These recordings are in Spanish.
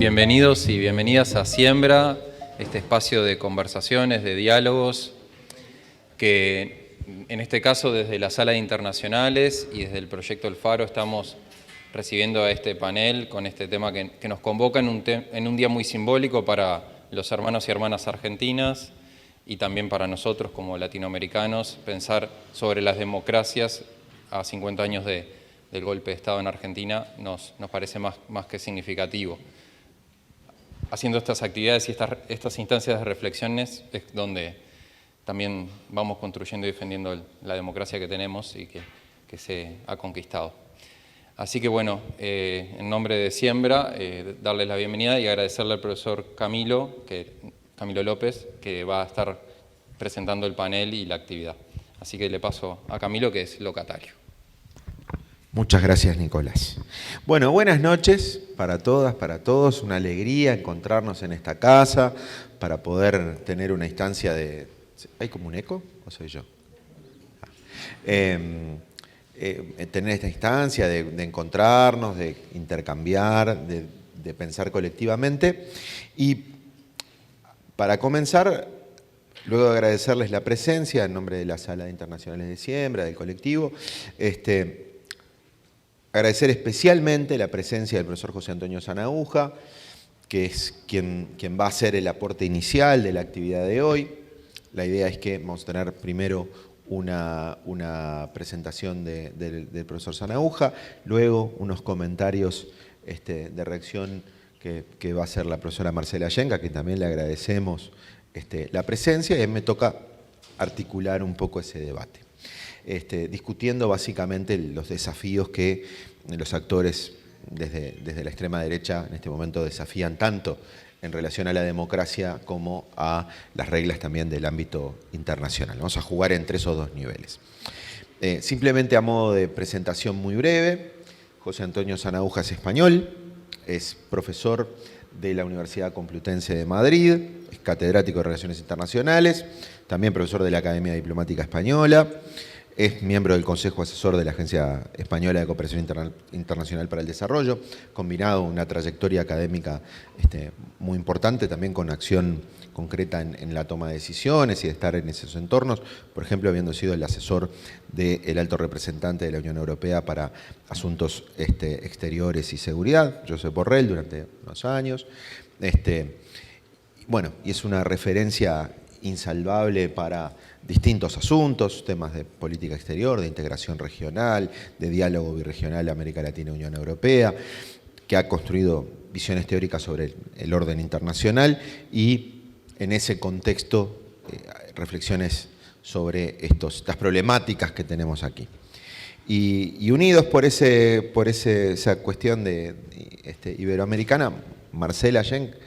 Bienvenidos y bienvenidas a Siembra, este espacio de conversaciones, de diálogos, que en este caso desde la Sala de Internacionales y desde el Proyecto El Faro estamos recibiendo a este panel con este tema que nos convoca en un día muy simbólico para los hermanos y hermanas argentinas y también para nosotros como latinoamericanos, pensar sobre las democracias a 50 años del golpe de Estado en Argentina nos parece más que significativo. Haciendo estas actividades y estas instancias de reflexiones es donde también vamos construyendo y defendiendo la democracia que tenemos y que se ha conquistado. Así que bueno, en nombre de Siembra, darles la bienvenida y agradecerle al profesor Camilo López, que va a estar presentando el panel y la actividad. Así que le paso a Camilo, que es locatario. Muchas gracias, Nicolás. Bueno, buenas noches para todas, para todos. Una alegría encontrarnos en esta casa para poder tener una instancia de... ¿Hay como un eco o soy yo? Tener esta instancia de encontrarnos, de intercambiar, de pensar colectivamente. Y para comenzar, luego de agradecerles la presencia en nombre de la Sala de Internacionales de Siembra, del colectivo, agradecer especialmente la presencia del profesor José Antonio Sanahuja, que es quien va a hacer el aporte inicial de la actividad de hoy. La idea es que vamos a tener primero una presentación del profesor Sanahuja, luego unos comentarios de reacción que va a hacer la profesora Marcela Yenga, que también le agradecemos la presencia, y me toca articular un poco ese debate. Discutiendo básicamente los desafíos que los actores desde la extrema derecha en este momento desafían tanto en relación a la democracia como a las reglas también del ámbito internacional. Vamos a jugar entre esos dos niveles. Simplemente a modo de presentación muy breve, José Antonio Sanahuja es español, es profesor de la Universidad Complutense de Madrid, es catedrático de Relaciones Internacionales, también profesor de la Academia Diplomática Española, es miembro del Consejo Asesor de la Agencia Española de Cooperación Internacional para el Desarrollo, combinado una trayectoria académica muy importante, también con acción concreta en la toma de decisiones y de estar en esos entornos, por ejemplo, habiendo sido el asesor del alto representante de la Unión Europea para asuntos exteriores y seguridad, Josep Borrell, durante unos años. Bueno, y es una referencia insalvable para distintos asuntos, temas de política exterior, de integración regional, de diálogo birregional América Latina y Unión Europea, que ha construido visiones teóricas sobre el orden internacional y en ese contexto reflexiones sobre estas problemáticas que tenemos aquí. Y unidos por esa cuestión iberoamericana, Marcela Yenga,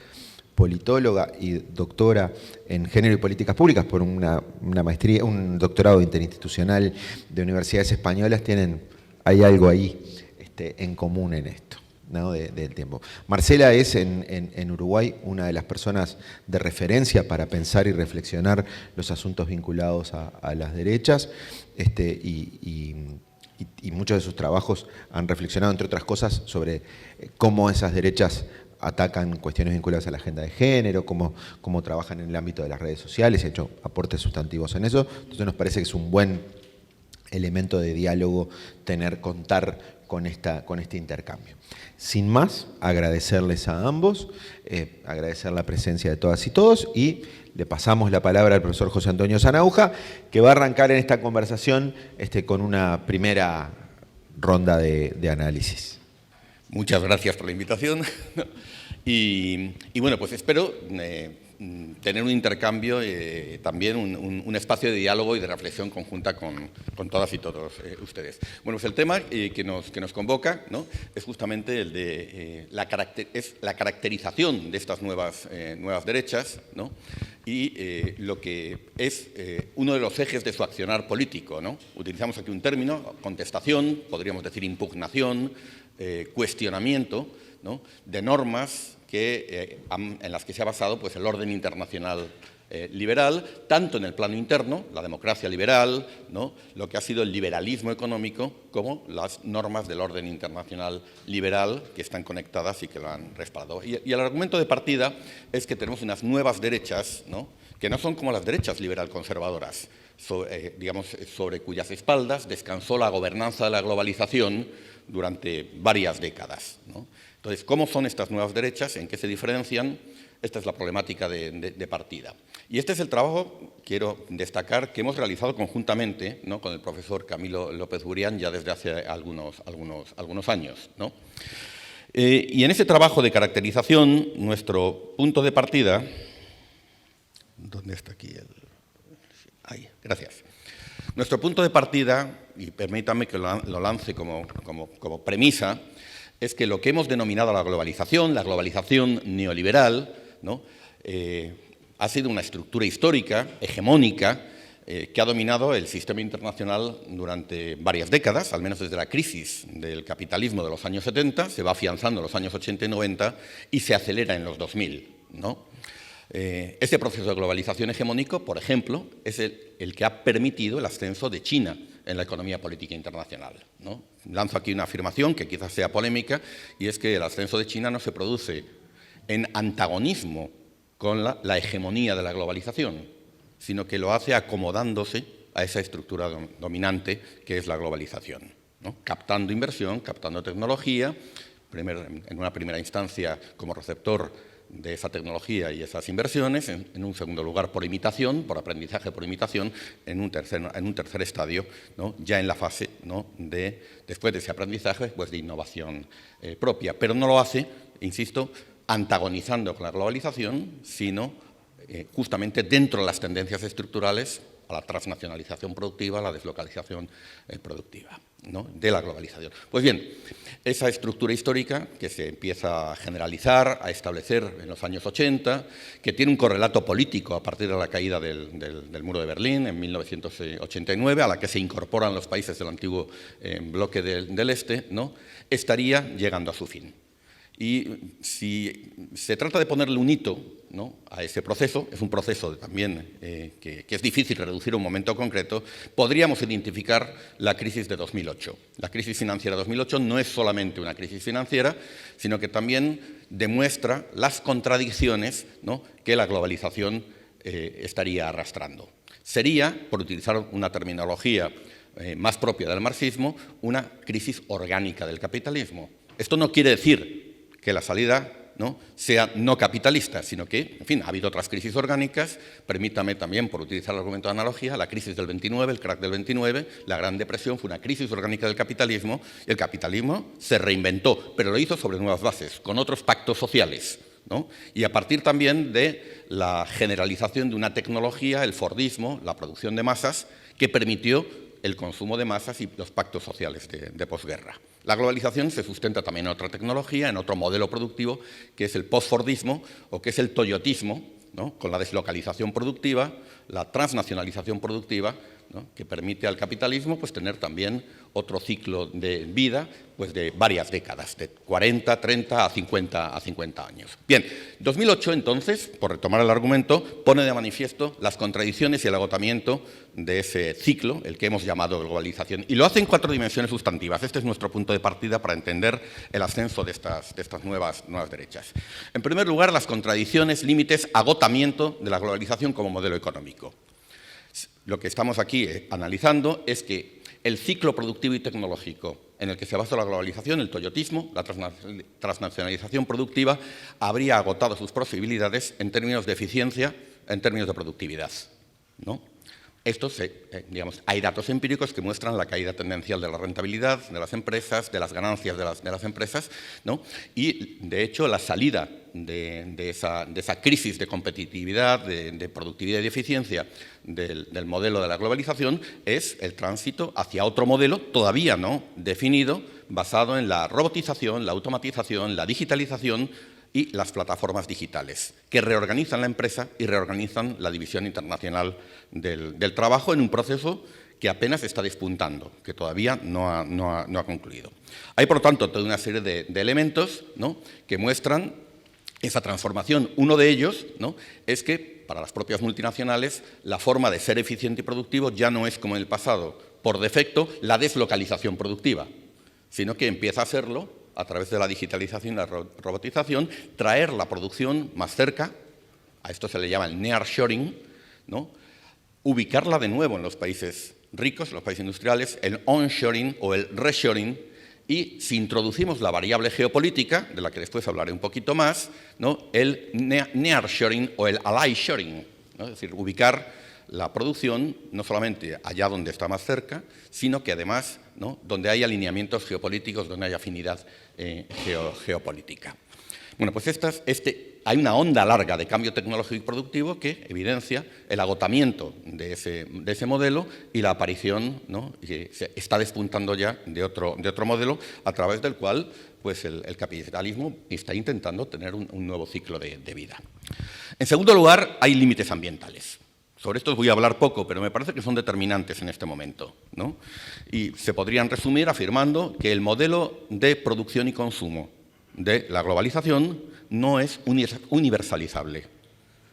politóloga y doctora en Género y Políticas Públicas por una maestría, un doctorado interinstitucional de universidades españolas, hay algo ahí en común en esto, ¿no? del tiempo. Marcela es en Uruguay una de las personas de referencia para pensar y reflexionar los asuntos vinculados a las derechas, y muchos de sus trabajos han reflexionado, entre otras cosas, sobre cómo esas derechas atacan cuestiones vinculadas a la agenda de género, cómo trabajan en el ámbito de las redes sociales, y ha hecho aportes sustantivos en eso. Entonces nos parece que es un buen elemento de diálogo contar con este intercambio. Sin más, agradecerles a ambos, agradecer la presencia de todas y todos, y le pasamos la palabra al profesor José Antonio Sanahuja, que va a arrancar en esta conversación con una primera ronda de análisis. Muchas gracias por la invitación y bueno, pues espero tener un intercambio, también un espacio de diálogo y de reflexión conjunta con todas y todos ustedes. Bueno, pues el tema que nos convoca, ¿no?, es justamente el de la caracterización de estas nuevas derechas, ¿no?, y lo que es uno de los ejes de su accionar político, ¿no? Utilizamos aquí un término, contestación, podríamos decir impugnación, cuestionamiento, ¿no?, de normas en las que se ha basado pues, el orden internacional liberal, tanto en el plano interno, la democracia liberal, ¿no?, lo que ha sido el liberalismo económico, como las normas del orden internacional liberal que están conectadas y que lo han respaldado. Y el argumento de partida es que tenemos unas nuevas derechas, ¿no?, que no son como las derechas liberal-conservadoras, sobre cuyas espaldas descansó la gobernanza de la globalización durante varias décadas, ¿no? Entonces, ¿cómo son estas nuevas derechas? ¿En qué se diferencian? Esta es la problemática de partida. Y este es el trabajo, quiero destacar, que hemos realizado conjuntamente, ¿no?, con el profesor Camilo López Burián ya desde hace algunos años, ¿no? Y en ese trabajo de caracterización, nuestro punto de partida... ¿Dónde está aquí el...? Ahí, gracias. Nuestro punto de partida, y permítanme que lo lance como premisa, es que lo que hemos denominado la globalización neoliberal, ¿no?, ha sido una estructura histórica, hegemónica, que ha dominado el sistema internacional durante varias décadas, al menos desde la crisis del capitalismo de los años 70, se va afianzando en los años 80 y 90 y se acelera en los 2000, ¿no? Este proceso de globalización hegemónico, por ejemplo, es el que ha permitido el ascenso de China en la economía política internacional, ¿no? Lanzo aquí una afirmación que quizás sea polémica, y es que el ascenso de China no se produce en antagonismo con la hegemonía de la globalización, sino que lo hace acomodándose a esa estructura dominante que es la globalización, ¿no?, captando inversión, captando tecnología, en una primera instancia como receptor de esa tecnología y esas inversiones, en un segundo lugar por imitación, por aprendizaje por imitación, en un tercer estadio, ¿no?, ya en la fase, ¿no?, después de ese aprendizaje, pues de innovación propia. Pero no lo hace, insisto, antagonizando con la globalización, sino justamente dentro de las tendencias estructurales a la transnacionalización productiva, a la deslocalización productiva, ¿no?, de la globalización. Pues bien, esa estructura histórica que se empieza a generalizar, a establecer en los años 80, que tiene un correlato político a partir de la caída del muro de Berlín en 1989, a la que se incorporan los países del antiguo bloque del Este, ¿no?, estaría llegando a su fin. Y si se trata de ponerle un hito, ¿no?, a ese proceso, es un proceso también que es difícil reducir a un momento concreto, podríamos identificar la crisis de 2008. La crisis financiera de 2008 no es solamente una crisis financiera, sino que también demuestra las contradicciones, ¿no?, que la globalización estaría arrastrando. Sería, por utilizar una terminología más propia del marxismo, una crisis orgánica del capitalismo. Esto no quiere decir que la salida, ¿no?, sea no capitalista, sino que, en fin, ha habido otras crisis orgánicas. Permítame también, por utilizar el argumento de analogía, la crisis del 29, el crack del 29, la Gran Depresión fue una crisis orgánica del capitalismo, y el capitalismo se reinventó, pero lo hizo sobre nuevas bases, con otros pactos sociales, ¿no?, y a partir también de la generalización de una tecnología, el Fordismo, la producción de masas, que permitió el consumo de masas y los pactos sociales de posguerra. La globalización se sustenta también en otra tecnología, en otro modelo productivo, que es el postfordismo o que es el toyotismo, ¿no?, con la deslocalización productiva, la transnacionalización productiva, ¿no?, que permite al capitalismo, pues, tener también otro ciclo de vida, pues, de varias décadas, de 40, 30 a 50 años. Bien, 2008, entonces, por retomar el argumento, pone de manifiesto las contradicciones y el agotamiento de ese ciclo, el que hemos llamado globalización, y lo hace en 4 dimensiones sustantivas. Este es nuestro punto de partida para entender el ascenso de estas nuevas derechas. En primer lugar, las contradicciones, límites, agotamiento de la globalización como modelo económico. Lo que estamos aquí analizando es que el ciclo productivo y tecnológico en el que se basa la globalización, el toyotismo, la transnacionalización productiva, habría agotado sus posibilidades en términos de eficiencia, en términos de productividad, ¿no? Hay datos empíricos que muestran la caída tendencial de la rentabilidad de las empresas, de las ganancias de las empresas, ¿no? Y, de hecho, la salida de esa crisis de competitividad, de productividad y de eficiencia del modelo de la globalización es el tránsito hacia otro modelo todavía no definido, basado en la robotización, la automatización, la digitalización y las plataformas digitales, que reorganizan la empresa y reorganizan la división internacional del trabajo en un proceso que apenas está despuntando, que todavía no ha concluido. Hay, por tanto, toda una serie de elementos, ¿no?, que muestran esa transformación. Uno de ellos, ¿no?, es que para las propias multinacionales, la forma de ser eficiente y productivo ya no es como en el pasado, por defecto, la deslocalización productiva, sino que empieza a serlo a través de la digitalización y la robotización, traer la producción más cerca, a esto se le llama el nearshoring, ¿no? Ubicarla de nuevo en los países ricos, en los países industriales, el onshoring o el reshoring, y si introducimos la variable geopolítica, de la que después hablaré un poquito más, ¿no? El nearshoring o el ally-shoring, ¿no? Es decir, ubicar la producción no solamente allá donde está más cerca, sino que además, ¿no?, donde hay alineamientos geopolíticos, donde hay afinidad geopolítica. Bueno, pues hay una onda larga de cambio tecnológico y productivo que evidencia el agotamiento de ese modelo y la aparición, ¿no?, que se está despuntando ya de otro modelo a través del cual pues el capitalismo está intentando tener un nuevo ciclo de vida. En segundo lugar, hay límites ambientales. Sobre estos voy a hablar poco, pero me parece que son determinantes en este momento, ¿no? Y se podrían resumir afirmando que el modelo de producción y consumo de la globalización no es universalizable.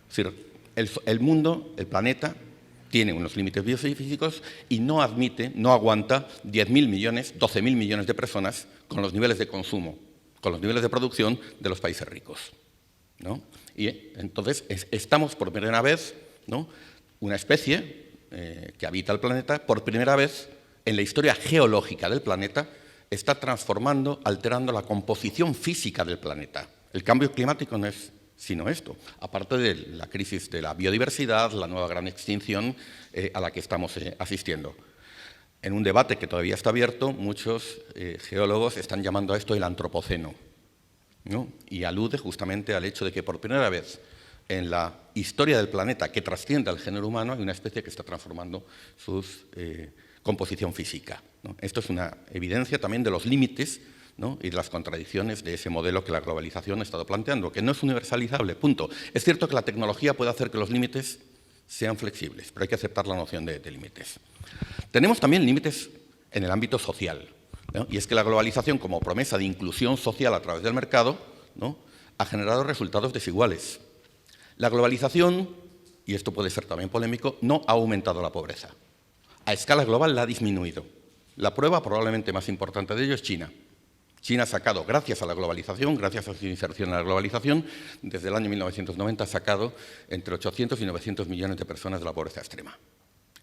Es decir, el mundo, el planeta, tiene unos límites biofísicos y no aguanta 10.000 millones, 12.000 millones de personas con los niveles de consumo, con los niveles de producción de los países ricos, ¿no? Y entonces estamos por primera vez, ¿no?, una especie que habita el planeta, por primera vez en la historia geológica del planeta, está transformando, alterando la composición física del planeta. El cambio climático no es sino esto, aparte de la crisis de la biodiversidad, la nueva gran extinción a la que estamos asistiendo. En un debate que todavía está abierto, muchos geólogos están llamando a esto el antropoceno, ¿no? Y alude justamente al hecho de que por primera vez en la historia del planeta que trasciende al género humano hay una especie que está transformando su composición física, ¿no? Esto es una evidencia también de los límites, ¿no?, y de las contradicciones de ese modelo que la globalización ha estado planteando, que no es universalizable, punto. Es cierto que la tecnología puede hacer que los límites sean flexibles, pero hay que aceptar la noción de límites. Tenemos también límites en el ámbito social, ¿no? Y es que la globalización, como promesa de inclusión social a través del mercado, ¿no?, ha generado resultados desiguales. La globalización, y esto puede ser también polémico, no ha aumentado la pobreza. A escala global la ha disminuido. La prueba probablemente más importante de ello es China. China ha sacado, gracias a la globalización, gracias a su inserción en la globalización, desde el año 1990 ha sacado entre 800 y 900 millones de personas de la pobreza extrema.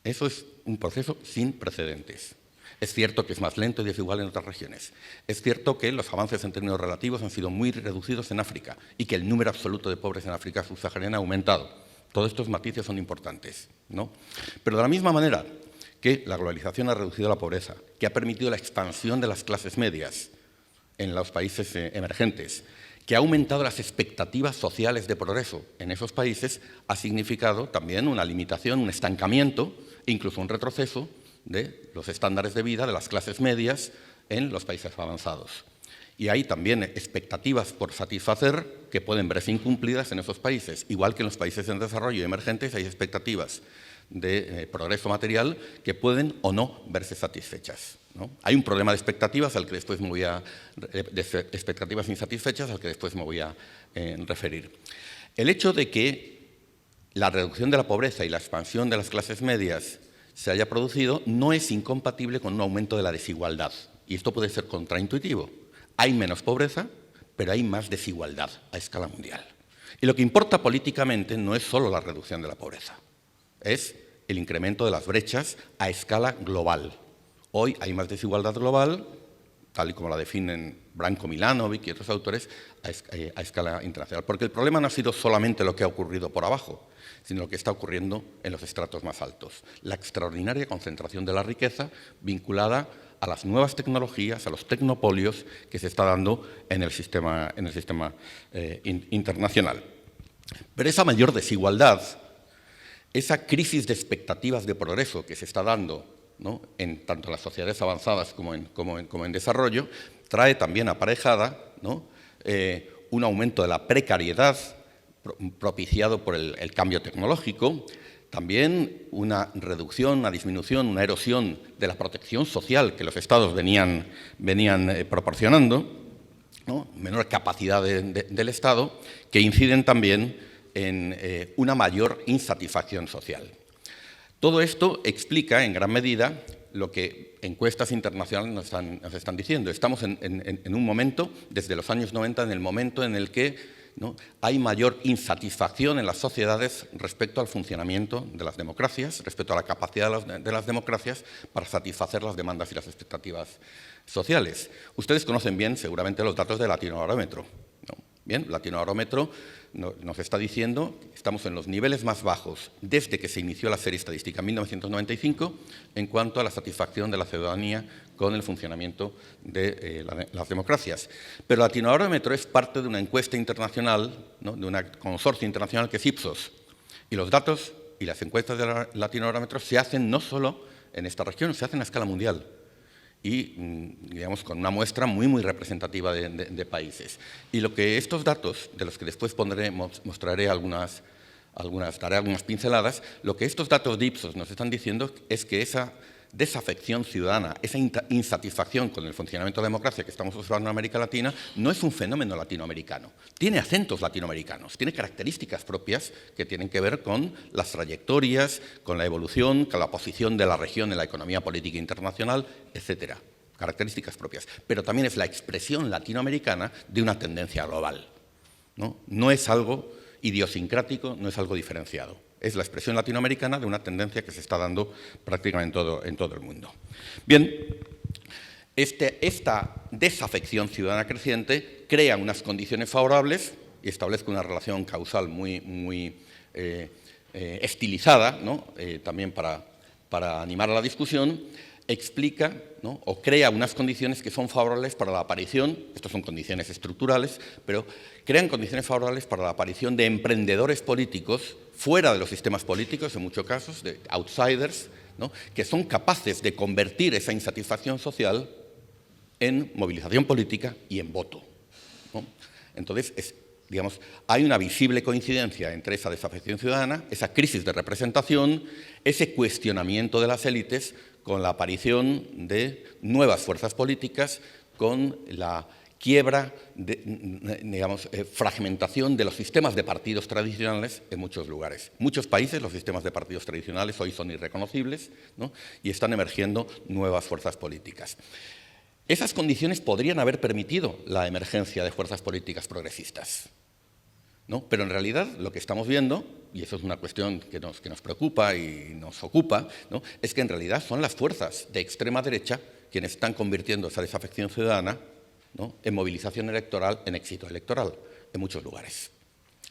Eso es un proceso sin precedentes. Es cierto que es más lento y desigual en otras regiones. Es cierto que los avances en términos relativos han sido muy reducidos en África y que el número absoluto de pobres en África subsahariana ha aumentado. Todos estos matices son importantes, ¿no? Pero de la misma manera que la globalización ha reducido la pobreza, que ha permitido la expansión de las clases medias en los países emergentes, que ha aumentado las expectativas sociales de progreso en esos países, ha significado también una limitación, un estancamiento e incluso un retroceso de los estándares de vida de las clases medias en los países avanzados. Y hay también expectativas por satisfacer que pueden verse incumplidas en esos países. Igual que en los países en desarrollo y emergentes hay expectativas de progreso material que pueden o no verse satisfechas, ¿no? Hay un problema de expectativas al que después me voy a de expectativas insatisfechas al que después me voy a referir. El hecho de que la reducción de la pobreza y la expansión de las clases medias se haya producido no es incompatible con un aumento de la desigualdad. Y esto puede ser contraintuitivo. Hay menos pobreza, pero hay más desigualdad a escala mundial. Y lo que importa políticamente no es solo la reducción de la pobreza, es el incremento de las brechas a escala global. Hoy hay más desigualdad global, tal y como la definen Branko Milanovic y otros autores, a escala internacional. Porque el problema no ha sido solamente lo que ha ocurrido por abajo, sino lo que está ocurriendo en los estratos más altos. La extraordinaria concentración de la riqueza vinculada a las nuevas tecnologías, a los tecnopolios que se está dando en el sistema internacional. Pero esa mayor desigualdad, esa crisis de expectativas de progreso que se está dando, ¿no?, en tanto en las sociedades avanzadas como en desarrollo, trae también aparejada, ¿no?, un aumento de la precariedad propiciado por el cambio tecnológico, también una reducción, una disminución, una erosión de la protección social que los Estados venían proporcionando, ¿no?, menor capacidad del Estado, que inciden también en una mayor insatisfacción social. Todo esto explica en gran medida lo que encuestas internacionales nos están diciendo. Estamos en un momento, desde los años 90, en el momento en el que, ¿no?, hay mayor insatisfacción en las sociedades respecto al funcionamiento de las democracias, respecto a la capacidad de las democracias para satisfacer las demandas y las expectativas sociales. Ustedes conocen bien, seguramente, los datos del Latinobarómetro, ¿no? Bien, el Latinobarómetro nos está diciendo que estamos en los niveles más bajos desde que se inició la serie estadística en 1995 en cuanto a la satisfacción de la ciudadanía con el funcionamiento de las democracias. Pero el Latinobarómetro es parte de una encuesta internacional, ¿no?, de un consorcio internacional que es Ipsos. Y los datos y las encuestas del Latinobarómetro se hacen no solo en esta región, se hacen a escala mundial. Y, digamos, con una muestra muy representativa de países. Y lo que estos datos, de los que después mostraré daré algunas pinceladas, lo que estos datos de Ipsos nos están diciendo es que esa desafección ciudadana, esa insatisfacción con el funcionamiento de la democracia que estamos observando en América Latina, no es un fenómeno latinoamericano. Tiene acentos latinoamericanos, tiene características propias que tienen que ver con las trayectorias, con la evolución, con la posición de la región en la economía política internacional, etcétera. Características propias. Pero también es la expresión latinoamericana de una tendencia global, ¿no? No es algo idiosincrático, no es algo diferenciado. Es la expresión latinoamericana de una tendencia que se está dando prácticamente en todo el mundo. Bien, esta desafección ciudadana creciente crea unas condiciones favorables y establece una relación causal muy estilizada, ¿no?, también para animar a la discusión, explica, ¿no?, o crea unas condiciones que son favorables para la aparición, estas son condiciones estructurales, pero crean condiciones favorables para la aparición de emprendedores políticos fuera de los sistemas políticos, en muchos casos, de outsiders, ¿no?, que son capaces de convertir esa insatisfacción social en movilización política y en voto, ¿no? Entonces, digamos, hay una visible coincidencia entre esa desafección ciudadana, esa crisis de representación, ese cuestionamiento de las élites con la aparición de nuevas fuerzas políticas, con la quiebra, fragmentación de los sistemas de partidos tradicionales en muchos lugares. En muchos países los sistemas de partidos tradicionales hoy son irreconocibles, ¿no?, y están emergiendo nuevas fuerzas políticas. Esas condiciones podrían haber permitido la emergencia de fuerzas políticas progresistas, ¿no? Pero en realidad lo que estamos viendo, y eso es una cuestión que nos preocupa y nos ocupa, ¿no?, es que en realidad son las fuerzas de extrema derecha quienes están convirtiendo esa desafección ciudadana, ¿no?, en movilización electoral, en éxito electoral, en muchos lugares.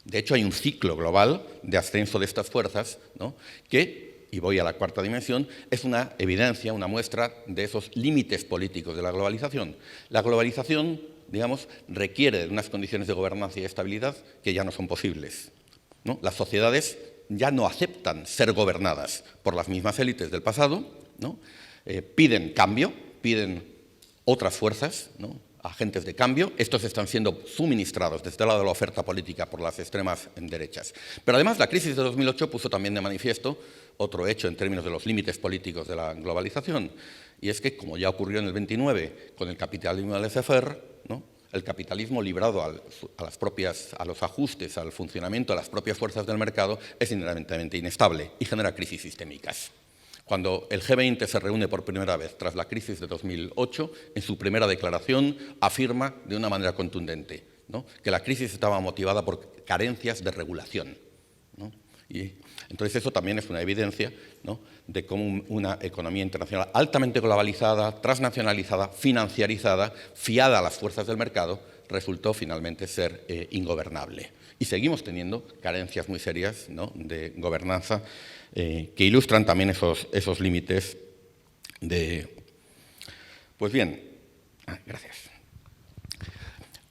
De hecho, hay un ciclo global de ascenso de estas fuerzas, ¿no?, que, y voy a la cuarta dimensión, es una evidencia, una muestra de esos límites políticos de la globalización. La globalización, digamos, requiere de unas condiciones de gobernanza y estabilidad que ya no son posibles, ¿no? Las sociedades ya no aceptan ser gobernadas por las mismas élites del pasado, ¿no? Piden cambio, piden otras fuerzas, ¿no?, agentes de cambio. Estos están siendo suministrados desde el lado de la oferta política por las extremas derechas. Pero además la crisis de 2008 puso también de manifiesto otro hecho en términos de los límites políticos de la globalización, y es que, como ya ocurrió en el 29 con el capitalismo del laissez-faire, ¿no?, el capitalismo librado a los ajustes, al funcionamiento de las propias fuerzas del mercado, es inherentemente inestable y genera crisis sistémicas. Cuando el G20 se reúne por primera vez tras la crisis de 2008, en su primera declaración afirma de una manera contundente, ¿no?, que la crisis estaba motivada por carencias de regulación, ¿no? Y entonces eso también es una evidencia, ¿no?, de cómo una economía internacional altamente globalizada, transnacionalizada, financiarizada, fiada a las fuerzas del mercado, resultó finalmente ser ingobernable. Y seguimos teniendo carencias muy serias, ¿no?, de gobernanza que ilustran también esos límites de... Pues bien, gracias.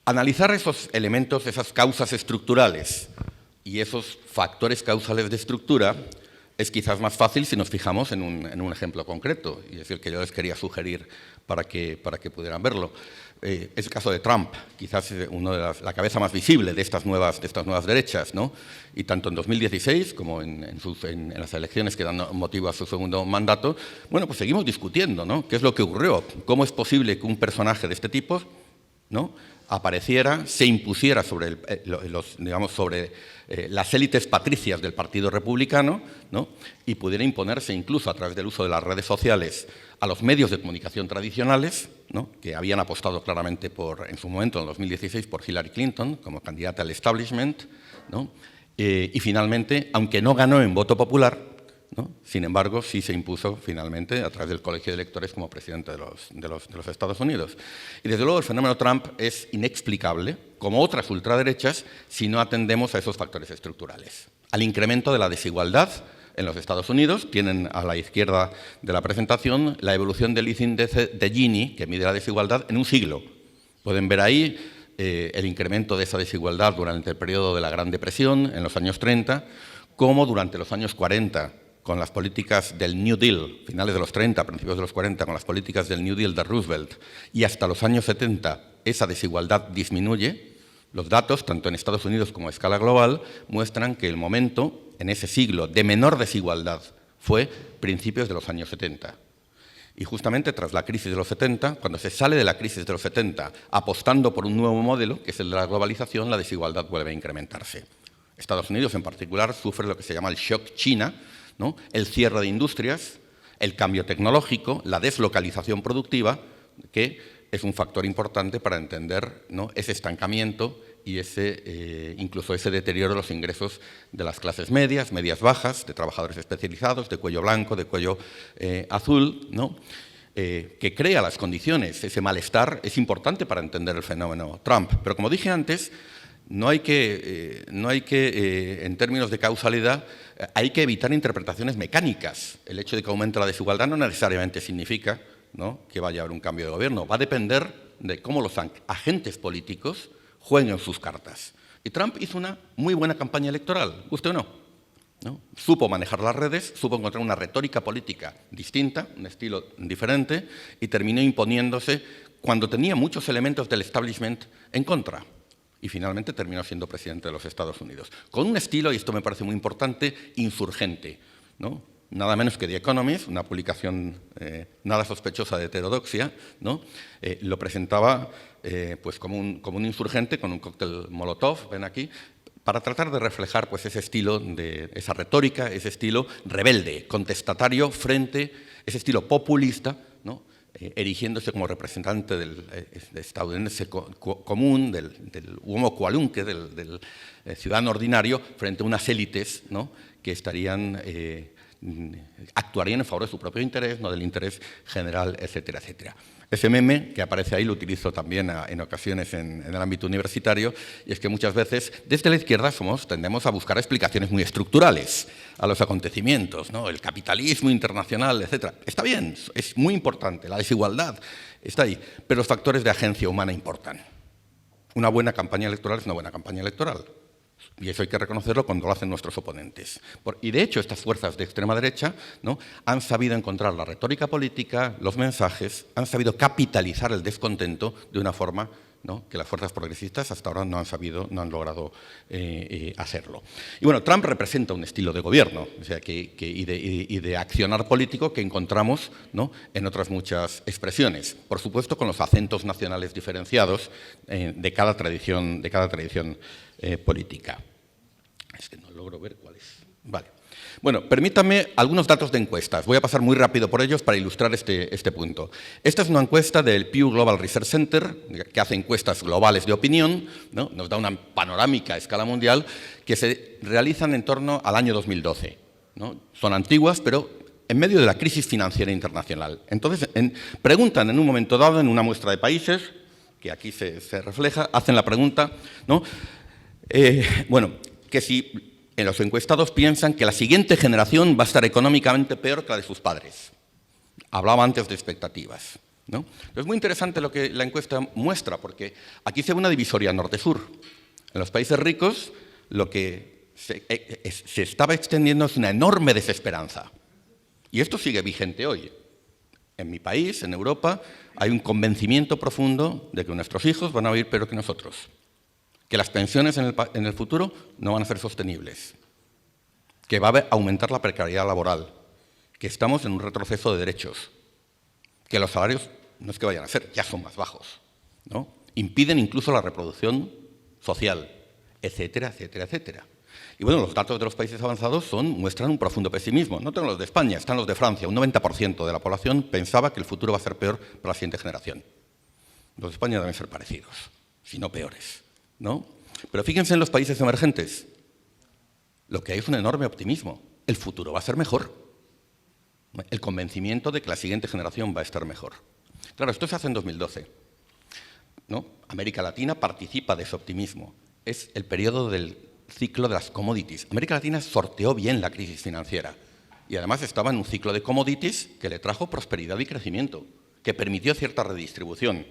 Analizar esos elementos, esas causas estructurales y esos factores causales de estructura es quizás más fácil si nos fijamos en un ejemplo concreto, y es el que yo les quería sugerir para que pudieran verlo. Es el caso de Trump, quizás la cabeza más visible de estas nuevas derechas, ¿no? Y tanto en 2016 como en las elecciones que dan motivo a su segundo mandato, bueno, pues seguimos discutiendo, ¿no?, qué es lo que ocurrió, cómo es posible que un personaje de este tipo, ¿no?, apareciera, se impusiera sobre, las élites patricias del Partido Republicano, ¿no?, y pudiera imponerse incluso a través del uso de las redes sociales a los medios de comunicación tradicionales, ¿no?, que habían apostado claramente en su momento, en 2016, por Hillary Clinton como candidata al establishment, ¿no?, y finalmente, aunque no ganó en voto popular, ¿no?, sin embargo, sí se impuso finalmente a través del colegio de electores como presidente de los Estados Unidos. Y desde luego el fenómeno Trump es inexplicable, como otras ultraderechas, si no atendemos a esos factores estructurales. Al incremento de la desigualdad en los Estados Unidos, tienen a la izquierda de la presentación la evolución del índice de Gini, que mide la desigualdad, en un siglo. Pueden ver ahí el incremento de esa desigualdad durante el periodo de la Gran Depresión, en los años 30, como durante los años 40, con las políticas del New Deal, finales de los 30, principios de los 40, con las políticas del New Deal de Roosevelt, y hasta los años 70 esa desigualdad disminuye. Los datos, tanto en Estados Unidos como a escala global, muestran que el momento, en ese siglo, de menor desigualdad fue principios de los años 70. Y justamente tras la crisis de los 70, cuando se sale de la crisis de los 70 apostando por un nuevo modelo, que es el de la globalización, la desigualdad vuelve a incrementarse. Estados Unidos, en particular, sufre lo que se llama el shock China, ¿no?, el cierre de industrias, el cambio tecnológico, la deslocalización productiva, que es un factor importante para entender, ¿no?, ese estancamiento y incluso ese deterioro de los ingresos de las clases medias, medias bajas, de trabajadores especializados, de cuello blanco, de cuello azul, ¿no?, que crea las condiciones. Ese malestar es importante para entender el fenómeno Trump. Pero como dije antes, no hay que, en términos de causalidad, hay que evitar interpretaciones mecánicas. El hecho de que aumente la desigualdad no necesariamente significa, ¿no?, que vaya a haber un cambio de gobierno. Va a depender de cómo los agentes políticos jueguen sus cartas. Y Trump hizo una muy buena campaña electoral, ¿usted o no? ¿No? Supo manejar las redes, supo encontrar una retórica política distinta, un estilo diferente, y terminó imponiéndose cuando tenía muchos elementos del establishment en contra. Y finalmente terminó siendo presidente de los Estados Unidos. Con un estilo, y esto me parece muy importante, insurgente, ¿no? Nada menos que The Economist, una publicación nada sospechosa de heterodoxia, ¿no?, lo presentaba pues como un insurgente con un cóctel Molotov, ven aquí, para tratar de reflejar pues ese estilo, esa retórica, ese estilo rebelde, contestatario frente, ese estilo populista, ¿no?, erigiéndose como representante del estadounidense común, del homo qualunque, del ciudadano ordinario, frente a unas élites, ¿no?, que actuarían en favor de su propio interés, no del interés general, etcétera, etcétera. Ese meme que aparece ahí lo utilizo también en ocasiones en el ámbito universitario, y es que muchas veces desde la izquierda tendemos a buscar explicaciones muy estructurales a los acontecimientos, ¿no?, el capitalismo internacional, etcétera. Está bien, es muy importante, la desigualdad está ahí, pero los factores de agencia humana importan. Una buena campaña electoral es una buena campaña electoral. Y eso hay que reconocerlo cuando lo hacen nuestros oponentes. Y de hecho estas fuerzas de extrema derecha, ¿no?, han sabido encontrar la retórica política, los mensajes, han sabido capitalizar el descontento de una forma, ¿no?, que las fuerzas progresistas hasta ahora no han logrado hacerlo. Y bueno, Trump representa un estilo de gobierno, o sea, y de accionar político que encontramos, ¿no?, en otras muchas expresiones. Por supuesto, con los acentos nacionales diferenciados de cada tradición política. Es que no logro ver cuál es. Vale. Bueno, permítanme algunos datos de encuestas. Voy a pasar muy rápido por ellos para ilustrar este punto. Esta es una encuesta del Pew Global Research Center, que hace encuestas globales de opinión, ¿no?, nos da una panorámica a escala mundial, que se realizan en torno al año 2012. ¿No? Son antiguas, pero en medio de la crisis financiera internacional. Entonces, preguntan en un momento dado, en una muestra de países, que aquí se refleja, hacen la pregunta, ¿no?, que si los encuestados piensan que la siguiente generación va a estar económicamente peor que la de sus padres. Hablaba antes de expectativas, ¿no? Es muy interesante lo que la encuesta muestra, porque aquí se ve una divisoria norte-sur. En los países ricos lo que se estaba extendiendo es una enorme desesperanza. Y esto sigue vigente hoy. En mi país, en Europa, hay un convencimiento profundo de que nuestros hijos van a vivir peor que nosotros, que las pensiones en el futuro no van a ser sostenibles, que va a aumentar la precariedad laboral, que estamos en un retroceso de derechos, que los salarios no es que vayan a ser, ya son más bajos, ¿no? Impiden incluso la reproducción social, etcétera, etcétera, etcétera. Y bueno, los datos de los países avanzados muestran un profundo pesimismo. No tengo los de España, están los de Francia. Un 90% de la población pensaba que el futuro va a ser peor para la siguiente generación. Los de España deben ser parecidos, si no peores, ¿no? Pero fíjense en los países emergentes. Lo que hay es un enorme optimismo. El futuro va a ser mejor. El convencimiento de que la siguiente generación va a estar mejor. Claro, esto se hace en 2012, ¿no? América Latina participa de ese optimismo. Es el periodo del ciclo de las commodities. América Latina sorteó bien la crisis financiera y además estaba en un ciclo de commodities que le trajo prosperidad y crecimiento, que permitió cierta redistribución,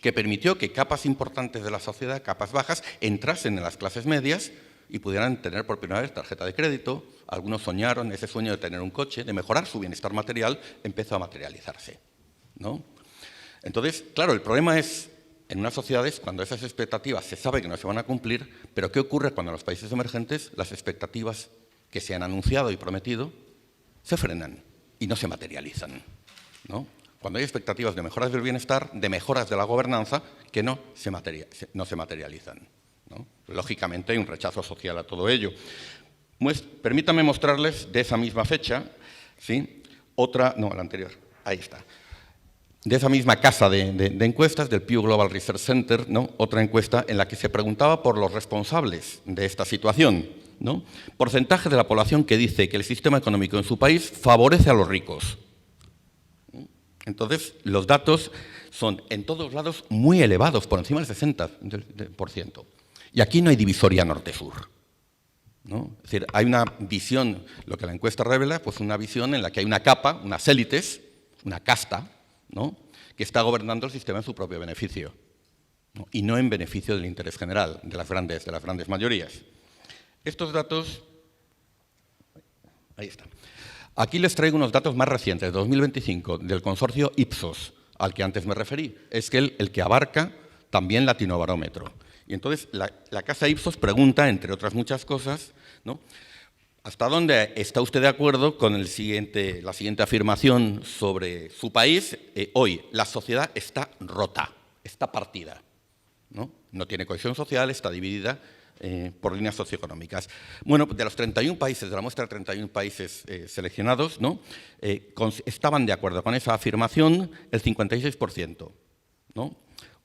que permitió que capas importantes de la sociedad, capas bajas, entrasen en las clases medias y pudieran tener por primera vez tarjeta de crédito. Algunos soñaron ese sueño de tener un coche, de mejorar su bienestar material, empezó a materializarse, ¿no? Entonces, claro, el problema es, en unas sociedades, cuando esas expectativas se sabe que no se van a cumplir, pero ¿qué ocurre cuando en los países emergentes las expectativas que se han anunciado y prometido se frenan y no se materializan, ¿no? Cuando hay expectativas de mejoras del bienestar, de mejoras de la gobernanza, que no se materializan, ¿no? Lógicamente hay un rechazo social a todo ello. Permítanme mostrarles de esa misma fecha, ¿sí? La anterior, ahí está. De esa misma casa de encuestas, del Pew Global Research Center, ¿no? Otra encuesta en la que se preguntaba por los responsables de esta situación, ¿no? Porcentaje de la población que dice que el sistema económico en su país favorece a los ricos. Entonces, los datos son en todos lados muy elevados, por encima del 60%. Y aquí no hay divisoria norte-sur, ¿no? Es decir, hay una visión, lo que la encuesta revela, pues una visión en la que hay una capa, unas élites, una casta, ¿no? Que está gobernando el sistema en su propio beneficio, ¿no? Y no en beneficio del interés general, de las grandes mayorías. Estos datos, ahí está. Aquí les traigo unos datos más recientes, de 2025, del consorcio Ipsos, al que antes me referí. Es que el que abarca también Latinobarómetro. Y entonces la casa Ipsos pregunta, entre otras muchas cosas, ¿no? ¿Hasta dónde está usted de acuerdo con la siguiente afirmación sobre su país? Hoy, la sociedad está rota, está partida, ¿no? No tiene cohesión social, está dividida por líneas socioeconómicas. Bueno, de los 31 países, de la muestra de 31 países seleccionados, ¿no? Estaban de acuerdo con esa afirmación el 56%, ¿no?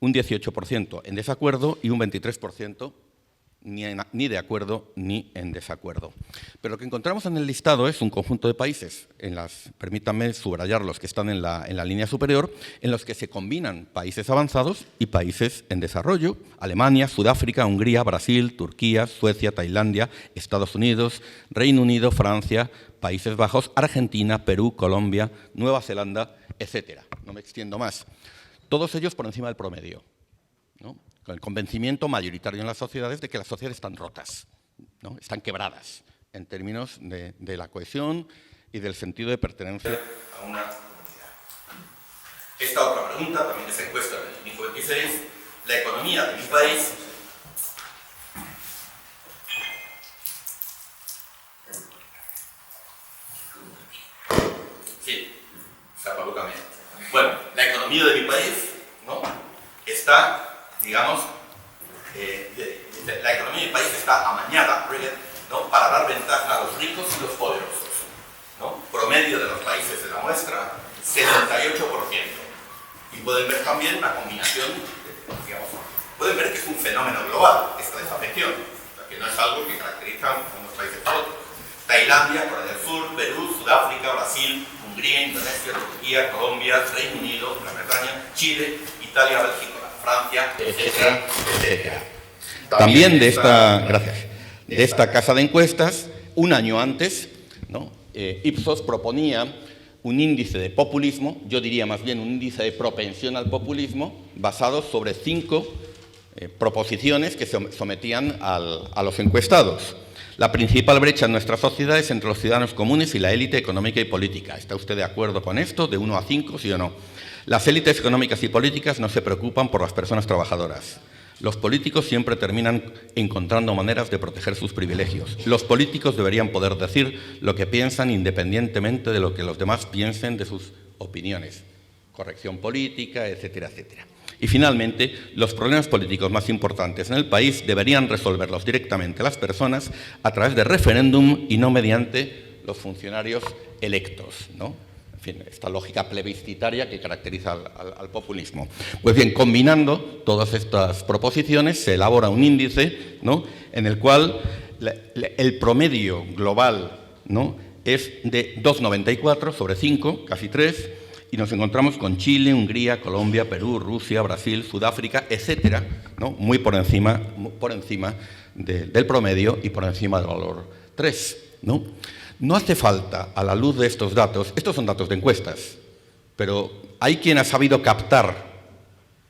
Un 18% en desacuerdo y un 23% ni de acuerdo ni en desacuerdo. Pero lo que encontramos en el listado es un conjunto de países, permítanme subrayar los que están en la línea superior, en los que se combinan países avanzados y países en desarrollo: Alemania, Sudáfrica, Hungría, Brasil, Turquía, Suecia, Tailandia, Estados Unidos, Reino Unido, Francia, Países Bajos, Argentina, Perú, Colombia, Nueva Zelanda, etcétera. No me extiendo más. Todos ellos por encima del promedio, ¿no? Con el convencimiento mayoritario en las sociedades de que las sociedades están rotas, ¿no? Están quebradas en términos de la cohesión y del sentido de pertenencia a una comunidad. Esta otra pregunta también es encuesta del 2026. La economía de mi país Bueno, la economía de mi país, ¿no? Está, digamos, la economía de mi país está amañada, ¿no? Para dar ventaja a los ricos y los poderosos, ¿no? Promedio de los países de la muestra, 78%. Y pueden ver también una combinación, digamos, pueden ver que es un fenómeno global, esta desafección, o sea, que no es algo que caracteriza a unos países a otros. Tailandia, Corea del Sur, Perú, Sudáfrica, Brasil, Hungría, Indonesia, Turquía, Colombia, Reino Unido, Gran Bretaña, Chile, Italia, Bélgica, Francia, etcétera, etcétera. También de esta casa de encuestas, un año antes, ¿no? Ipsos proponía un índice de populismo, yo diría más bien un índice de propensión al populismo, basado sobre 5 proposiciones que se sometían a los encuestados. La principal brecha en nuestra sociedad es entre los ciudadanos comunes y la élite económica y política. ¿Está usted de acuerdo con esto? ¿De 1 a 5, sí o no? Las élites económicas y políticas no se preocupan por las personas trabajadoras. Los políticos siempre terminan encontrando maneras de proteger sus privilegios. Los políticos deberían poder decir lo que piensan independientemente de lo que los demás piensen de sus opiniones. Corrección política, etcétera, etcétera. Y finalmente, los problemas políticos más importantes en el país deberían resolverlos directamente las personas a través de referéndum y no mediante los funcionarios electos, ¿no? En fin, esta lógica plebiscitaria que caracteriza al populismo. Pues bien, combinando todas estas proposiciones, se elabora un índice, ¿no?, en el cual el promedio global, ¿no?, es de 2,94 sobre 5, casi 3, y nos encontramos con Chile, Hungría, Colombia, Perú, Rusia, Brasil, Sudáfrica, etcétera, ¿no?, muy por encima del promedio y por encima del valor 3, ¿no? No hace falta, a la luz de estos datos, estos son datos de encuestas, pero hay quien ha sabido captar,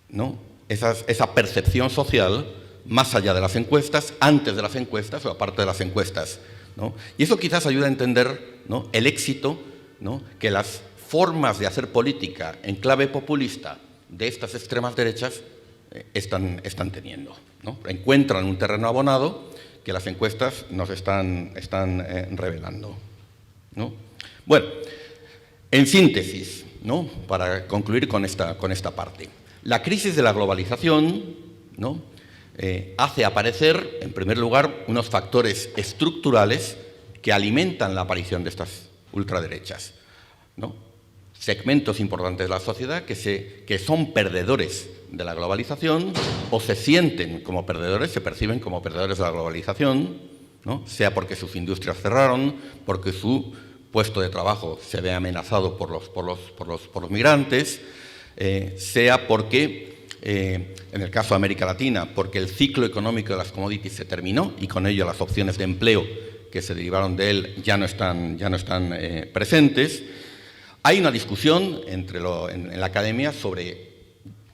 ¿no?, esa percepción social más allá de las encuestas, antes de las encuestas o aparte de las encuestas, ¿no? Y eso quizás ayuda a entender, ¿no?, el éxito, ¿no?, que las formas de hacer política en clave populista de estas extremas derechas están teniendo, ¿no? Encuentran un terreno abonado que las encuestas nos están revelando, ¿no? Bueno, en síntesis, ¿no?, para concluir con esta parte, la crisis de la globalización, ¿no?, hace aparecer, en primer lugar, unos factores estructurales que alimentan la aparición de estas ultraderechas, ¿no? Segmentos importantes de la sociedad que son perdedores de la globalización o se sienten como perdedores, se perciben como perdedores de la globalización, ¿no?, sea porque sus industrias cerraron, porque su puesto de trabajo se ve amenazado por los migrantes, sea porque, en el caso de América Latina, porque el ciclo económico de las commodities se terminó y con ello las opciones de empleo que se derivaron de él ya no están presentes. Hay una discusión en la academia sobre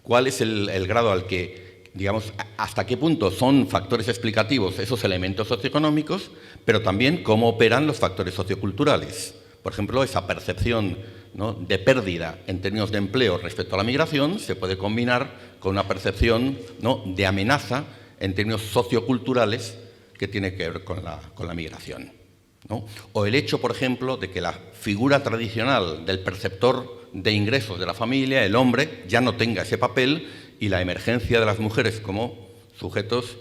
cuál es el grado al que, digamos, hasta qué punto son factores explicativos esos elementos socioeconómicos, pero también cómo operan los factores socioculturales. Por ejemplo, esa percepción, ¿no?, de pérdida en términos de empleo respecto a la migración se puede combinar con una percepción, ¿no?, de amenaza en términos socioculturales que tiene que ver con la migración, ¿no? O el hecho, por ejemplo, de que la figura tradicional del perceptor de ingresos de la familia, el hombre, ya no tenga ese papel y la emergencia de las mujeres como sujetos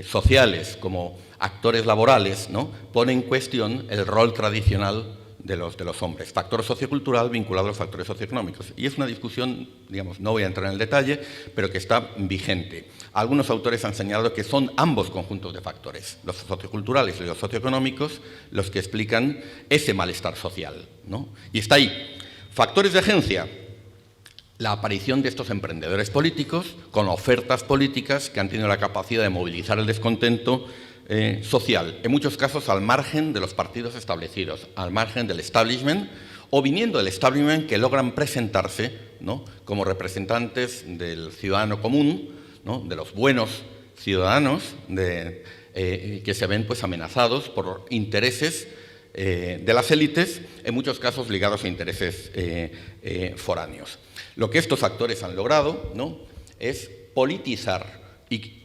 sociales, como actores laborales, ¿no?, pone en cuestión el rol tradicional de los hombres. Factor sociocultural vinculado a los factores socioeconómicos. Y es una discusión, digamos, no voy a entrar en el detalle, pero que está vigente. Algunos autores han señalado que son ambos conjuntos de factores, los socioculturales y los socioeconómicos, los que explican ese malestar social, ¿no? Y está ahí. Factores de agencia. La aparición de estos emprendedores políticos con ofertas políticas que han tenido la capacidad de movilizar el descontento social, en muchos casos al margen de los partidos establecidos, al margen del establishment o viniendo del establishment que logran presentarse, ¿no?, como representantes del ciudadano común, ¿no?, de los buenos ciudadanos que se ven, pues, amenazados por intereses de las élites, en muchos casos ligados a intereses foráneos. Lo que estos actores han logrado, ¿no?, es politizar y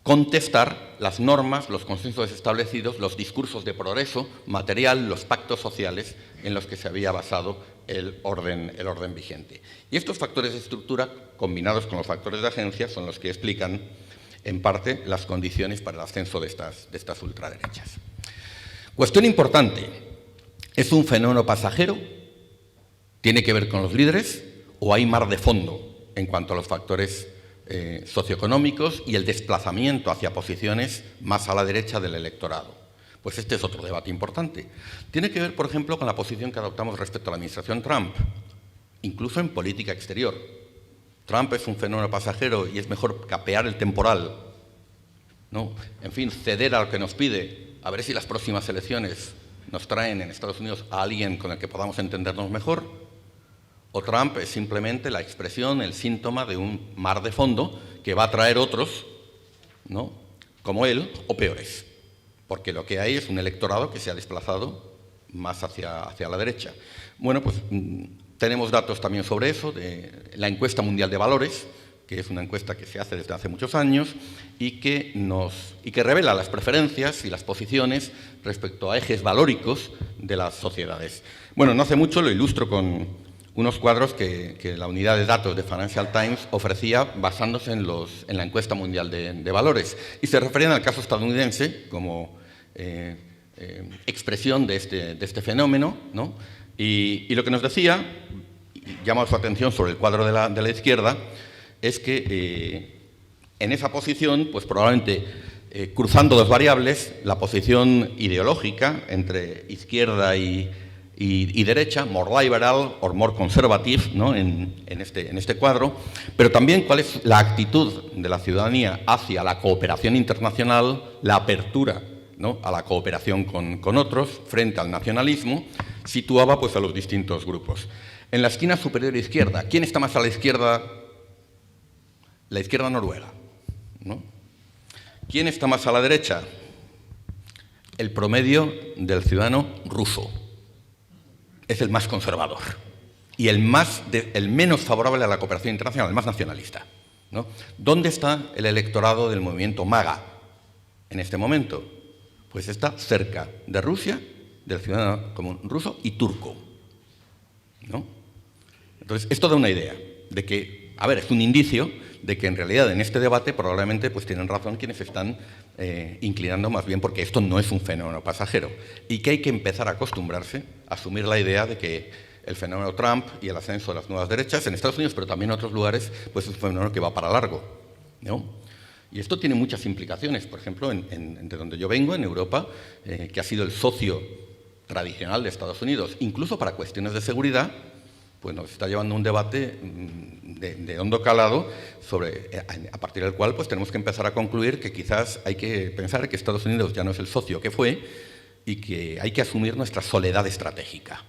contestar las normas, los consensos establecidos, los discursos de progreso material, los pactos sociales en los que se había basado el orden vigente. Y estos factores de estructura, combinados con los factores de agencia, son los que explican, en parte, las condiciones para el ascenso de estas ultraderechas. Cuestión importante, ¿es un fenómeno pasajero? ¿Tiene que ver con los líderes? ¿O hay mar de fondo en cuanto a los factores socioeconómicos y el desplazamiento hacia posiciones más a la derecha del electorado? Pues este es otro debate importante. Tiene que ver, por ejemplo, con la posición que adoptamos respecto a la administración Trump, incluso en política exterior. Trump es un fenómeno pasajero y es mejor capear el temporal, ¿no? En fin, ceder a lo que nos pide, a ver si las próximas elecciones nos traen en Estados Unidos a alguien con el que podamos entendernos mejor. O Trump es simplemente la expresión, el síntoma de un mar de fondo que va a traer otros, ¿no?, como él, o peores. Porque lo que hay es un electorado que se ha desplazado más hacia la derecha. Bueno, pues tenemos datos también sobre eso, de la encuesta mundial de valores, que es una encuesta que se hace desde hace muchos años y que revela las preferencias y las posiciones respecto a ejes valóricos de las sociedades. Bueno, no hace mucho lo ilustro con unos cuadros que la unidad de datos de Financial Times ofrecía basándose en la encuesta mundial de valores. Y se referían al caso estadounidense como expresión de este fenómeno, ¿no? Y lo que nos decía, llama su atención sobre el cuadro de la izquierda, es que en esa posición, pues probablemente cruzando dos variables, la posición ideológica entre izquierda y derecha, more liberal or more conservative, ¿no? en este cuadro, pero también cuál es la actitud de la ciudadanía hacia la cooperación internacional, la apertura, ¿no? a la cooperación con otros frente al nacionalismo, situaba pues, a los distintos grupos. En la esquina superior izquierda, ¿quién está más a la izquierda? La izquierda noruega, ¿no? ¿Quién está más a la derecha? El promedio del ciudadano ruso. Es el más conservador y el menos favorable a la cooperación internacional, el más nacionalista, ¿no? ¿Dónde está el electorado del movimiento MAGA en este momento? Pues está cerca de Rusia, del ciudadano común ruso y turco, ¿no? Entonces, esto da una idea de que, a ver, es un indicio de que en realidad en este debate probablemente pues tienen razón quienes están inclinando más bien porque esto no es un fenómeno pasajero y que hay que empezar a acostumbrarse a asumir la idea de que el fenómeno Trump y el ascenso de las nuevas derechas en Estados Unidos, pero también en otros lugares, pues es un fenómeno que va para largo, ¿no? Y esto tiene muchas implicaciones, por ejemplo, de donde yo vengo, en Europa, que ha sido el socio tradicional de Estados Unidos, incluso para cuestiones de seguridad, pues nos está llevando un debate de hondo calado a partir del cual pues tenemos que empezar a concluir que quizás hay que pensar que Estados Unidos ya no es el socio que fue y que hay que asumir nuestra soledad estratégica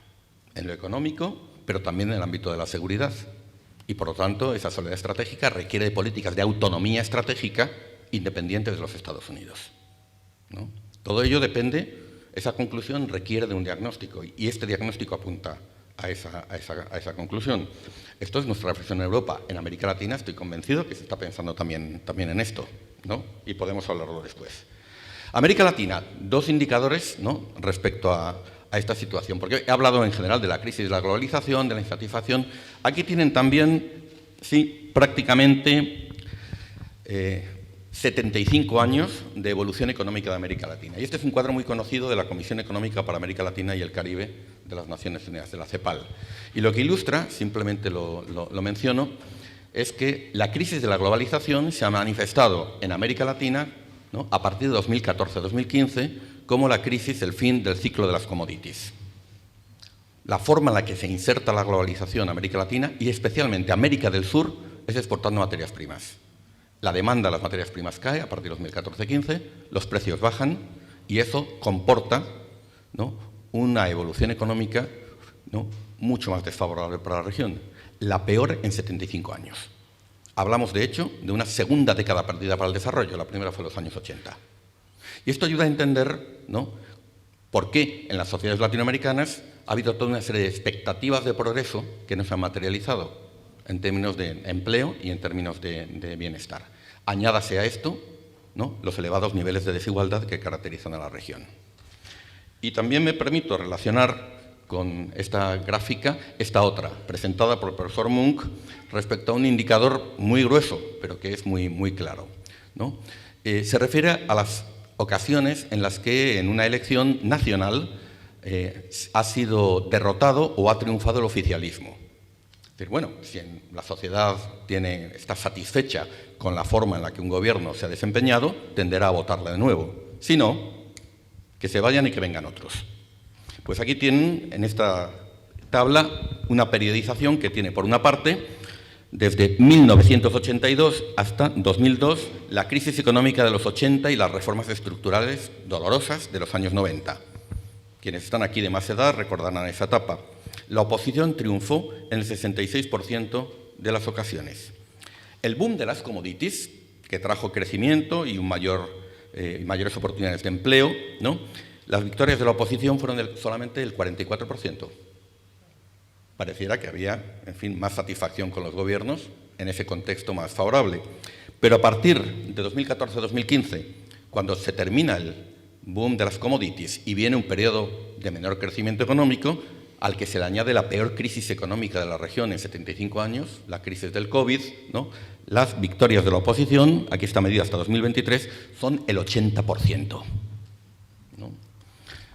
en lo económico, pero también en el ámbito de la seguridad. Y por lo tanto, esa soledad estratégica requiere de políticas de autonomía estratégica independientes de los Estados Unidos, ¿no? Todo ello depende, esa conclusión requiere de un diagnóstico y este diagnóstico apunta a esa conclusión. Esto es nuestra reflexión en Europa. En América Latina estoy convencido que se está pensando también en esto, ¿no? Y podemos hablarlo después. América Latina, dos indicadores, ¿no? respecto a esta situación, porque he hablado en general de la crisis de la globalización, de la insatisfacción. Aquí tienen también, sí, prácticamente 75 años de evolución económica de América Latina. Y este es un cuadro muy conocido de la Comisión Económica para América Latina y el Caribe de las Naciones Unidas, de la CEPAL. Y lo que ilustra, simplemente lo menciono, es que la crisis de la globalización se ha manifestado en América Latina, ¿no? a partir de 2014-2015 como la crisis, el fin del ciclo de las commodities. La forma en la que se inserta la globalización en América Latina y especialmente América del Sur es exportando materias primas. La demanda de las materias primas cae a partir de 2014-15, los precios bajan y eso comporta, ¿no? una evolución económica, ¿no? mucho más desfavorable para la región, la peor en 75 años. Hablamos, de hecho, de una segunda década perdida para el desarrollo, la primera fue en los años 80. Y esto ayuda a entender, ¿no? por qué en las sociedades latinoamericanas ha habido toda una serie de expectativas de progreso que no se han materializado en términos de empleo y en términos de bienestar. Añádase a esto, ¿no? los elevados niveles de desigualdad que caracterizan a la región. Y también me permito relacionar con esta gráfica esta otra, presentada por el profesor Munk, respecto a un indicador muy grueso, pero que es muy claro, ¿no? Se refiere a las ocasiones en las que en una elección nacional ha sido derrotado o ha triunfado el oficialismo. Es decir, bueno, si la sociedad está satisfecha con la forma en la que un gobierno se ha desempeñado, tenderá a votarle de nuevo. Si no, que se vayan y que vengan otros. Pues aquí tienen en esta tabla una periodización que tiene, por una parte, desde 1982 hasta 2002, la crisis económica de los 80 y las reformas estructurales dolorosas de los años 90. Quienes están aquí de más edad recordarán esa etapa. La oposición triunfó en el 66% de las ocasiones. El boom de las commodities, que trajo crecimiento y mayores oportunidades de empleo, ¿no? Las victorias de la oposición fueron solamente el 44%. Pareciera que había, en fin, más satisfacción con los gobiernos en ese contexto más favorable. Pero a partir de 2014-2015, cuando se termina el boom de las commodities y viene un periodo de menor crecimiento económico, al que se le añade la peor crisis económica de la región en 75 años, la crisis del COVID, ¿no?, las victorias de la oposición, aquí está medida hasta 2023, son el 80%. ¿No?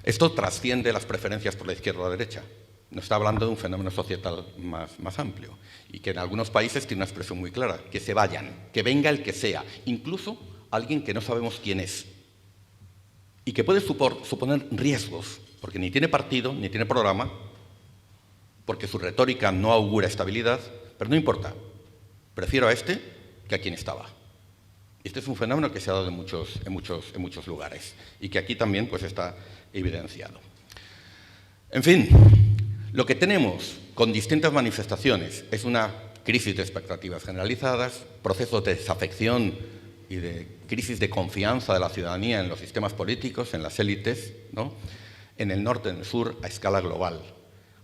Esto trasciende las preferencias por la izquierda o la derecha. Nos está hablando de un fenómeno societal más amplio y que en algunos países tiene una expresión muy clara, que se vayan, que venga el que sea, incluso alguien que no sabemos quién es y que puede suponer riesgos, porque ni tiene partido, ni tiene programa, porque su retórica no augura estabilidad, pero no importa, prefiero a este que a quien estaba. Este es un fenómeno que se ha dado en muchos lugares y que aquí también pues, está evidenciado. En fin, lo que tenemos con distintas manifestaciones es una crisis de expectativas generalizadas, procesos de desafección y de crisis de confianza de la ciudadanía en los sistemas políticos, en las élites, ¿no?, en el norte, en el sur, a escala global.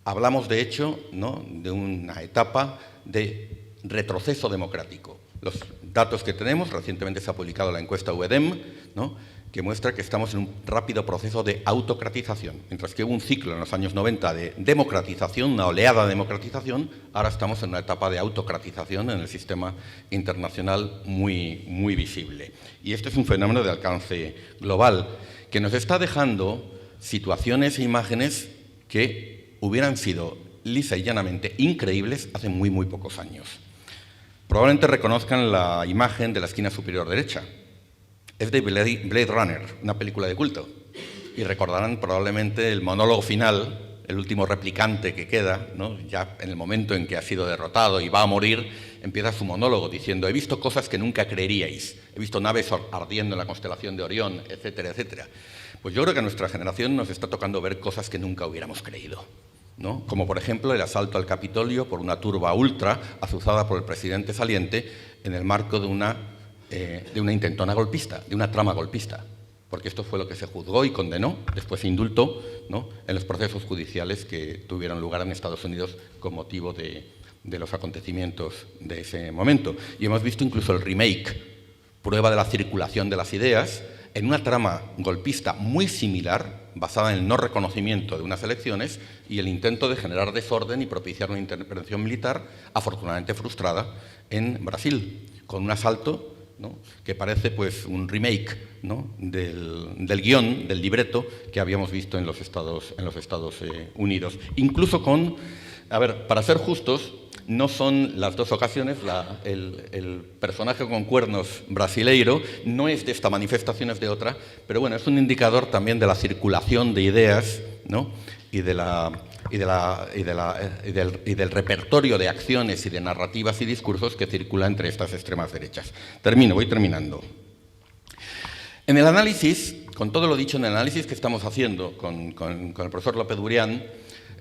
Hablamos, de hecho, ¿no?, de una etapa de retroceso democrático. Los datos que tenemos, recientemente se ha publicado la encuesta UEDEM, ¿no?, que muestra que estamos en un rápido proceso de autocratización. Mientras que hubo un ciclo en los años 90 de democratización, una oleada de democratización, ahora estamos en una etapa de autocratización en el sistema internacional muy visible. Y este es un fenómeno de alcance global que nos está dejando situaciones e imágenes que hubieran sido lisa y llanamente increíbles hace muy pocos años. Probablemente reconozcan la imagen de la esquina superior derecha. Es de Blade Runner, una película de culto. Y recordarán probablemente el monólogo final, el último replicante que queda, ¿no?, ya en el momento en que ha sido derrotado y va a morir, empieza su monólogo diciendo: he visto cosas que nunca creeríais, he visto naves ardiendo en la constelación de Orión, etcétera, etcétera. Pues yo creo que a nuestra generación nos está tocando ver cosas que nunca hubiéramos creído, ¿no? Como por ejemplo el asalto al Capitolio por una turba ultra azuzada por el presidente saliente en el marco de una intentona golpista, de una trama golpista, porque esto fue lo que se juzgó y condenó, después se indultó, ¿no?, en los procesos judiciales que tuvieron lugar en Estados Unidos con motivo de los acontecimientos de ese momento. Y hemos visto incluso el remake, prueba de la circulación de las ideas, en una trama golpista muy similar, basada en el no reconocimiento de unas elecciones y el intento de generar desorden y propiciar una intervención militar, afortunadamente frustrada, en Brasil, con un asalto, ¿no?, que parece pues un remake, ¿no?, del guión, del libreto que habíamos visto en los Estados Unidos. Incluso con, a ver, para ser justos, no son las dos ocasiones, el personaje con cuernos brasileiro no es de esta manifestación, es de otra, pero bueno, es un indicador también de la circulación de ideas, ¿no?, y del repertorio de acciones y de narrativas y discursos que circula entre estas extremas derechas. Voy terminando. En el análisis, con todo lo dicho, en el análisis que estamos haciendo con el profesor López Burián,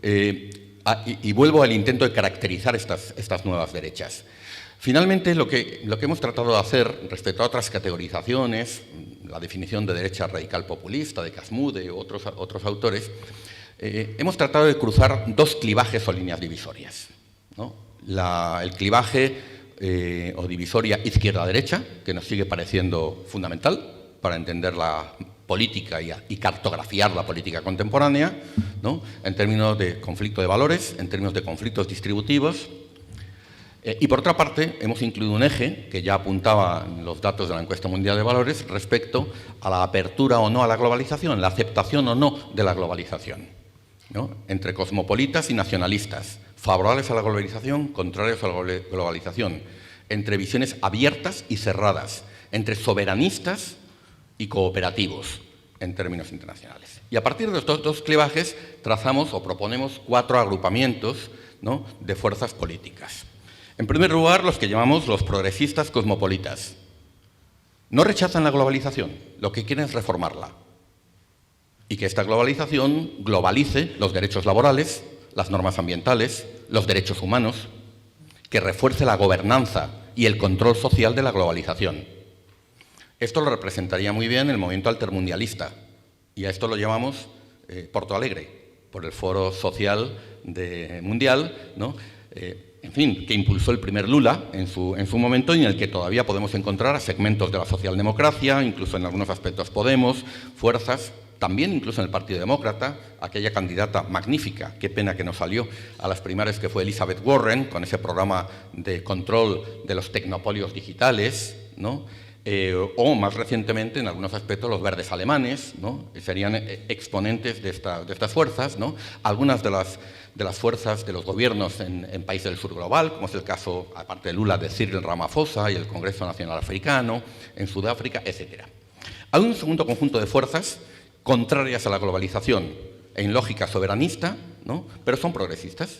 y vuelvo al intento de caracterizar estas nuevas derechas. Finalmente, lo que hemos tratado de hacer respecto a otras categorizaciones, la definición de derecha radical populista de Casmude u otros autores, hemos tratado de cruzar dos clivajes o líneas divisorias, ¿no? El clivaje o divisoria izquierda-derecha, que nos sigue pareciendo fundamental para entender la política y cartografiar la política contemporánea, ¿no?, en términos de conflicto de valores, en términos de conflictos distributivos. Y por otra parte, hemos incluido un eje que ya apuntaba los datos de la Encuesta Mundial de Valores respecto a la apertura o no a la globalización, la aceptación o no de la globalización, ¿no?, entre cosmopolitas y nacionalistas, favorables a la globalización, contrarios a la globalización, entre visiones abiertas y cerradas, entre soberanistas y cooperativos en términos internacionales. Y a partir de estos dos clivajes trazamos o proponemos 4 agrupamientos, ¿no?, de fuerzas políticas. En primer lugar, los que llamamos los progresistas cosmopolitas. No rechazan la globalización, lo que quieren es reformarla. Y que esta globalización globalice los derechos laborales, las normas ambientales, los derechos humanos, que refuerce la gobernanza y el control social de la globalización. Esto lo representaría muy bien el movimiento altermundialista, y a esto lo llamamos Porto Alegre, por el Foro Social Mundial, ¿no?, en fin, que impulsó el primer Lula en su momento, y en el que todavía podemos encontrar a segmentos de la socialdemocracia, incluso en algunos aspectos Podemos, fuerzas También incluso en el Partido Demócrata, aquella candidata magnífica, qué pena que no salió a las primarias, que fue Elizabeth Warren, con ese programa de control de los tecnopolios digitales, ¿no? O más recientemente, en algunos aspectos, los verdes alemanes, ¿no? Serían exponentes de estas fuerzas, ¿no? Algunas de las fuerzas de los gobiernos en países del sur global, como es el caso, aparte de Lula, de Cyril Ramaphosa y el Congreso Nacional Africano, en Sudáfrica, etc. Hay un segundo conjunto de fuerzas contrarias a la globalización, en lógica soberanista, ¿no? Pero son progresistas,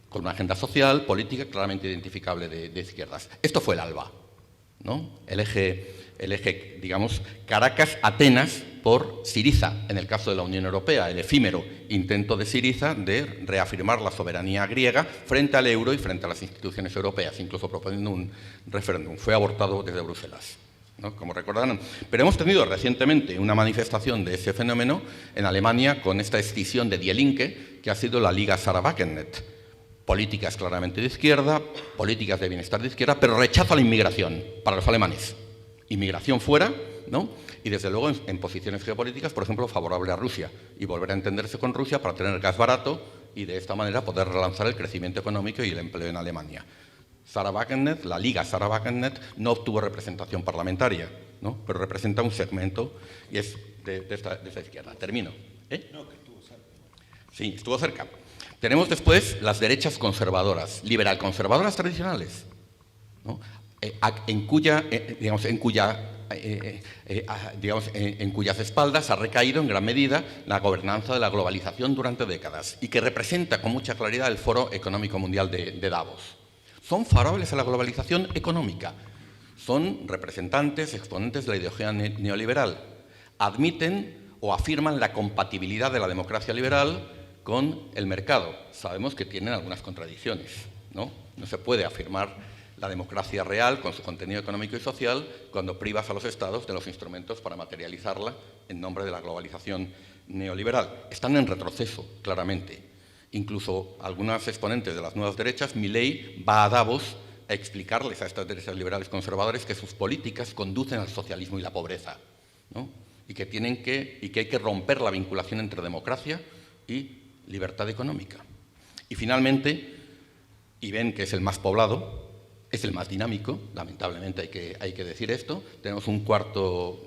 con una agenda social, política claramente identificable de izquierdas. Esto fue el ALBA, ¿no? El eje, digamos, Caracas-Atenas por Syriza, en el caso de la Unión Europea, el efímero intento de Syriza de reafirmar la soberanía griega frente al euro y frente a las instituciones europeas, incluso proponiendo un referéndum. Fue abortado desde Bruselas, ¿no? Como recordarán. Pero hemos tenido recientemente una manifestación de ese fenómeno en Alemania con esta escisión de Die Linke, que ha sido la Liga Sarah-Wagenknecht. Políticas claramente de izquierda, políticas de bienestar de izquierda, pero rechazo a la inmigración para los alemanes. Inmigración fuera, ¿no? Y desde luego en posiciones geopolíticas, por ejemplo, favorable a Rusia, y volver a entenderse con Rusia para tener gas barato y de esta manera poder relanzar el crecimiento económico y el empleo en Alemania. Sarah-Wagenknecht, la Liga Sarah-Wagenknecht, no obtuvo representación parlamentaria, ¿no? Pero representa un segmento y es de esta izquierda. Termino. No, que estuvo cerca. Sí, estuvo cerca. Tenemos después las derechas conservadoras, liberal-conservadoras tradicionales, ¿no? en cuyas espaldas ha recaído en gran medida la gobernanza de la globalización durante décadas y que representa con mucha claridad el Foro Económico Mundial de Davos. Son favorables a la globalización económica, son representantes, exponentes de la ideología neoliberal, admiten o afirman la compatibilidad de la democracia liberal con el mercado. Sabemos que tienen algunas contradicciones, ¿no? No se puede afirmar la democracia real con su contenido económico y social cuando privas a los estados de los instrumentos para materializarla en nombre de la globalización neoliberal. Están en retroceso, claramente. Incluso algunos exponentes de las nuevas derechas, Milei va a Davos a explicarles a estas derechas liberales conservadores que sus políticas conducen al socialismo y la pobreza, ¿no? y que hay que romper la vinculación entre democracia y libertad económica. Y finalmente, y ven que es el más poblado, es el más dinámico, lamentablemente hay que decir esto, tenemos un cuarto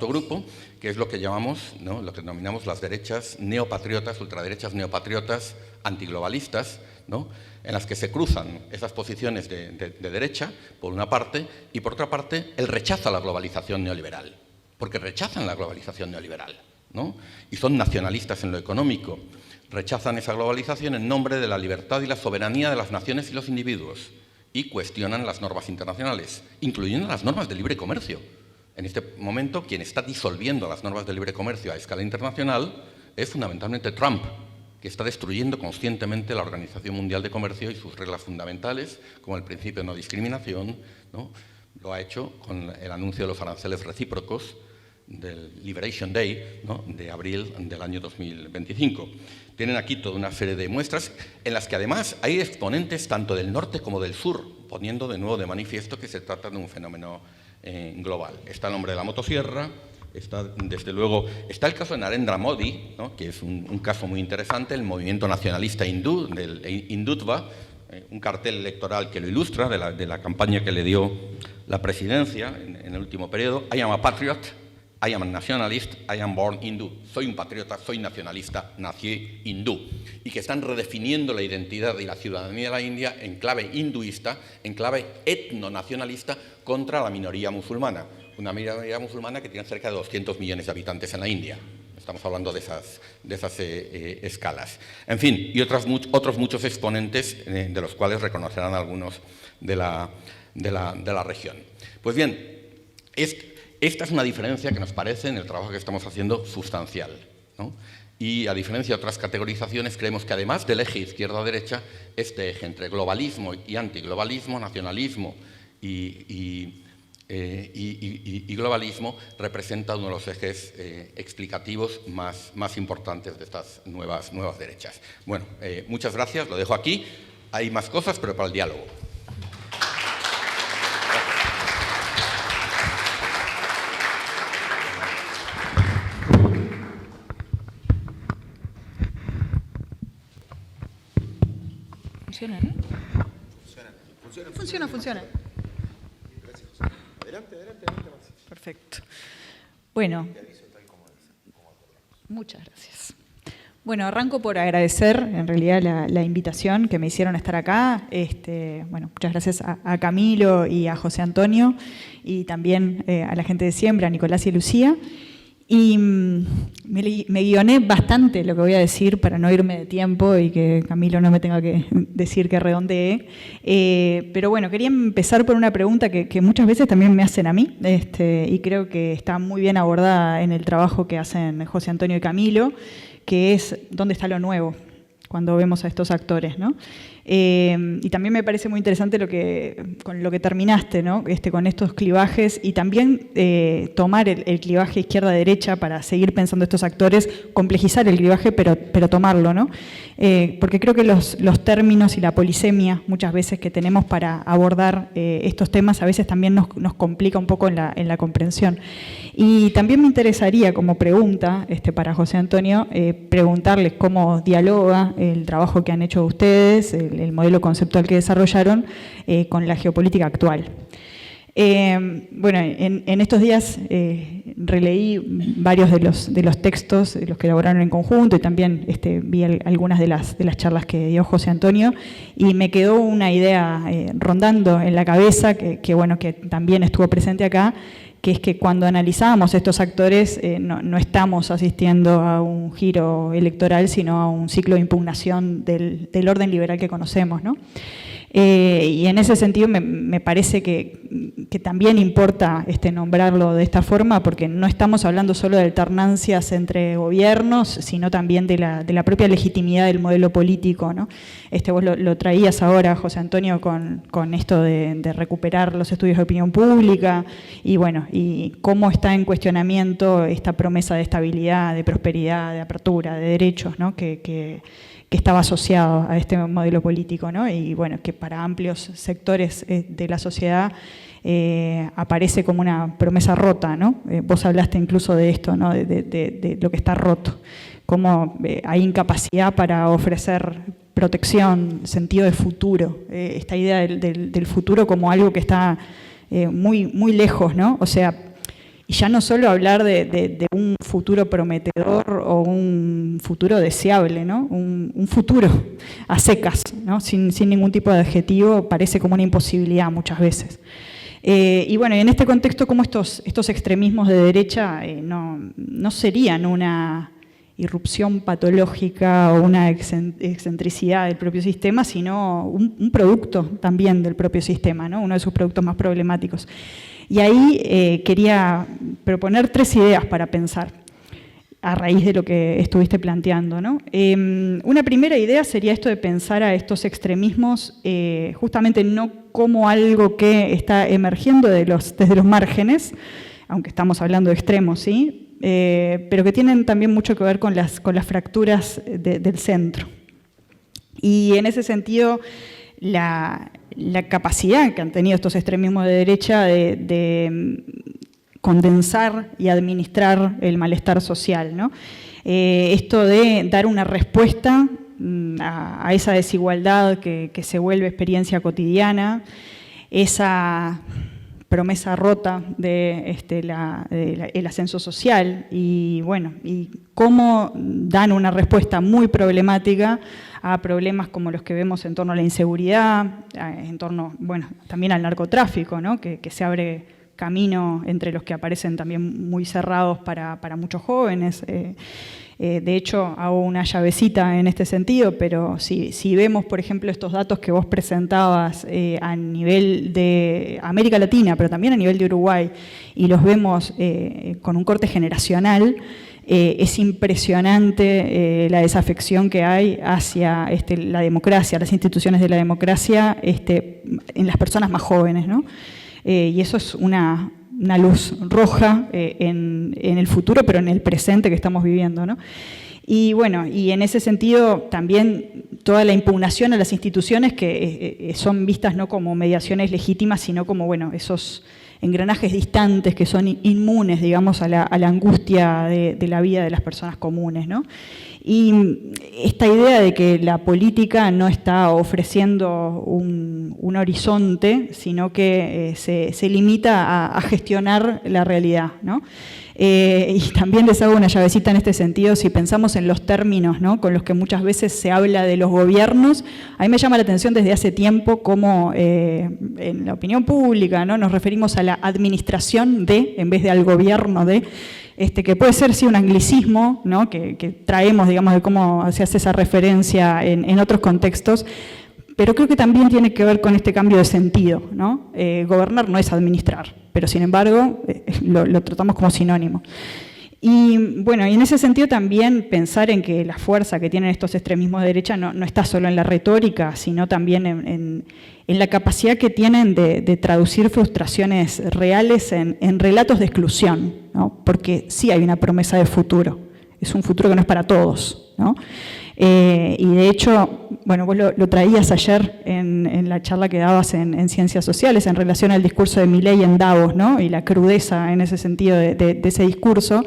grupo, que es lo que llamamos, ¿no? lo que denominamos las derechas neopatriotas, ultraderechas neopatriotas, antiglobalistas, ¿no? en las que se cruzan esas posiciones de derecha, por una parte, y por otra parte, el rechazo a la globalización neoliberal, porque rechazan la globalización neoliberal, ¿no? Y son nacionalistas en lo económico, rechazan esa globalización en nombre de la libertad y la soberanía de las naciones y los individuos y cuestionan las normas internacionales, incluyendo las normas de libre comercio. En este momento, quien está disolviendo las normas de libre comercio a escala internacional es fundamentalmente Trump, que está destruyendo conscientemente la Organización Mundial de Comercio y sus reglas fundamentales, como el principio de no discriminación, ¿no? Lo ha hecho con el anuncio de los aranceles recíprocos del Liberation Day, ¿no? de abril del año 2025. Tienen aquí toda una serie de muestras en las que además hay exponentes tanto del norte como del sur, poniendo de nuevo de manifiesto que se trata de un fenómeno global. Está el hombre de la motosierra, desde luego está el caso de Narendra Modi, ¿no? que es un caso muy interesante, el movimiento nacionalista hindú, del Hindutva, un cartel electoral que lo ilustra de la campaña que le dio la presidencia en el último periodo. I am a patriot, I am a nationalist, I am born Hindu. Soy un patriota, soy nacionalista, nací hindú. Y que están redefiniendo la identidad y la ciudadanía de la India en clave hinduista, en clave etnonacionalista contra la minoría musulmana. Una minoría musulmana que tiene cerca de 200 millones de habitantes en la India. Estamos hablando de esas escalas. En fin, y otros muchos exponentes de los cuales reconocerán algunos de la región. Pues bien, esta es una diferencia que nos parece, en el trabajo que estamos haciendo, sustancial, ¿no? Y a diferencia de otras categorizaciones, creemos que además del eje izquierda-derecha, este eje entre globalismo y antiglobalismo, nacionalismo y globalismo, representa uno de los ejes explicativos más importantes de estas nuevas derechas. Bueno, muchas gracias, lo dejo aquí. Hay más cosas, pero para el diálogo. Funciona, ¿no? Funciona. Adelante. Perfecto. Bueno, muchas gracias. Bueno, arranco por agradecer en realidad la invitación que me hicieron a estar acá. Bueno, muchas gracias a Camilo y a José Antonio y también a la gente de Siembra, a Nicolás y a Lucía. Y me guioné bastante lo que voy a decir para no irme de tiempo y que Camilo no me tenga que decir que redondee. Pero bueno, quería empezar por una pregunta que muchas veces también me hacen a mí y creo que está muy bien abordada en el trabajo que hacen José Antonio y Camilo, que es ¿dónde está lo nuevo? Cuando vemos a estos actores, ¿no? Y también me parece muy interesante con lo que terminaste, ¿no? Con estos clivajes y también tomar el clivaje izquierda-derecha para seguir pensando estos actores, complejizar el clivaje, pero tomarlo, ¿no? Porque creo que los términos y la polisemia muchas veces que tenemos para abordar estos temas a veces también nos complica un poco en la comprensión. Y también me interesaría como pregunta para José Antonio preguntarles cómo dialoga el trabajo que han hecho ustedes, el modelo conceptual que desarrollaron con la geopolítica actual. Bueno, en estos días releí varios de los textos, los que elaboraron en conjunto, y también vi algunas de las charlas que dio José Antonio, y me quedó una idea rondando en la cabeza que también estuvo presente acá, que es que cuando analizábamos estos actores no estamos asistiendo a un giro electoral, sino a un ciclo de impugnación del orden liberal que conocemos, ¿no? Y en ese sentido me parece que también importa nombrarlo de esta forma, porque no estamos hablando solo de alternancias entre gobiernos, sino también de la propia legitimidad del modelo político, ¿no? Vos lo traías ahora, José Antonio, con esto de recuperar los estudios de opinión pública y bueno, y cómo está en cuestionamiento esta promesa de estabilidad, de prosperidad, de apertura, de derechos, ¿no? que estaba asociado a este modelo político, ¿no? Y bueno, que para amplios sectores de la sociedad aparece como una promesa rota, ¿no? Vos hablaste incluso de esto, ¿no? De lo que está roto, cómo hay incapacidad para ofrecer protección, sentido de futuro, esta idea del futuro como algo que está muy, muy lejos, ¿no? O sea, y ya no solo hablar de un futuro prometedor o un futuro deseable, ¿no? Un futuro a secas, ¿no? Sin ningún tipo de adjetivo, parece como una imposibilidad muchas veces. Y bueno, en este contexto, ¿cómo estos extremismos de derecha no serían una irrupción patológica o una excentricidad del propio sistema, sino un producto también del propio sistema, ¿no? Uno de sus productos más problemáticos? Y ahí quería proponer 3 ideas para pensar a raíz de lo que estuviste planteando, ¿no? Una primera idea sería esto de pensar a estos extremismos justamente no como algo que está emergiendo desde los márgenes, aunque estamos hablando de extremos, ¿sí? Pero que tienen también mucho que ver con las fracturas del centro. Y en ese sentido, la capacidad que han tenido estos extremismos de derecha de condensar y administrar el malestar social, ¿no? Esto de dar una respuesta a esa desigualdad que se vuelve experiencia cotidiana, esa promesa rota el ascenso social y bueno, y cómo dan una respuesta muy problemática a problemas como los que vemos en torno a la inseguridad, en torno, bueno, también al narcotráfico, ¿no? que se abre camino entre los que aparecen también muy cerrados para muchos jóvenes. De hecho, hago una llavecita en este sentido, pero si vemos, por ejemplo, estos datos que vos presentabas a nivel de América Latina, pero también a nivel de Uruguay, y los vemos con un corte generacional, es impresionante la desafección que hay hacia la democracia, las instituciones de la democracia en las personas más jóvenes, ¿no? Y eso es una luz roja en el futuro, pero en el presente que estamos viviendo, ¿no? Y bueno, y en ese sentido también toda la impugnación a las instituciones que son vistas no como mediaciones legítimas, sino como, bueno, esos engranajes distantes que son inmunes, digamos, a la angustia de la vida de las personas comunes, ¿no? Y esta idea de que la política no está ofreciendo un horizonte, sino que se limita a gestionar la realidad, ¿no? Y también les hago una llavecita en este sentido, si pensamos en los términos, ¿no?, con los que muchas veces se habla de los gobiernos, a mí me llama la atención desde hace tiempo cómo en la opinión pública, ¿no?, nos referimos a la administración de, en vez de al gobierno de, que puede ser sí un anglicismo, ¿no?, que traemos, digamos, de cómo se hace esa referencia en otros contextos, pero creo que también tiene que ver con este cambio de sentido, ¿no? Gobernar no es administrar, pero sin embargo lo tratamos como sinónimo. Y bueno, y en ese sentido también pensar en que la fuerza que tienen estos extremismos de derecha no está solo en la retórica, sino también en la capacidad que tienen de traducir frustraciones reales en relatos de exclusión, ¿no? Porque sí hay una promesa de futuro, es un futuro que no es para todos, ¿no? Y de hecho, bueno, vos lo traías ayer en la charla que dabas en Ciencias Sociales en relación al discurso de Milei en Davos, ¿no?, y la crudeza en ese sentido de ese discurso,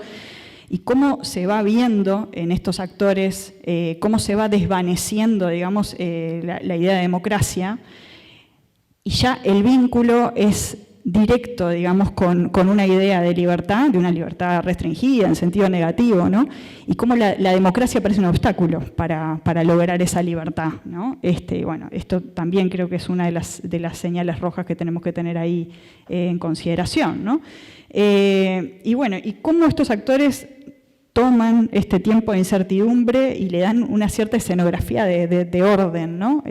y cómo se va viendo en estos actores, cómo se va desvaneciendo, digamos, la idea de democracia, y ya el vínculo es directo, digamos, con una idea de libertad, de una libertad restringida en sentido negativo, ¿no? Y cómo la democracia parece un obstáculo para lograr esa libertad, ¿no? Bueno, esto también creo que es una de las señales rojas que tenemos que tener ahí en consideración, ¿no? Y bueno, y cómo estos actores toman este tiempo de incertidumbre y le dan una cierta escenografía de orden, ¿no?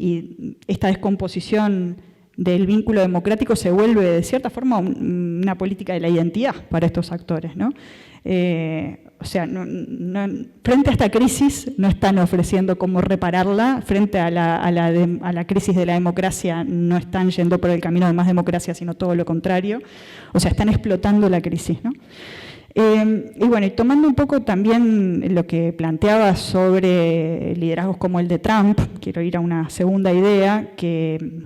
Y esta descomposición del vínculo democrático se vuelve de cierta forma una política de la identidad para estos actores, ¿no? O sea, frente a esta crisis no están ofreciendo cómo repararla, frente a la crisis de la democracia no están yendo por el camino de más democracia, sino todo lo contrario, o sea, están explotando la crisis, ¿no? Y bueno, y tomando un poco también lo que planteaba sobre liderazgos como el de Trump, quiero ir a una segunda idea, que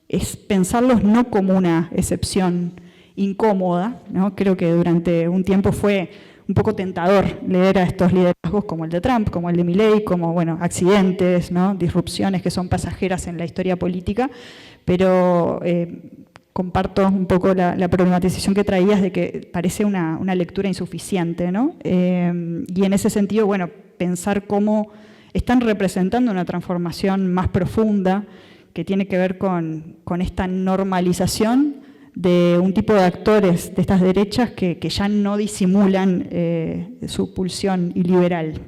es pensarlos no como una excepción incómoda, ¿no? Creo que durante un tiempo fue un poco tentador leer a estos liderazgos como el de Trump, como el de Milei, como, bueno, accidentes, ¿no?, disrupciones que son pasajeras en la historia política, pero comparto un poco la problematización que traías de que parece una lectura insuficiente, ¿no? Y en ese sentido, bueno, pensar cómo están representando una transformación más profunda que tiene que ver con esta normalización de un tipo de actores de estas derechas que ya no disimulan su pulsión iliberal.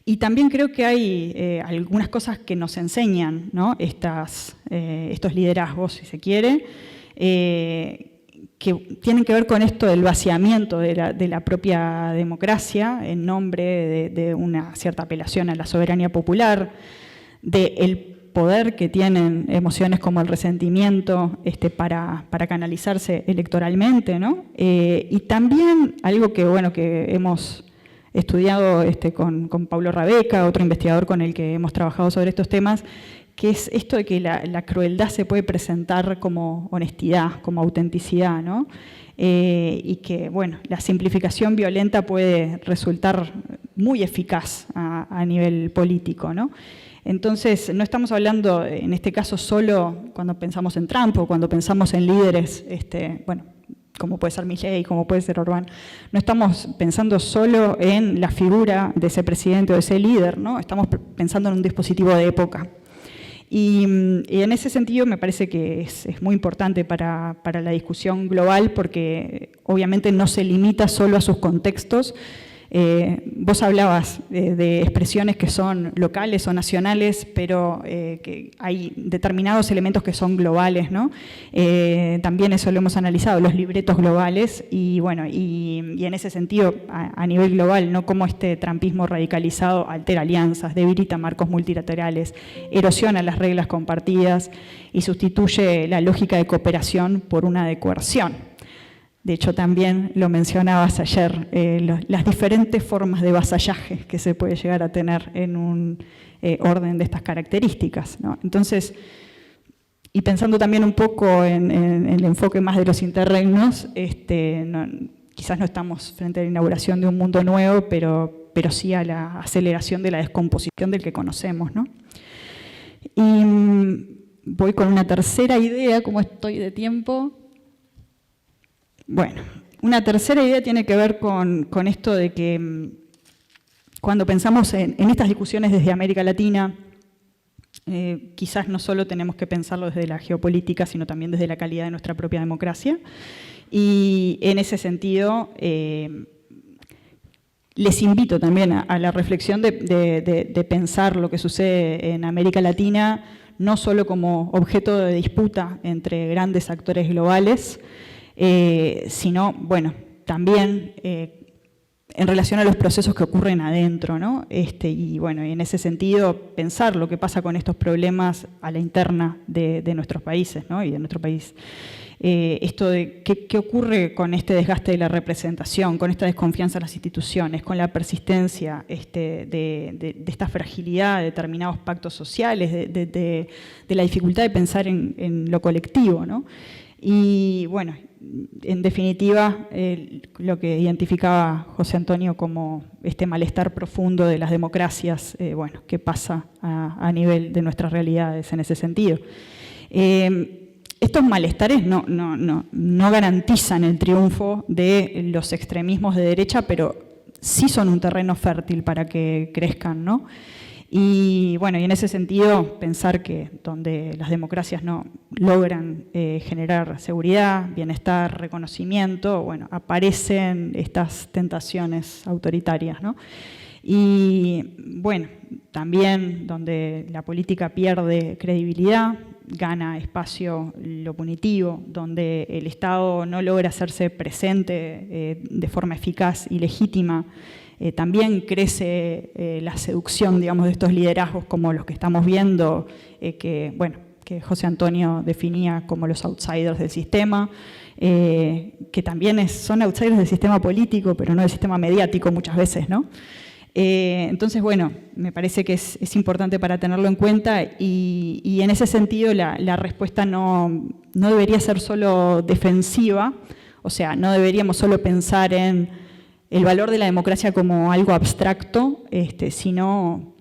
Y también creo que hay algunas cosas que nos enseñan, ¿no?, estos liderazgos, si se quiere, que tienen que ver con esto del vaciamiento de la propia democracia en nombre de una cierta apelación a la soberanía popular, del poder que tienen emociones como el resentimiento para canalizarse electoralmente, ¿no? Y también algo que, bueno, que hemos estudiado con Pablo Rabeca, otro investigador con el que hemos trabajado sobre estos temas, que es esto de que la crueldad se puede presentar como honestidad, como autenticidad, ¿no? Y que, bueno, la simplificación violenta puede resultar muy eficaz a nivel político, ¿no? Entonces, no estamos hablando, en este caso, solo cuando pensamos en Trump o cuando pensamos en líderes, bueno, como puede ser Milei, como puede ser Orbán, no estamos pensando solo en la figura de ese presidente o de ese líder, ¿no? Estamos pensando en un dispositivo de época. Y en ese sentido me parece que es muy importante para la discusión global porque obviamente no se limita solo a sus contextos. Vos hablabas de expresiones que son locales o nacionales, pero que hay determinados elementos que son globales, ¿no? También eso lo hemos analizado, los libretos globales, y bueno, y en ese sentido, a nivel global, ¿no?, cómo este trumpismo radicalizado altera alianzas, debilita marcos multilaterales, erosiona las reglas compartidas y sustituye la lógica de cooperación por una de coerción. De hecho, también lo mencionabas ayer, las diferentes formas de vasallaje que se puede llegar a tener en un orden de estas características, ¿no? Entonces, y pensando también un poco en el enfoque más de los interregnos, quizás no estamos frente a la inauguración de un mundo nuevo, pero pero sí a la aceleración de la descomposición del que conocemos, ¿no? Y voy con una tercera idea, como estoy de tiempo. Bueno, una tercera idea tiene que ver con esto de que cuando pensamos en estas discusiones desde América Latina, quizás no solo tenemos que pensarlo desde la geopolítica, sino también desde la calidad de nuestra propia democracia. Y en ese sentido, les invito también a la reflexión de pensar lo que sucede en América Latina, no solo como objeto de disputa entre grandes actores globales, sino, bueno, también en relación a los procesos que ocurren adentro, ¿no? Y bueno, y en ese sentido, pensar lo que pasa con estos problemas a la interna de nuestros países, ¿no? Y de nuestro país. Esto de qué ocurre con este desgaste de la representación, con esta desconfianza en las instituciones, con la persistencia de esta fragilidad de determinados pactos sociales, de la dificultad de pensar en lo colectivo, ¿no? Y bueno, en definitiva, lo que identificaba José Antonio como este malestar profundo de las democracias, bueno, qué pasa a nivel de nuestras realidades en ese sentido. Estos malestares no garantizan el triunfo de los extremismos de derecha, pero sí son un terreno fértil para que crezcan, ¿no? Y bueno, y en ese sentido, pensar que donde las democracias no logran generar seguridad, bienestar, reconocimiento, bueno, aparecen estas tentaciones autoritarias, ¿no? Y bueno, también donde la política pierde credibilidad, gana espacio lo punitivo, donde el Estado no logra hacerse presente de forma eficaz y legítima, también crece la seducción, digamos, de estos liderazgos como los que estamos viendo, que José Antonio definía como los outsiders del sistema, que también son outsiders del sistema político, pero no del sistema mediático muchas veces, ¿no? Entonces, bueno, me parece que es importante para tenerlo en cuenta y en ese sentido la respuesta no debería ser solo defensiva, o sea, no deberíamos solo pensar en el valor de la democracia como algo abstracto, sino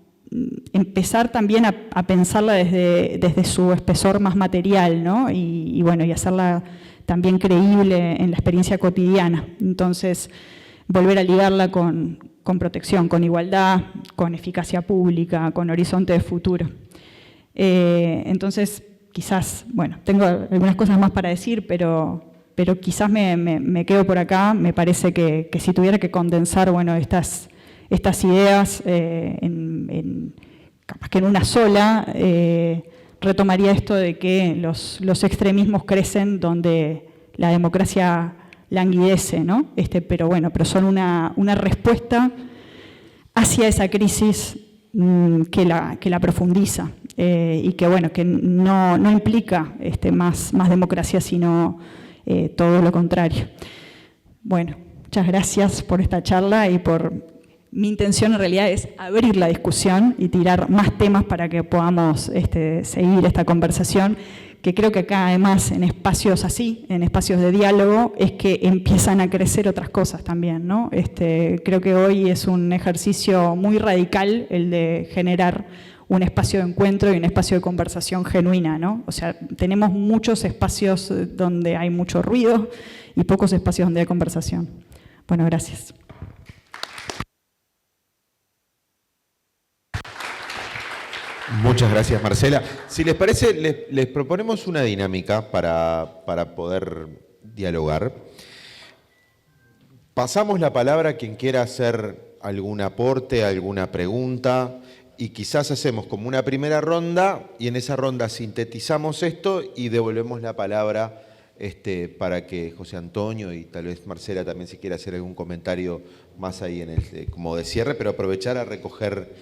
empezar también a pensarla desde su espesor más material, ¿no? Y bueno, y hacerla también creíble en la experiencia cotidiana. Entonces, volver a ligarla con protección, con igualdad, con eficacia pública, con horizonte de futuro. Entonces, quizás, bueno, tengo algunas cosas más para decir, pero quizás me quedo por acá. Me parece que si tuviera que condensar, bueno, estas ideas capaz que en una sola, retomaría esto de que los extremismos crecen donde la democracia languidece, ¿no? Pero son una respuesta hacia esa crisis que la profundiza y que no implica más democracia, sino todo lo contrario. Bueno, muchas gracias por esta charla y mi intención en realidad es abrir la discusión y tirar más temas para que podamos seguir esta conversación, que creo que acá además en espacios así, en espacios de diálogo, es que empiezan a crecer otras cosas también, ¿no? Creo que hoy es un ejercicio muy radical el de generar un espacio de encuentro y un espacio de conversación genuina, ¿no? O sea, tenemos muchos espacios donde hay mucho ruido y pocos espacios donde hay conversación. Bueno, gracias. Muchas gracias, Marcela. Si les parece, les proponemos una dinámica para poder dialogar. Pasamos la palabra a quien quiera hacer algún aporte, alguna pregunta, y quizás hacemos como una primera ronda, y en esa ronda sintetizamos esto y devolvemos la palabra para que José Antonio y tal vez Marcela también si quiere hacer algún comentario más ahí como de cierre, pero aprovechar a recoger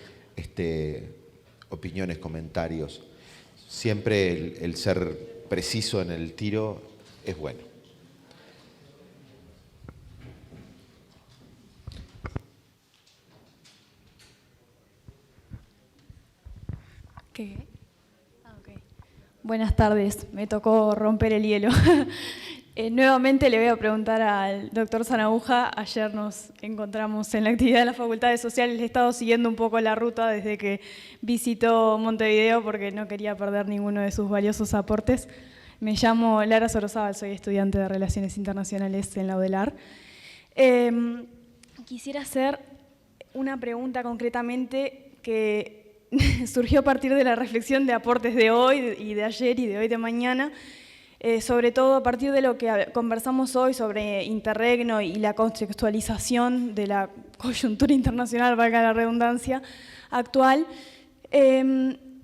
opiniones, comentarios. Siempre el ser preciso en el tiro es bueno. ¿Qué? Okay. Buenas tardes, me tocó romper el hielo. Nuevamente le voy a preguntar al doctor Sanahuja. Ayer nos encontramos en la actividad de las Facultades Sociales. He estado siguiendo un poco la ruta desde que visitó Montevideo porque no quería perder ninguno de sus valiosos aportes. Me llamo Lara Sorozábal, soy estudiante de Relaciones Internacionales en la UDELAR. Quisiera hacer una pregunta concretamente que surgió a partir de la reflexión de aportes de hoy y de ayer y de hoy de mañana, sobre todo a partir de lo que conversamos hoy sobre interregno y la contextualización de la coyuntura internacional, valga la redundancia, actual.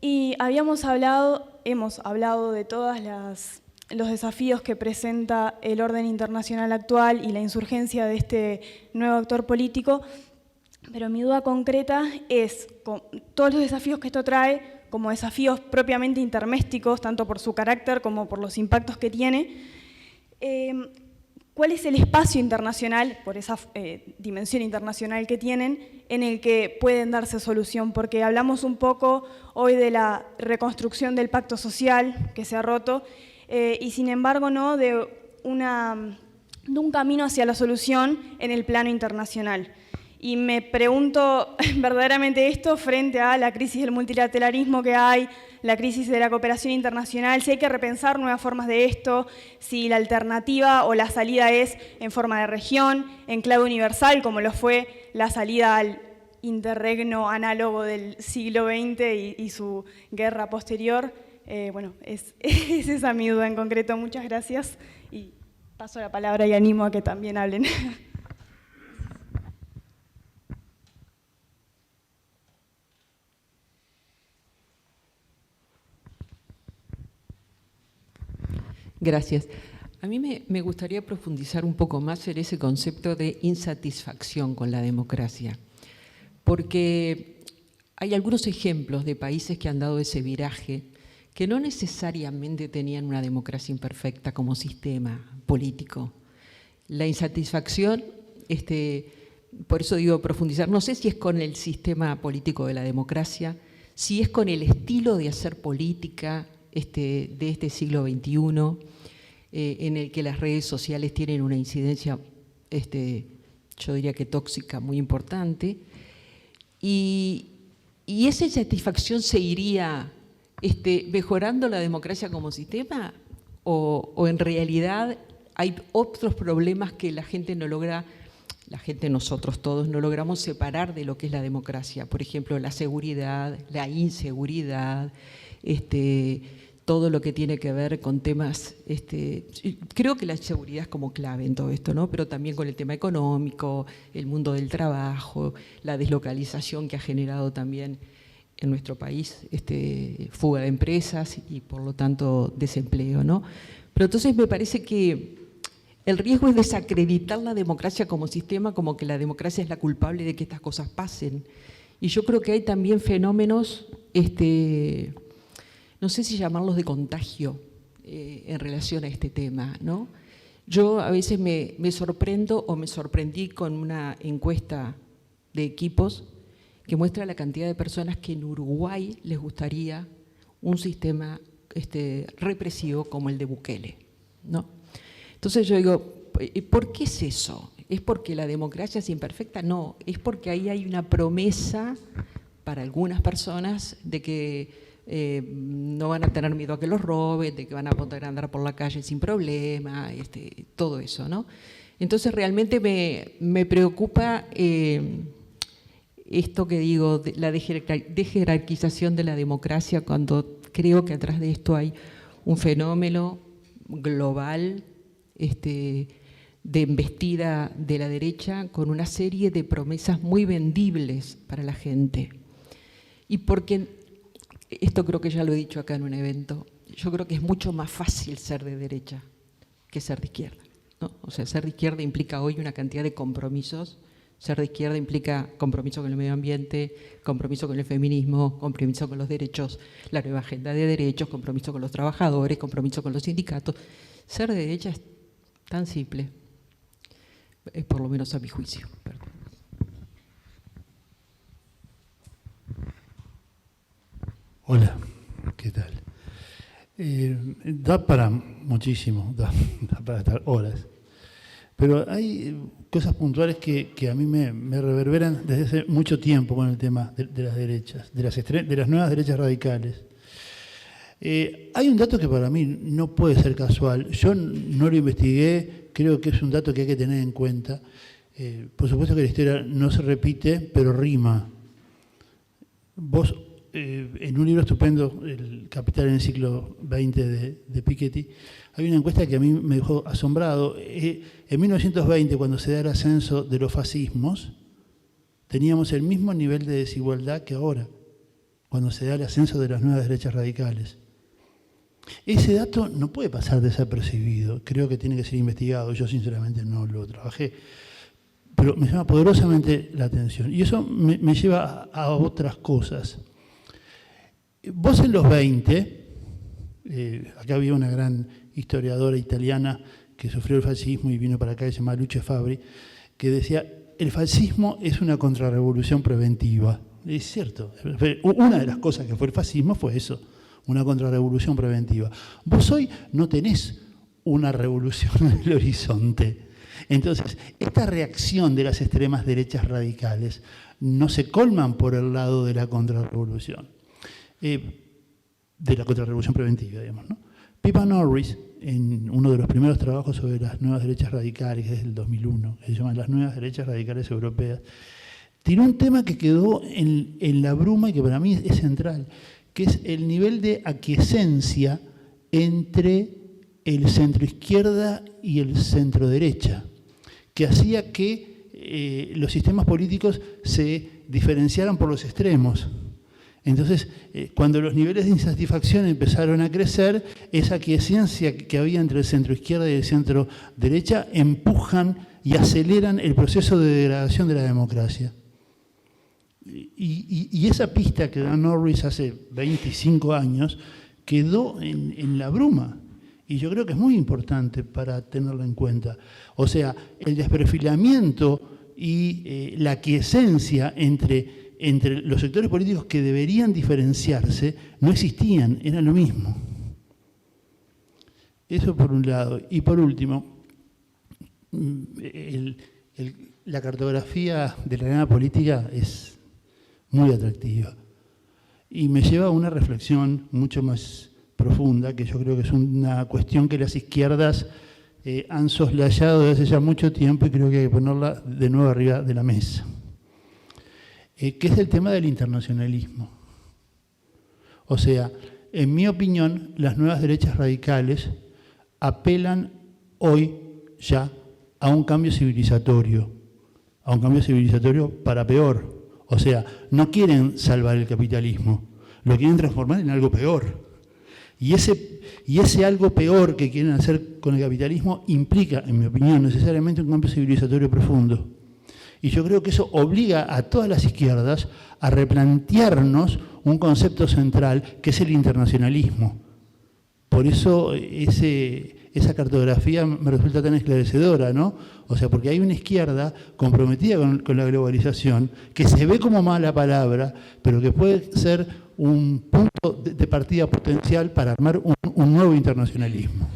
Y hemos hablado de todos los desafíos que presenta el orden internacional actual y la insurgencia de este nuevo actor político, pero mi duda concreta es, con todos los desafíos que esto trae, como desafíos propiamente intermésticos, tanto por su carácter como por los impactos que tiene, ¿cuál es el espacio internacional, por esa dimensión internacional que tienen, en el que pueden darse solución? Porque hablamos un poco hoy de la reconstrucción del pacto social que se ha roto, y sin embargo no de un camino hacia la solución en el plano internacional. Y me pregunto verdaderamente esto frente a la crisis del multilateralismo que hay, la crisis de la cooperación internacional, si hay que repensar nuevas formas de esto, si la alternativa o la salida es en forma de región, en clave universal, como lo fue la salida al interregno análogo del siglo XX y su guerra posterior. Bueno, es esa mi duda en concreto. Muchas gracias y paso la palabra y animo a que también hablen. Gracias. A mí me gustaría profundizar un poco más en ese concepto de insatisfacción con la democracia, porque hay algunos ejemplos de países que han dado ese viraje que no necesariamente tenían una democracia imperfecta como sistema político. La insatisfacción, por eso digo profundizar, no sé si es con el sistema político de la democracia, si es con el estilo de hacer política de este siglo XXI, en el que las redes sociales tienen una incidencia, yo diría que tóxica, muy importante, y esa insatisfacción se iría mejorando la democracia como sistema, o en realidad hay otros problemas que la gente no logra, nosotros todos no logramos separar de lo que es la democracia. Por ejemplo, la seguridad, la inseguridad, todo lo que tiene que ver con temas, creo que la seguridad es como clave en todo esto, ¿no? Pero también con el tema económico, el mundo del trabajo, la deslocalización que ha generado también en nuestro país, fuga de empresas y por lo tanto desempleo, ¿no? Pero entonces me parece que el riesgo es desacreditar la democracia como sistema, como que la democracia es la culpable de que estas cosas pasen. Y yo creo que hay también fenómenos, no sé si llamarlos de contagio en relación a este tema, ¿no? Yo a veces me sorprendo o me sorprendí con una encuesta de equipos que muestra la cantidad de personas que en Uruguay les gustaría un sistema represivo como el de Bukele, ¿no? Entonces yo digo, ¿por qué es eso? ¿Es porque la democracia es imperfecta? No, es porque ahí hay una promesa para algunas personas de que no van a tener miedo a que los roben, de que van a poder andar por la calle sin problema, todo eso, ¿no? Entonces realmente me preocupa esto que digo, la desjerarquización de la democracia, cuando creo que atrás de esto hay un fenómeno global de embestida de la derecha con una serie de promesas muy vendibles para la gente. Y porque, esto creo que ya lo he dicho acá en un evento, yo creo que es mucho más fácil ser de derecha que ser de izquierda, ¿no? O sea, ser de izquierda implica hoy una cantidad de compromisos. Ser de izquierda implica compromiso con el medio ambiente, compromiso con el feminismo, compromiso con los derechos, la nueva agenda de derechos, compromiso con los trabajadores, compromiso con los sindicatos. Ser de derecha es tan simple, por lo menos a mi juicio. Perdón. Hola, ¿qué tal? Da para muchísimo, da para estar horas. Pero hay cosas puntuales que a mí me reverberan desde hace mucho tiempo con el tema de las derechas, de las nuevas derechas radicales. Hay un dato que para mí no puede ser casual. Yo no lo investigué, creo que es un dato que hay que tener en cuenta. Por supuesto que la historia no se repite, pero rima. Vos, en un libro estupendo, El Capital en el siglo XX de Piketty, hay una encuesta que a mí me dejó asombrado. En 1920, cuando se da el ascenso de los fascismos, teníamos el mismo nivel de desigualdad que ahora, cuando se da el ascenso de las nuevas derechas radicales. Ese dato no puede pasar desapercibido, creo que tiene que ser investigado. Yo sinceramente no lo trabajé, pero me llama poderosamente la atención. Y eso me lleva a otras cosas. Vos en los 20, acá había una gran historiadora italiana que sufrió el fascismo y vino para acá, que se llama Luce Fabri, que decía, el fascismo es una contrarrevolución preventiva. Es cierto, una de las cosas que fue el fascismo fue eso, una contrarrevolución preventiva. Vos hoy no tenés una revolución en el horizonte. Entonces, esta reacción de las extremas derechas radicales no se colman por el lado de la contrarrevolución. De la contrarrevolución preventiva, digamos, ¿no? Pippa Norris, en uno de los primeros trabajos sobre las nuevas derechas radicales, que es del 2001, que se llama Las nuevas derechas radicales europeas, tiró un tema que quedó en la bruma y que para mí es central, que es el nivel de aquiescencia entre el centro-izquierda y el centro-derecha, que hacía que los sistemas políticos se diferenciaran por los extremos. Entonces, cuando los niveles de insatisfacción empezaron a crecer, esa aquiescencia que había entre el centro-izquierda y el centro-derecha empujan y aceleran el proceso de degradación de la democracia. Y esa pista que da Norris hace 25 años quedó en la bruma. Y yo creo que es muy importante para tenerlo en cuenta. O sea, el desperfilamiento y la aquiescencia entre los sectores políticos que deberían diferenciarse no existían, era lo mismo. Eso por un lado. Y por último, la cartografía de la arena política es muy atractiva y me lleva a una reflexión mucho más profunda, que yo creo que es una cuestión que las izquierdas han soslayado desde hace ya mucho tiempo y creo que hay que ponerla de nuevo arriba de la mesa. Que es el tema del internacionalismo. O sea, en mi opinión, las nuevas derechas radicales apelan hoy ya a un cambio civilizatorio para peor. O sea, no quieren salvar el capitalismo, lo quieren transformar en algo peor. Y ese algo peor que quieren hacer con el capitalismo implica, en mi opinión, necesariamente un cambio civilizatorio profundo. Y yo creo que eso obliga a todas las izquierdas a replantearnos un concepto central que es el internacionalismo. Por eso esa cartografía me resulta tan esclarecedora, ¿no? O sea, porque hay una izquierda comprometida con la globalización que se ve como mala palabra, pero que puede ser un punto de partida potencial para armar un nuevo internacionalismo.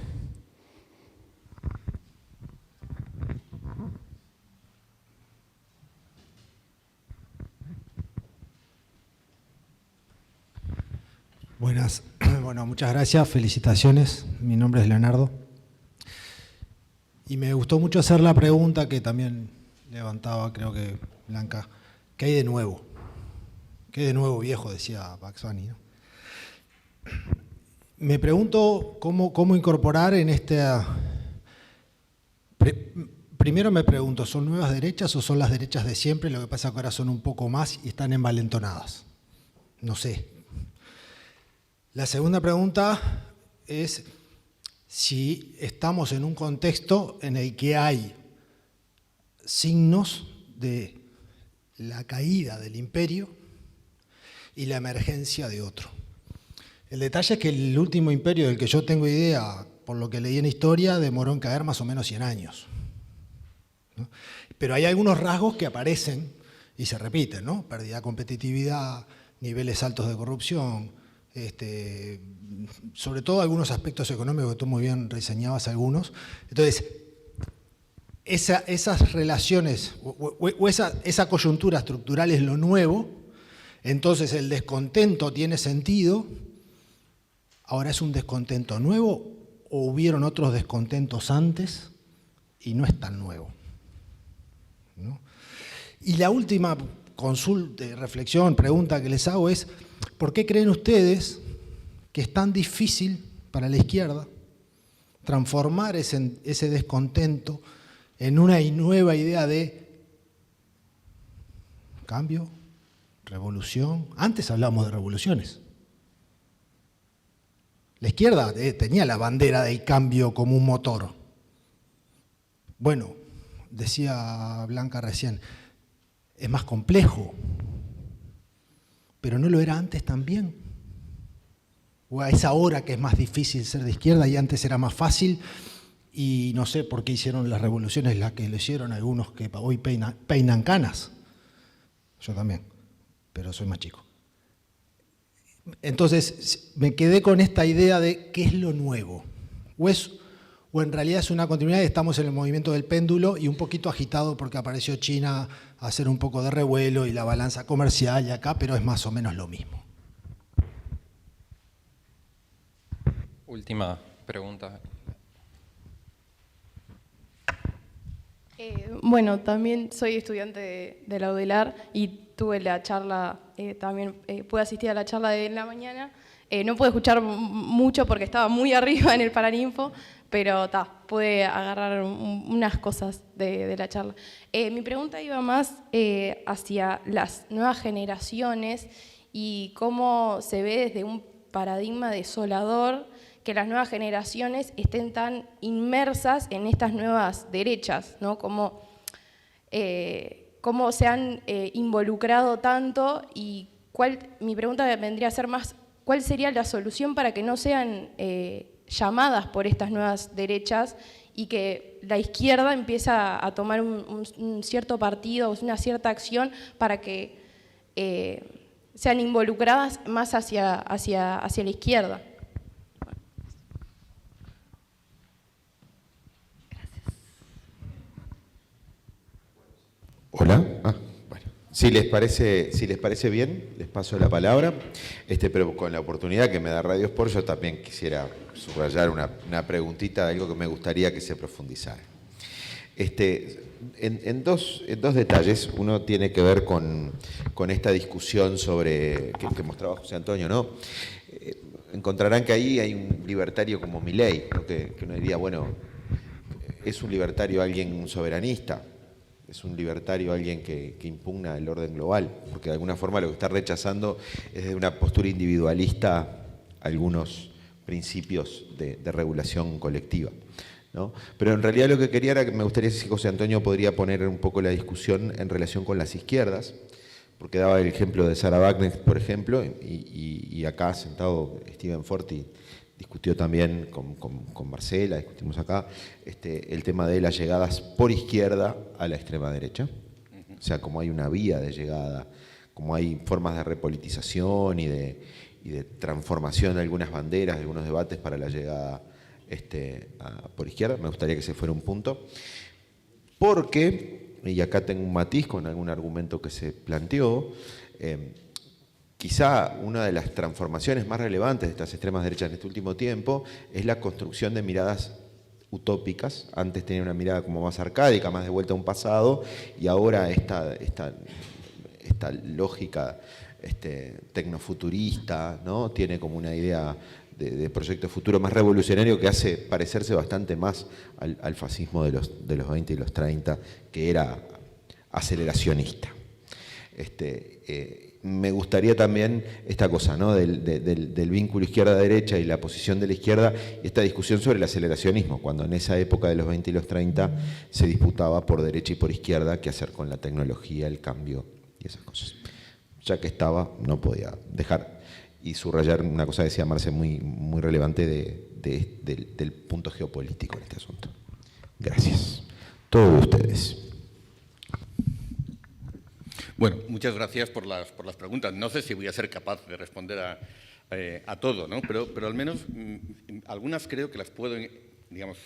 Buenas, bueno, muchas gracias, felicitaciones, mi nombre es Leonardo. Y me gustó mucho hacer la pregunta que también levantaba, creo que Blanca, ¿qué hay de nuevo? ¿Qué hay de nuevo, viejo?, decía Bugs Bunny, ¿no? Me pregunto cómo incorporar en esta... Primero me pregunto, ¿son nuevas derechas o son las derechas de siempre? Lo que pasa es que ahora son un poco más y están envalentonadas. No sé. La segunda pregunta es si estamos en un contexto en el que hay signos de la caída del imperio y la emergencia de otro. El detalle es que el último imperio del que yo tengo idea, por lo que leí en historia, demoró en caer más o menos 100 años. ¿No? Pero hay algunos rasgos que aparecen y se repiten, ¿no? Pérdida de competitividad, niveles altos de corrupción, sobre todo algunos aspectos económicos que tú muy bien reseñabas algunos. Entonces, esas relaciones o esa coyuntura estructural es lo nuevo, entonces el descontento tiene sentido. Ahora, ¿es un descontento nuevo o hubieron otros descontentos antes y no es tan nuevo? ¿No? Y la última consulta, reflexión, pregunta que les hago es, ¿por qué creen ustedes que es tan difícil para la izquierda transformar ese descontento en una nueva idea de cambio, revolución? Antes hablábamos de revoluciones. La izquierda tenía la bandera del cambio como un motor. Bueno, decía Blanca recién, es más complejo, pero ¿no lo era antes también? ¿O es ahora que es más difícil ser de izquierda y antes era más fácil? Y no sé por qué hicieron las revoluciones las que lo hicieron algunos que hoy peinan canas. Yo también, pero soy más chico. Entonces me quedé con esta idea de qué es lo nuevo. O en realidad es una continuidad y estamos en el movimiento del péndulo y un poquito agitado porque apareció China a hacer un poco de revuelo y la balanza comercial y acá, pero es más o menos lo mismo. Última pregunta. Bueno, también soy estudiante de la UDELAR y tuve la charla, también pude asistir a la charla de la mañana. No pude escuchar mucho porque estaba muy arriba en el Paraninfo, pero pude agarrar unas cosas de la charla. Mi pregunta iba más hacia las nuevas generaciones y cómo se ve desde un paradigma desolador que las nuevas generaciones estén tan inmersas en estas nuevas derechas, ¿no? Cómo se han involucrado tanto y mi pregunta vendría a ser más, ¿cuál sería la solución para que no sean llamadas por estas nuevas derechas y que la izquierda empiece a tomar un cierto partido, una cierta acción para que sean involucradas más hacia la izquierda? Hola. Bueno. Si les parece bien, les paso la palabra, pero con la oportunidad que me da Radio Sport, yo también quisiera subrayar una preguntita, algo que me gustaría que se profundizara. En dos detalles, uno tiene que ver con esta discusión sobre que mostraba José Antonio, ¿no? Encontrarán que ahí hay un libertario como Milei, ¿no? que uno diría, bueno, ¿es un libertario alguien soberanista? ¿Es un libertario alguien que impugna el orden global? Porque de alguna forma lo que está rechazando es desde una postura individualista algunos principios de regulación colectiva, ¿no? Pero en realidad lo que quería era que me gustaría si José Antonio podría poner un poco la discusión en relación con las izquierdas, porque daba el ejemplo de Sarah Wagner, por ejemplo, y acá sentado Steven Forti discutió también con Marcela, discutimos acá, el tema de las llegadas por izquierda a la extrema derecha. O sea, como hay una vía de llegada, como hay formas de repolitización y de transformación de algunas banderas, de algunos debates para la llegada por izquierda. Me gustaría que ese fuera un punto. Porque, y acá tengo un matiz con algún argumento que se planteó, quizá una de las transformaciones más relevantes de estas extremas derechas en este último tiempo es la construcción de miradas utópicas. Antes tenía una mirada como más arcaica, más de vuelta a un pasado, y ahora esta lógica tecnofuturista, ¿no? Tiene como una idea de proyecto futuro más revolucionario que hace parecerse bastante más al fascismo de los 20 y los 30, que era aceleracionista. Me gustaría también esta cosa, ¿no? del vínculo izquierda-derecha y la posición de la izquierda, y esta discusión sobre el aceleracionismo, cuando en esa época de los 20 y los 30 se disputaba por derecha y por izquierda qué hacer con la tecnología, el cambio y esas cosas. Ya que estaba, no podía dejar y subrayar una cosa que decía Marce muy, muy relevante del punto geopolítico en este asunto. Gracias. Todos ustedes. Bueno, muchas gracias por las preguntas. No sé si voy a ser capaz de responder a todo, ¿no? Pero al menos algunas creo que las puedo, digamos,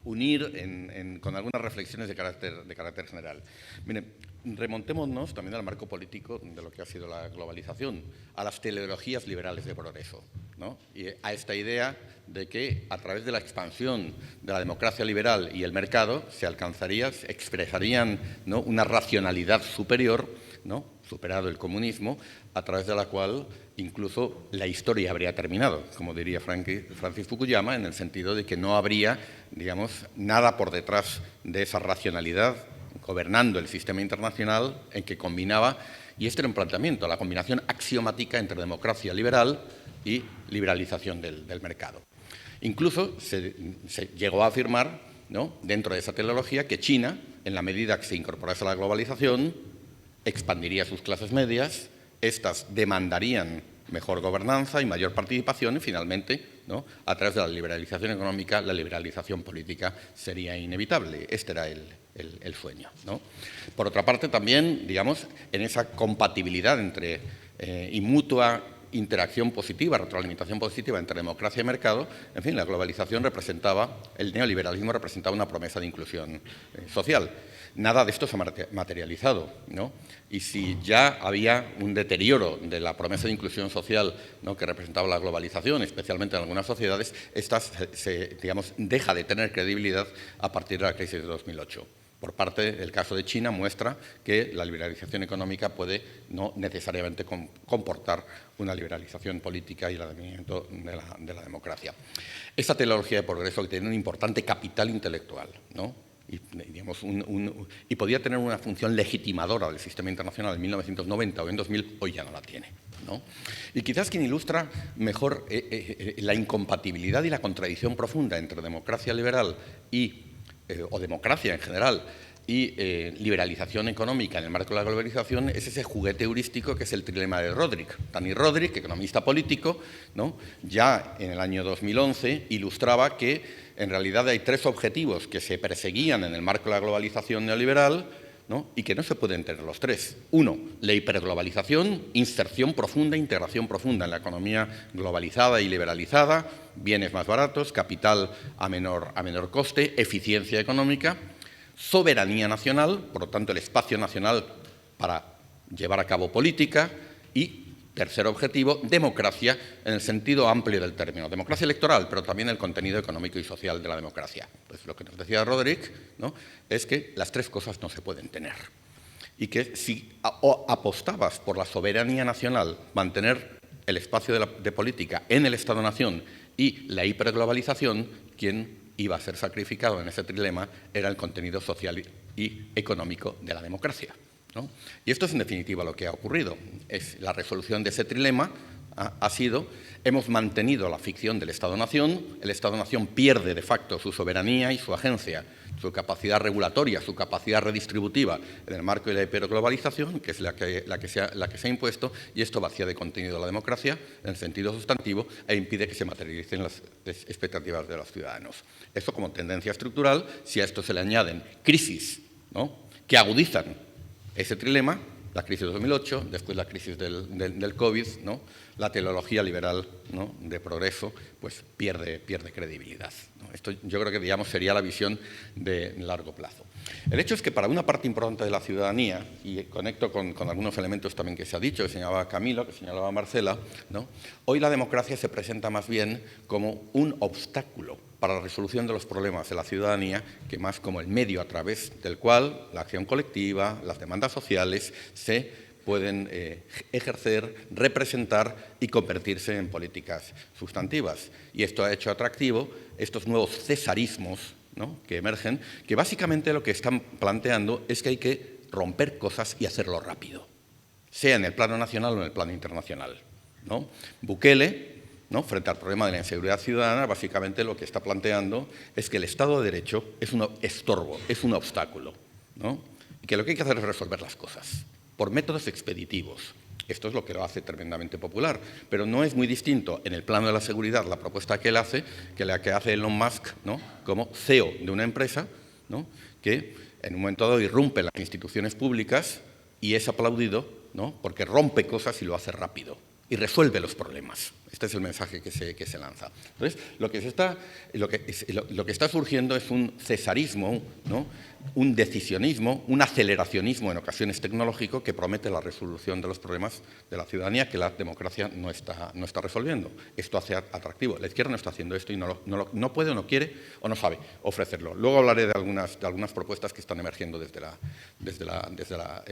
unir con algunas reflexiones de carácter general. Miren, remontémonos también al marco político de lo que ha sido la globalización, a las teleologías liberales de progreso, ¿no? Y a esta idea de que a través de la expansión de la democracia liberal y el mercado se expresarían, ¿no?, una racionalidad superior, ¿no?, superado el comunismo, a través de la cual incluso la historia habría terminado, como diría Francis Fukuyama, en el sentido de que no habría, digamos, nada por detrás de esa racionalidad gobernando el sistema internacional en que combinaba, y este era un planteamiento, la combinación axiomática entre democracia liberal y liberalización del mercado. Incluso se llegó a afirmar, ¿no?, dentro de esa teleología, que China, en la medida que se incorporase a la globalización, expandiría sus clases medias, estas demandarían mejor gobernanza y mayor participación y finalmente, ¿no?, a través de la liberalización económica, la liberalización política sería inevitable. Este era el sueño, ¿no? Por otra parte, también, digamos, en esa compatibilidad entre y mutua interacción positiva, retroalimentación positiva entre democracia y mercado, en fin, la globalización representaba, el neoliberalismo representaba una promesa de inclusión social. Nada de esto se ha materializado, ¿no? Y si ya había un deterioro de la promesa de inclusión social, ¿no?, que representaba la globalización, especialmente en algunas sociedades, esta digamos, deja de tener credibilidad a partir de la crisis de 2008. Por parte del caso de China muestra que la liberalización económica puede no necesariamente comportar una liberalización política y el advenimiento de la democracia. Esta teleología de progreso que tiene un importante capital intelectual, ¿no?, y, digamos, y podía tener una función legitimadora del sistema internacional en 1990 o en 2000, hoy ya no la tiene, ¿no? Y quizás quien ilustra mejor la incompatibilidad y la contradicción profunda entre democracia liberal o democracia en general y liberalización económica en el marco de la globalización es ese juguete heurístico que es el trilema de Rodrik. Danny Rodrik, economista político, ¿no?, ya en el año 2011 ilustraba que en realidad hay tres objetivos que se perseguían en el marco de la globalización neoliberal, ¿no?, y que no se pueden tener los tres. Uno, la hiperglobalización, inserción profunda, integración profunda en la economía globalizada y liberalizada, bienes más baratos, capital a menor coste, eficiencia económica, soberanía nacional, por lo tanto el espacio nacional para llevar a cabo política, y tercer objetivo, democracia en el sentido amplio del término. Democracia electoral, pero también el contenido económico y social de la democracia. Pues lo que nos decía Rodrik, ¿no?, es que las tres cosas no se pueden tener. Y que si apostabas por la soberanía nacional, mantener el espacio de política en el Estado-nación y la hiperglobalización, quien iba a ser sacrificado en ese trilema era el contenido social y económico de la democracia, ¿no? Y esto es en definitiva lo que ha ocurrido. La resolución de ese trilema ha sido, hemos mantenido la ficción del Estado-nación, el Estado-nación pierde de facto su soberanía y su agencia, su capacidad regulatoria, su capacidad redistributiva en el marco de la hiperglobalización, que es la que se ha impuesto, y esto vacía de contenido la democracia en el sentido sustantivo e impide que se materialicen las expectativas de los ciudadanos. Esto como tendencia estructural. Si a esto se le añaden crisis, ¿no?, que agudizan ese trilema, la crisis de 2008, después la crisis del COVID, ¿no?, la teleología liberal, ¿no?, de progreso, pues pierde credibilidad, ¿no? Esto yo creo que, digamos, sería la visión de largo plazo. El hecho es que para una parte importante de la ciudadanía, y conecto con algunos elementos también que se ha dicho, que señalaba Camilo, que señalaba Marcela, ¿no?, hoy la democracia se presenta más bien como un obstáculo para la resolución de los problemas de la ciudadanía, que más como el medio a través del cual la acción colectiva, las demandas sociales se pueden ejercer, representar y convertirse en políticas sustantivas. Y esto ha hecho atractivo estos nuevos cesarismos, ¿no?, que emergen, que básicamente lo que están planteando es que hay que romper cosas y hacerlo rápido, sea en el plano nacional o en el plano internacional, ¿no? Bukele, ¿no?, frente al problema de la inseguridad ciudadana, básicamente lo que está planteando es que el Estado de Derecho es un estorbo, es un obstáculo, ¿no?, y que lo que hay que hacer es resolver las cosas por métodos expeditivos. Esto es lo que lo hace tremendamente popular, pero no es muy distinto en el plano de la seguridad la propuesta que él hace que la que hace Elon Musk, ¿no?, como CEO de una empresa, ¿no?, que en un momento dado irrumpe en las instituciones públicas y es aplaudido, ¿no?, porque rompe cosas y lo hace rápido. y resuelve los problemas. Este es el mensaje que se lanza. Entonces, lo que está surgiendo es un cesarismo, ¿no? Un decisionismo, un aceleracionismo en ocasiones tecnológico que promete la resolución de los problemas de la ciudadanía que la democracia no está resolviendo. Esto hace atractivo. La izquierda no está haciendo esto y no puede o no quiere o no sabe ofrecerlo. Luego hablaré de algunas propuestas que están emergiendo desde la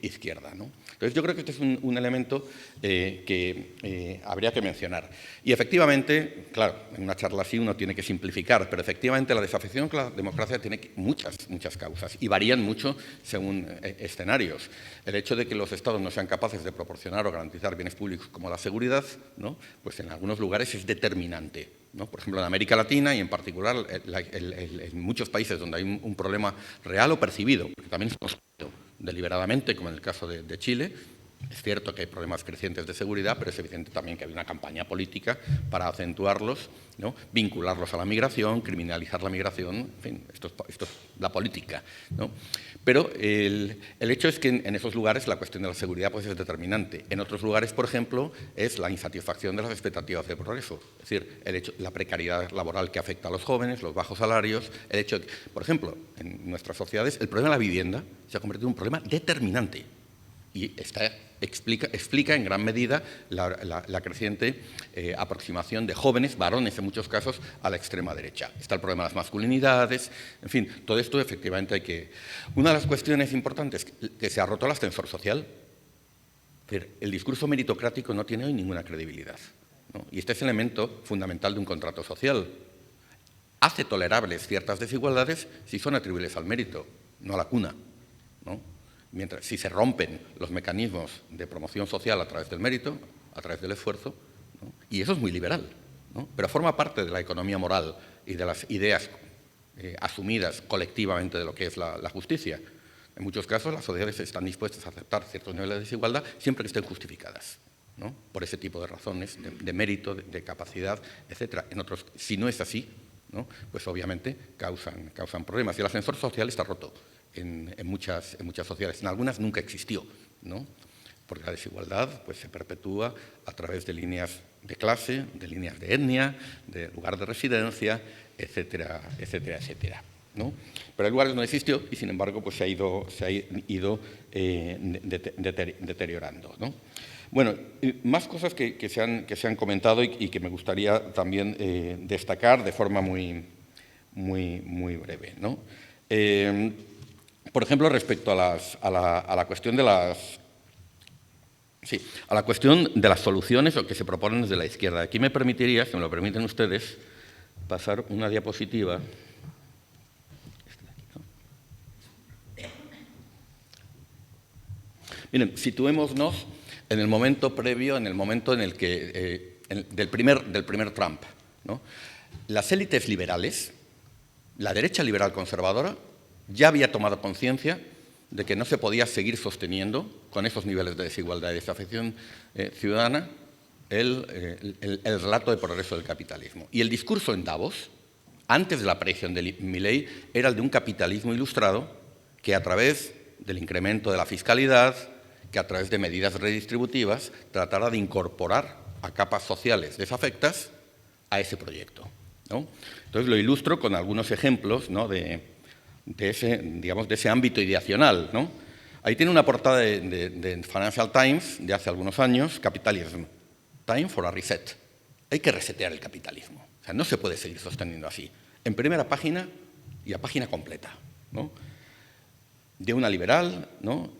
izquierda, ¿no? Entonces, yo creo que este es un elemento que habría que mencionar. Y efectivamente, claro, en una charla así uno tiene que simplificar, pero efectivamente la desafección con la democracia tiene muchas causas y varían mucho según escenarios. El hecho de que los Estados no sean capaces de proporcionar o garantizar bienes públicos como la seguridad, ¿no? Pues en algunos lugares es determinante, ¿no? Por ejemplo, en América Latina y en particular en muchos países donde hay un problema real o percibido, porque también es construido deliberadamente, como en el caso de Chile. Es cierto que hay problemas crecientes de seguridad, pero es evidente también que hay una campaña política para acentuarlos, ¿no? Vincularlos a la migración, criminalizar la migración, en fin, esto es la política, ¿no? Pero el hecho es que en esos lugares la cuestión de la seguridad pues, es determinante. En otros lugares, por ejemplo, es la insatisfacción de las expectativas de progreso. Es decir, la precariedad laboral que afecta a los jóvenes, los bajos salarios, el hecho de que, por ejemplo, en nuestras sociedades el problema de la vivienda se ha convertido en un problema determinante. Y explica en gran medida la creciente aproximación de jóvenes, varones en muchos casos, a la extrema derecha. Está el problema de las masculinidades, en fin, todo esto efectivamente hay que... Una de las cuestiones importantes que se ha roto el ascensor social. El discurso meritocrático no tiene hoy ninguna credibilidad, ¿no? Y este es el elemento fundamental de un contrato social. Hace tolerables ciertas desigualdades si son atribuibles al mérito, no a la cuna, ¿no? Mientras, si se rompen los mecanismos de promoción social a través del mérito, a través del esfuerzo, ¿no? Y eso es muy liberal, ¿no? Pero forma parte de la economía moral y de las ideas asumidas colectivamente de lo que es la justicia. En muchos casos las sociedades están dispuestas a aceptar ciertos niveles de desigualdad siempre que estén justificadas, ¿no? Por ese tipo de razones, de mérito, de capacidad, etc. En otros, si no es así, ¿no? Pues obviamente causan problemas. Y el ascensor social está roto en muchas sociedades. En algunas nunca existió, ¿no? Porque la desigualdad pues, se perpetúa a través de líneas de clase, de líneas de etnia, de lugar de residencia, etcétera, etcétera, etcétera, ¿no? Pero hay lugares donde existió y, sin embargo, pues, se ha ido deteriorando, ¿no? Bueno, más cosas que se han comentado y que me gustaría también destacar de forma muy breve, ¿no? Por ejemplo, respecto a la cuestión de las soluciones o que se proponen desde la izquierda. Aquí me permitiría, si me lo permiten ustedes, pasar una diapositiva. Miren, situémonos en el momento previo, en el momento en el que del primer Trump, ¿no? Las élites liberales, la derecha liberal conservadora, ya había tomado conciencia de que no se podía seguir sosteniendo con esos niveles de desigualdad y desafección ciudadana el relato de progreso del capitalismo. Y el discurso en Davos, antes de la aparición de Milley, era el de un capitalismo ilustrado que a través del incremento de la fiscalidad, que a través de medidas redistributivas tratara de incorporar a capas sociales desafectas a ese proyecto, ¿no? Entonces lo ilustro con algunos ejemplos, ¿no? de ese ámbito ideacional, ¿no? Ahí tiene una portada de Financial Times de hace algunos años, Capitalism, Time for a Reset. Hay que resetear el capitalismo. O sea, no se puede seguir sosteniendo así. En primera página y a página completa, ¿no? De una liberal, ¿no?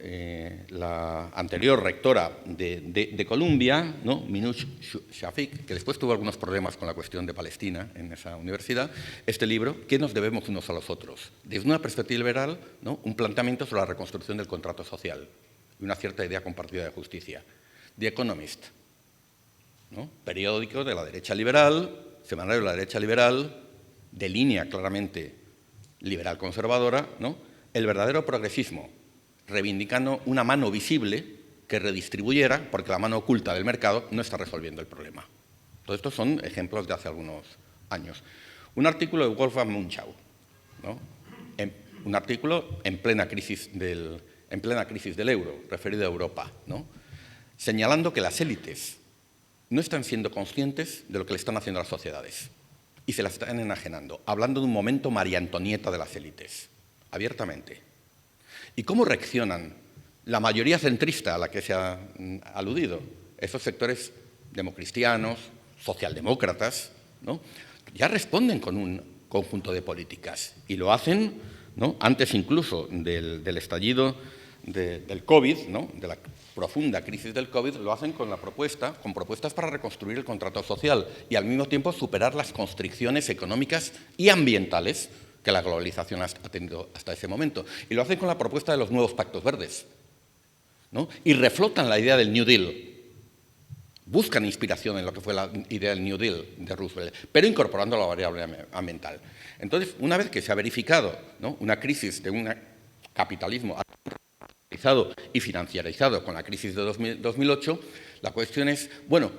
La anterior rectora de Columbia, ¿no? Minouche Shafik, que después tuvo algunos problemas con la cuestión de Palestina en esa universidad, este libro, ¿qué nos debemos unos a los otros? Desde una perspectiva liberal, ¿no? Un planteamiento sobre la reconstrucción del contrato social y una cierta idea compartida de justicia. The Economist, ¿no? Periódico de la derecha liberal, semanario de la derecha liberal, de línea claramente liberal conservadora, ¿no? El verdadero progresismo, reivindicando una mano visible que redistribuyera, porque la mano oculta del mercado no está resolviendo el problema. Todo esto son ejemplos de hace algunos años. Un artículo de Wolfgang Munchau, ¿no? Un artículo en plena crisis del euro, referido a Europa, ¿no? Señalando que las élites no están siendo conscientes de lo que le están haciendo a las sociedades y se las están enajenando, hablando de un momento María Antonieta de las élites, abiertamente. ¿Y cómo reaccionan la mayoría centrista a la que se ha aludido? Esos sectores democristianos, socialdemócratas, ¿no? Ya responden con un conjunto de políticas y lo hacen, ¿no?, antes incluso del estallido del COVID, ¿no?, de la profunda crisis del COVID, lo hacen con propuestas para reconstruir el contrato social y al mismo tiempo superar las constricciones económicas y ambientales que la globalización ha tenido hasta ese momento. Y lo hacen con la propuesta de los nuevos pactos verdes, ¿no? Y reflotan la idea del New Deal. Buscan inspiración en lo que fue la idea del New Deal de Roosevelt, pero incorporando la variable ambiental. Entonces, una vez que se ha verificado, ¿no?, una crisis de un capitalismo y financiarizado con la crisis de 2008, la cuestión es, bueno,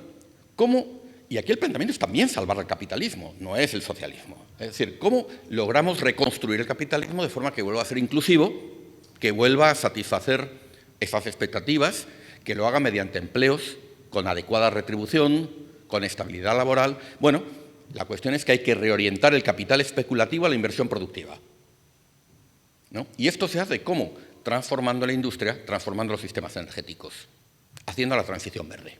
¿cómo? Y aquí el planteamiento es también salvar el capitalismo, no es el socialismo. Es decir, ¿cómo logramos reconstruir el capitalismo de forma que vuelva a ser inclusivo, que vuelva a satisfacer esas expectativas, que lo haga mediante empleos con adecuada retribución, con estabilidad laboral? Bueno, la cuestión es que hay que reorientar el capital especulativo a la inversión productiva, ¿no? Y esto se hace, ¿cómo? Transformando la industria, transformando los sistemas energéticos, haciendo la transición verde.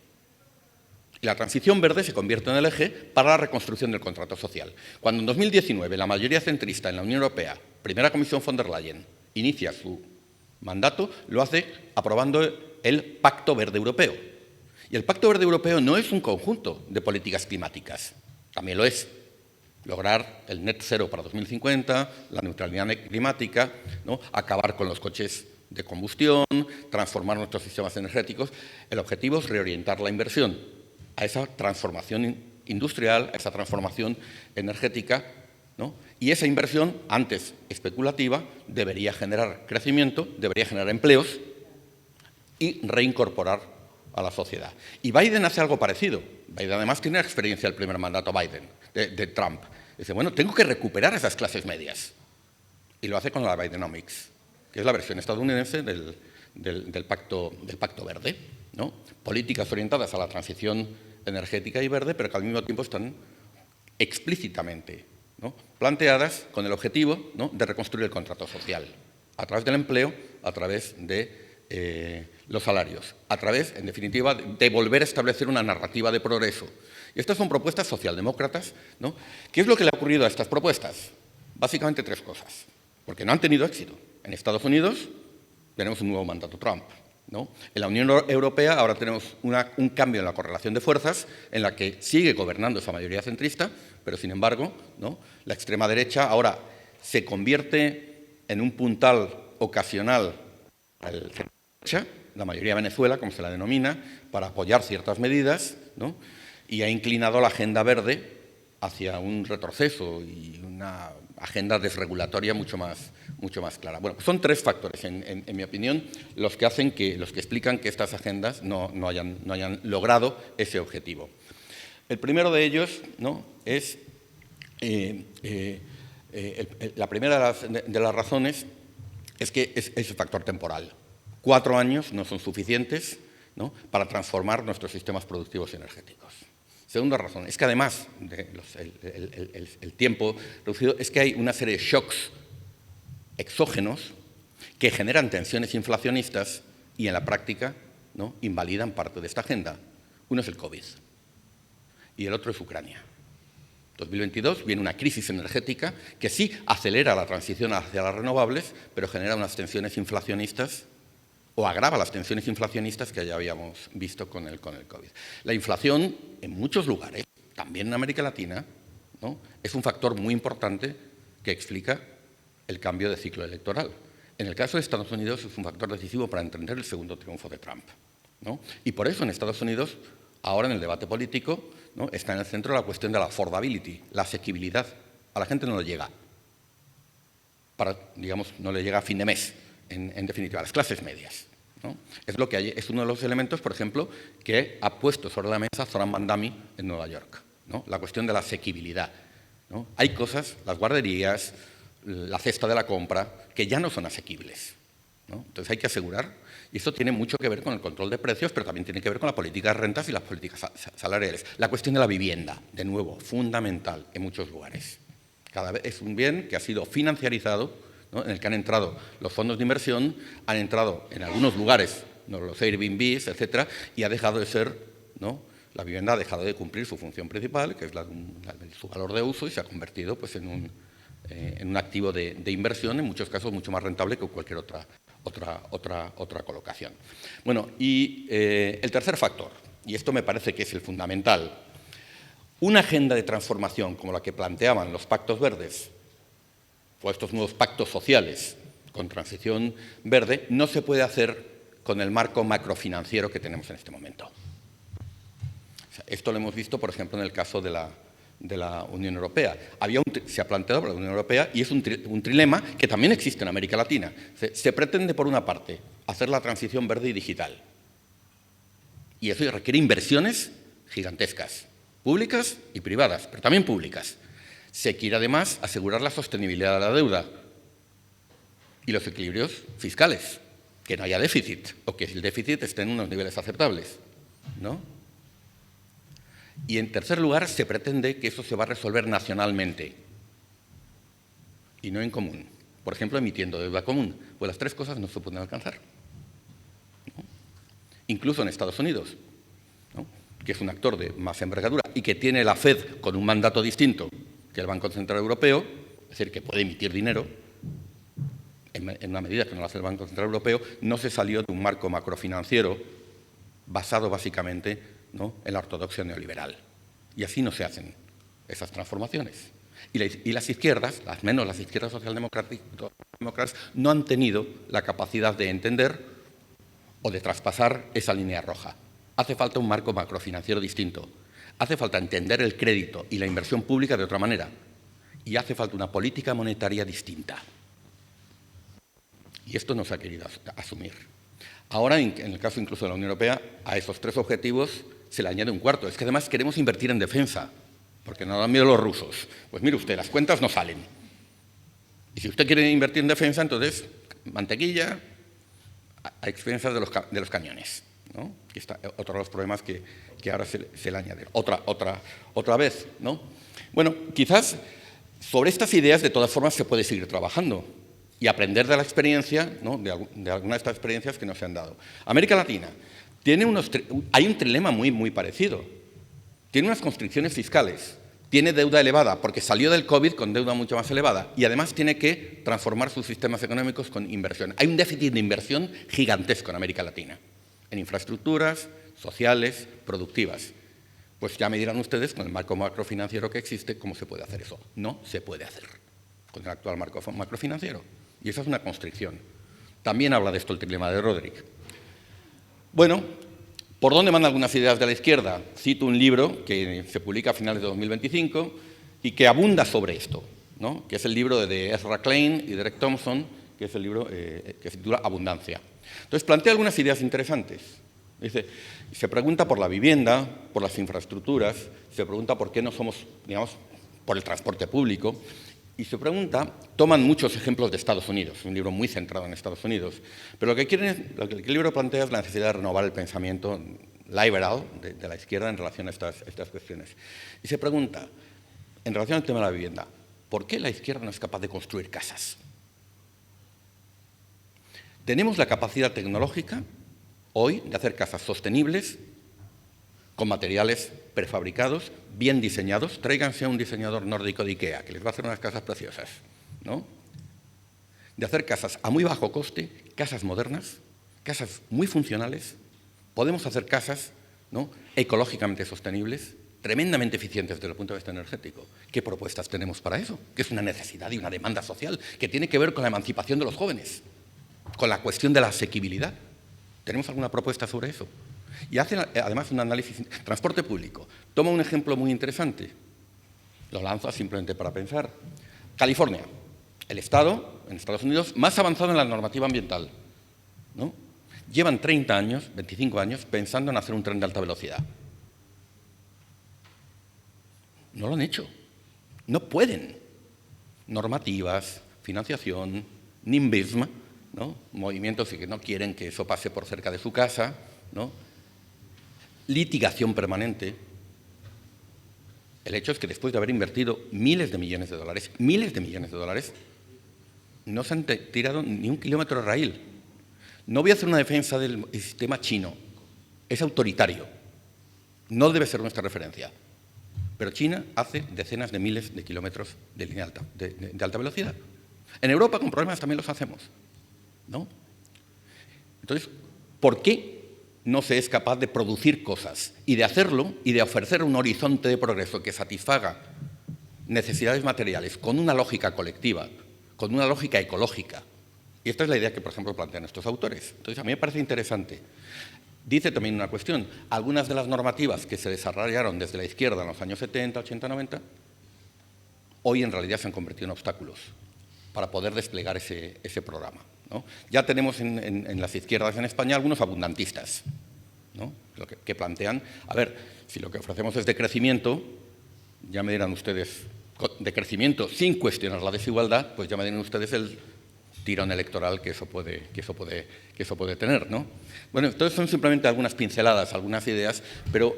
Y la transición verde se convierte en el eje para la reconstrucción del contrato social. Cuando en 2019 la mayoría centrista en la Unión Europea, primera Comisión von der Leyen, inicia su mandato, lo hace aprobando el Pacto Verde Europeo. Y el Pacto Verde Europeo no es un conjunto de políticas climáticas, también lo es. Lograr el net cero para 2050, la neutralidad climática, ¿no?, acabar con los coches de combustión, transformar nuestros sistemas energéticos. El objetivo es reorientar la inversión a esa transformación industrial, a esa transformación energética, ¿no? Y esa inversión, antes especulativa, debería generar crecimiento, debería generar empleos y reincorporar a la sociedad. Y Biden hace algo parecido. Biden además tiene la experiencia del primer mandato de Trump. Dice, bueno, tengo que recuperar esas clases medias. Y lo hace con la Bidenomics, que es la versión estadounidense del Pacto Verde, ¿no? Políticas orientadas a la transición energética y verde, pero que al mismo tiempo están explícitamente, ¿no?, planteadas con el objetivo, ¿no?, de reconstruir el contrato social, a través del empleo, a través de los salarios, a través, en definitiva, de volver a establecer una narrativa de progreso. Y estas son propuestas socialdemócratas, ¿no? ¿Qué es lo que le ha ocurrido a estas propuestas? Básicamente tres cosas, porque no han tenido éxito. En Estados Unidos tenemos un nuevo mandato Trump, ¿no? En la Unión Europea ahora tenemos un cambio en la correlación de fuerzas en la que sigue gobernando esa mayoría centrista, pero sin embargo, ¿no?, la extrema derecha ahora se convierte en un puntal ocasional al centro derecha, la mayoría de Venezuela, como se la denomina, para apoyar ciertas medidas, ¿no?, y ha inclinado la agenda verde hacia un retroceso y una agenda desregulatoria mucho más clara. Bueno, son tres factores, en mi opinión, los que explican que estas agendas no hayan logrado ese objetivo. El primero de ellos, ¿no?, es la primera de las razones es que es el factor temporal. 4 años no son suficientes, ¿no?, para transformar nuestros sistemas productivos y energéticos. Segunda razón, es que además del tiempo reducido, es que hay una serie de shocks exógenos que generan tensiones inflacionistas y en la práctica, ¿no?, invalidan parte de esta agenda. Uno es el COVID y el otro es Ucrania. 2022 viene una crisis energética que sí acelera la transición hacia las renovables, pero genera unas tensiones inflacionistas o agrava las tensiones inflacionistas que ya habíamos visto con el COVID. La inflación en muchos lugares, también en América Latina, ¿no?, es un factor muy importante que explica el cambio de ciclo electoral. En el caso de Estados Unidos es un factor decisivo para entender el segundo triunfo de Trump, ¿no? Y por eso en Estados Unidos, ahora en el debate político, ¿no?, está en el centro la cuestión de la affordability, la asequibilidad. A la gente no le llega, no le llega a fin de mes, en definitiva, a las clases medias, ¿no? Es uno de los elementos, por ejemplo, que ha puesto sobre la mesa Zoran Mandami en Nueva York, ¿no?, la cuestión de la asequibilidad, ¿no? Hay cosas, las guarderías, la cesta de la compra, que ya no son asequibles, ¿no? Entonces hay que asegurar, Y esto tiene mucho que ver con el control de precios, pero también tiene que ver con la política de rentas y las políticas salariales. La cuestión de la vivienda, de nuevo, fundamental en muchos lugares. Cada vez es un bien que ha sido financiarizado, ¿no?, en el que han entrado los fondos de inversión, han entrado en algunos lugares, ¿no?, los Airbnbs, etcétera, y ha dejado de ser, ¿no?, la vivienda ha dejado de cumplir su función principal, que es su valor de uso, y se ha convertido pues, en un activo de inversión, en muchos casos mucho más rentable que cualquier otra colocación. Bueno, y el tercer factor, y esto me parece que es el fundamental, una agenda de transformación como la que planteaban los pactos verdes o estos nuevos pactos sociales con transición verde no se puede hacer con el marco macrofinanciero que tenemos en este momento. O sea, esto lo hemos visto, por ejemplo, en el caso de la Unión Europea. Se ha planteado por la Unión Europea y es un trilema que también existe en América Latina. Se pretende, por una parte, hacer la transición verde y digital. Y eso requiere inversiones gigantescas, públicas y privadas, pero también públicas. Se quiere, además, asegurar la sostenibilidad de la deuda y los equilibrios fiscales, que no haya déficit o que el déficit esté en unos niveles aceptables, ¿no? Y, en tercer lugar, se pretende que eso se va a resolver nacionalmente y no en común. Por ejemplo, emitiendo deuda común. Pues las tres cosas no se pueden alcanzar, ¿no? Incluso en Estados Unidos, ¿no?, que es un actor de más envergadura y que tiene la FED con un mandato distinto que el Banco Central Europeo, es decir, que puede emitir dinero, en una medida que no lo hace el Banco Central Europeo, no se salió de un marco macrofinanciero basado básicamente, ¿no?, en la ortodoxia neoliberal. Y así no se hacen esas transformaciones. Y las izquierdas, al menos las izquierdas socialdemócratas, no han tenido la capacidad de entender o de traspasar esa línea roja. Hace falta un marco macrofinanciero distinto. Hace falta entender el crédito y la inversión pública de otra manera. Y hace falta una política monetaria distinta. Y esto no se ha querido asumir. Ahora, en el caso incluso de la Unión Europea, a esos tres objetivos se le añade un cuarto. Es que además queremos invertir en defensa, porque nos dan miedo los rusos. Pues mire usted, las cuentas no salen. Y si usted quiere invertir en defensa, entonces mantequilla a expensas de los cañones, ¿no? Y está otro de los problemas que ahora se le añade. Otra vez, ¿no? Bueno, quizás sobre estas ideas de todas formas se puede seguir trabajando y aprender de la experiencia, ¿no?, de algunas de estas experiencias que nos se han dado. América Latina hay un trilema muy parecido. Tiene unas constricciones fiscales, tiene deuda elevada porque salió del COVID con deuda mucho más elevada y además tiene que transformar sus sistemas económicos con inversión. Hay un déficit de inversión gigantesco en América Latina, en infraestructuras sociales, productivas. Pues ya me dirán ustedes, con el marco macrofinanciero que existe, ¿cómo se puede hacer eso? No se puede hacer con el actual marco macrofinanciero. Y esa es una constricción. También habla de esto el trilema de Roderick. Bueno, ¿por dónde van algunas ideas de la izquierda? Cito un libro que se publica a finales de 2025 y que abunda sobre esto, ¿no?, que es el libro de Ezra Klein y Derek Thompson, que es el libro que se titula Abundancia. Entonces, plantea algunas ideas interesantes. Se pregunta por la vivienda, por las infraestructuras, se pregunta por qué no somos, digamos, por el transporte público, y se pregunta, toman muchos ejemplos de Estados Unidos, un libro muy centrado en Estados Unidos, pero lo que el libro plantea es la necesidad de renovar el pensamiento liberal de la izquierda en relación a estas cuestiones. Y se pregunta, en relación al tema de la vivienda, ¿por qué la izquierda no es capaz de construir casas? Tenemos la capacidad tecnológica hoy de hacer casas sostenibles, con materiales prefabricados, bien diseñados. Tráiganse a un diseñador nórdico de IKEA, que les va a hacer unas casas preciosas, ¿no? De hacer casas a muy bajo coste, casas modernas, casas muy funcionales. Podemos hacer casas, ¿no?, ecológicamente sostenibles, tremendamente eficientes desde el punto de vista energético. ¿Qué propuestas tenemos para eso? Que es una necesidad y una demanda social que tiene que ver con la emancipación de los jóvenes, con la cuestión de la asequibilidad. ¿Tenemos alguna propuesta sobre eso? Y hace además un análisis. Transporte público. Toma un ejemplo muy interesante. Lo lanzo simplemente para pensar. California, el estado en Estados Unidos más avanzado en la normativa ambiental, ¿no? Llevan 30 años, 25 años, pensando en hacer un tren de alta velocidad. No lo han hecho. No pueden. Normativas, financiación, NIMBYismo, ¿no? Movimientos que no quieren que eso pase por cerca de su casa, ¿no? Litigación permanente. El hecho es que después de haber invertido miles de millones de dólares, no se han tirado ni un kilómetro de raíl. No voy a hacer una defensa del sistema chino, es autoritario, no debe ser nuestra referencia. Pero China hace decenas de miles de kilómetros de línea alta, de alta velocidad. En Europa con problemas también los hacemos, ¿no? Entonces, ¿por qué no se es capaz de producir cosas y de hacerlo y de ofrecer un horizonte de progreso que satisfaga necesidades materiales con una lógica colectiva, con una lógica ecológica? Y esta es la idea que, por ejemplo, plantean estos autores. Entonces, a mí me parece interesante. Dice también una cuestión, algunas de las normativas que se desarrollaron desde la izquierda en los años 70, 80, 90, hoy en realidad se han convertido en obstáculos para poder desplegar ese programa, ¿no? Ya tenemos en las izquierdas en España algunos abundantistas, ¿no? que plantean, a ver, si lo que ofrecemos es de crecimiento, ya me dirán ustedes, de crecimiento sin cuestionar la desigualdad, pues ya me dirán ustedes el tirón electoral que eso puede tener, ¿no? Bueno, entonces son simplemente algunas pinceladas, algunas ideas, pero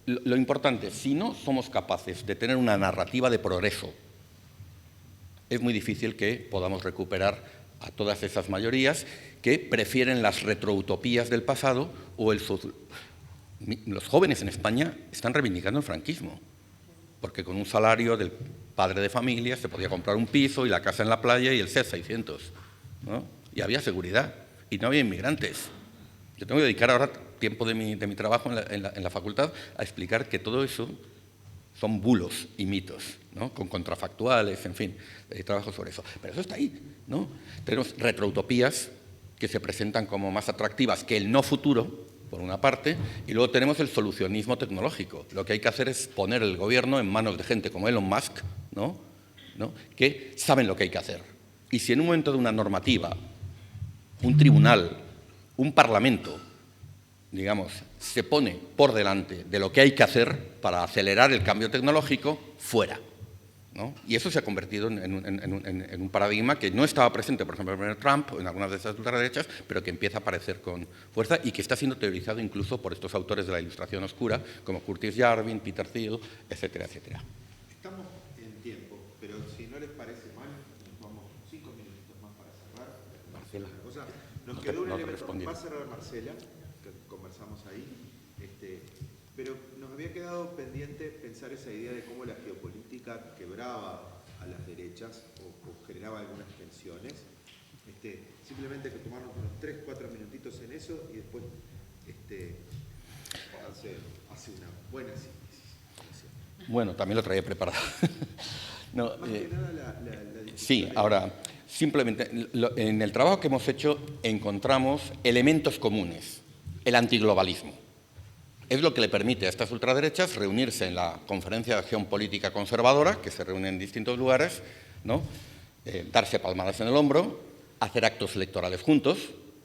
lo importante, si no somos capaces de tener una narrativa de progreso, es muy difícil que podamos recuperar a todas esas mayorías que prefieren las retroutopías del pasado o los jóvenes en España están reivindicando el franquismo, porque con un salario del padre de familia se podía comprar un piso y la casa en la playa y el SEAT 600, ¿no? Y había seguridad y no había inmigrantes. Yo tengo que dedicar ahora tiempo de mi trabajo en la facultad a explicar que todo eso son bulos y mitos, ¿no? Con contrafactuales, en fin, trabajo sobre eso. Pero eso está ahí, ¿no? Tenemos retroutopías que se presentan como más atractivas que el no futuro, por una parte, y luego tenemos el solucionismo tecnológico. Lo que hay que hacer es poner el gobierno en manos de gente como Elon Musk, ¿no? Que saben lo que hay que hacer. Y si en un momento de una normativa, un tribunal, un parlamento, digamos, se pone por delante de lo que hay que hacer para acelerar el cambio tecnológico, fuera, ¿no? Y eso se ha convertido en un paradigma que no estaba presente, por ejemplo, en Trump o en algunas de esas ultraderechas, pero que empieza a aparecer con fuerza y que está siendo teorizado incluso por estos autores de la Ilustración Oscura, como Curtis Yarvin, Peter Thiel, etcétera, etcétera. Estamos en tiempo, pero si no les parece mal, nos vamos 5 minutitos más para cerrar. Marcela. Nos No quedó un te elemento, respondí. va a cerrar Marcela, que conversamos ahí, pero nos había quedado pendiente pensar esa idea de cómo la geopolítica quebraba a las derechas o generaba algunas tensiones. Simplemente que tomarnos unos 3-4 minutitos en eso y después hace una buena síntesis. Bueno, también lo traía preparado. No, Más que nada la discusión. sí, ahora, simplemente, en el trabajo que hemos hecho encontramos elementos comunes. El antiglobalismo. Es lo que le permite a estas ultraderechas reunirse en la Conferencia de Acción Política Conservadora, que se reúne en distintos lugares, ¿no? Darse palmadas en el hombro, hacer actos electorales juntos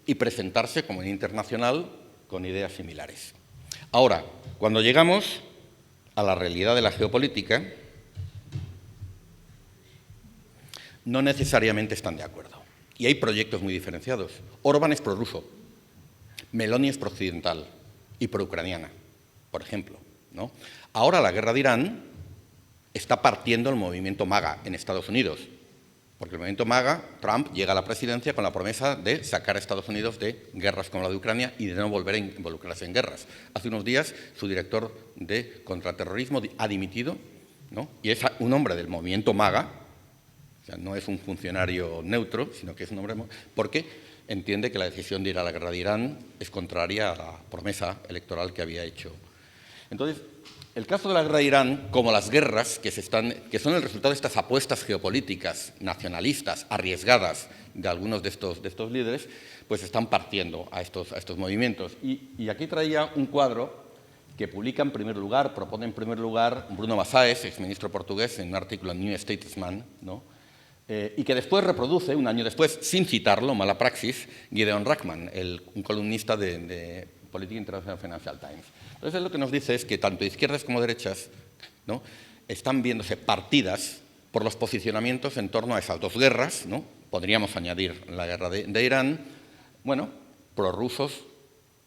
y presentarse como en internacional con ideas similares. Ahora, cuando llegamos a la realidad de la geopolítica, no necesariamente están de acuerdo. Y hay proyectos muy diferenciados. Orbán es prorruso, Meloni es prooccidental y proucraniana, por ejemplo, ¿no? Ahora la guerra de Irán está partiendo el movimiento MAGA en Estados Unidos, porque el movimiento MAGA, Trump llega a la presidencia con la promesa de sacar a Estados Unidos de guerras como la de Ucrania y de no volver a involucrarse en guerras. Hace unos días su director de contraterrorismo ha dimitido, ¿no? Y es un hombre del movimiento MAGA, o sea, no es un funcionario neutro, sino que es un hombre, porque entiende que la decisión de ir a la guerra de Irán es contraria a la promesa electoral que había hecho. Entonces, el caso de la guerra de Irán, como las guerras que son el resultado de estas apuestas geopolíticas nacionalistas arriesgadas de algunos de estos líderes, pues están partiendo a estos movimientos. Y aquí traía un cuadro que publica en primer lugar, propone en primer lugar Bruno Masáez, exministro portugués, en un artículo en New Statesman, ¿no? Y que después reproduce, un año después, sin citarlo, mala praxis, Gideon Rachman, un columnista de Política Internacional Financial Times. Entonces, lo que nos dice es que tanto izquierdas como derechas, ¿no? están viéndose partidas por los posicionamientos en torno a esas dos guerras, ¿no? podríamos añadir la guerra de Irán, bueno, prorrusos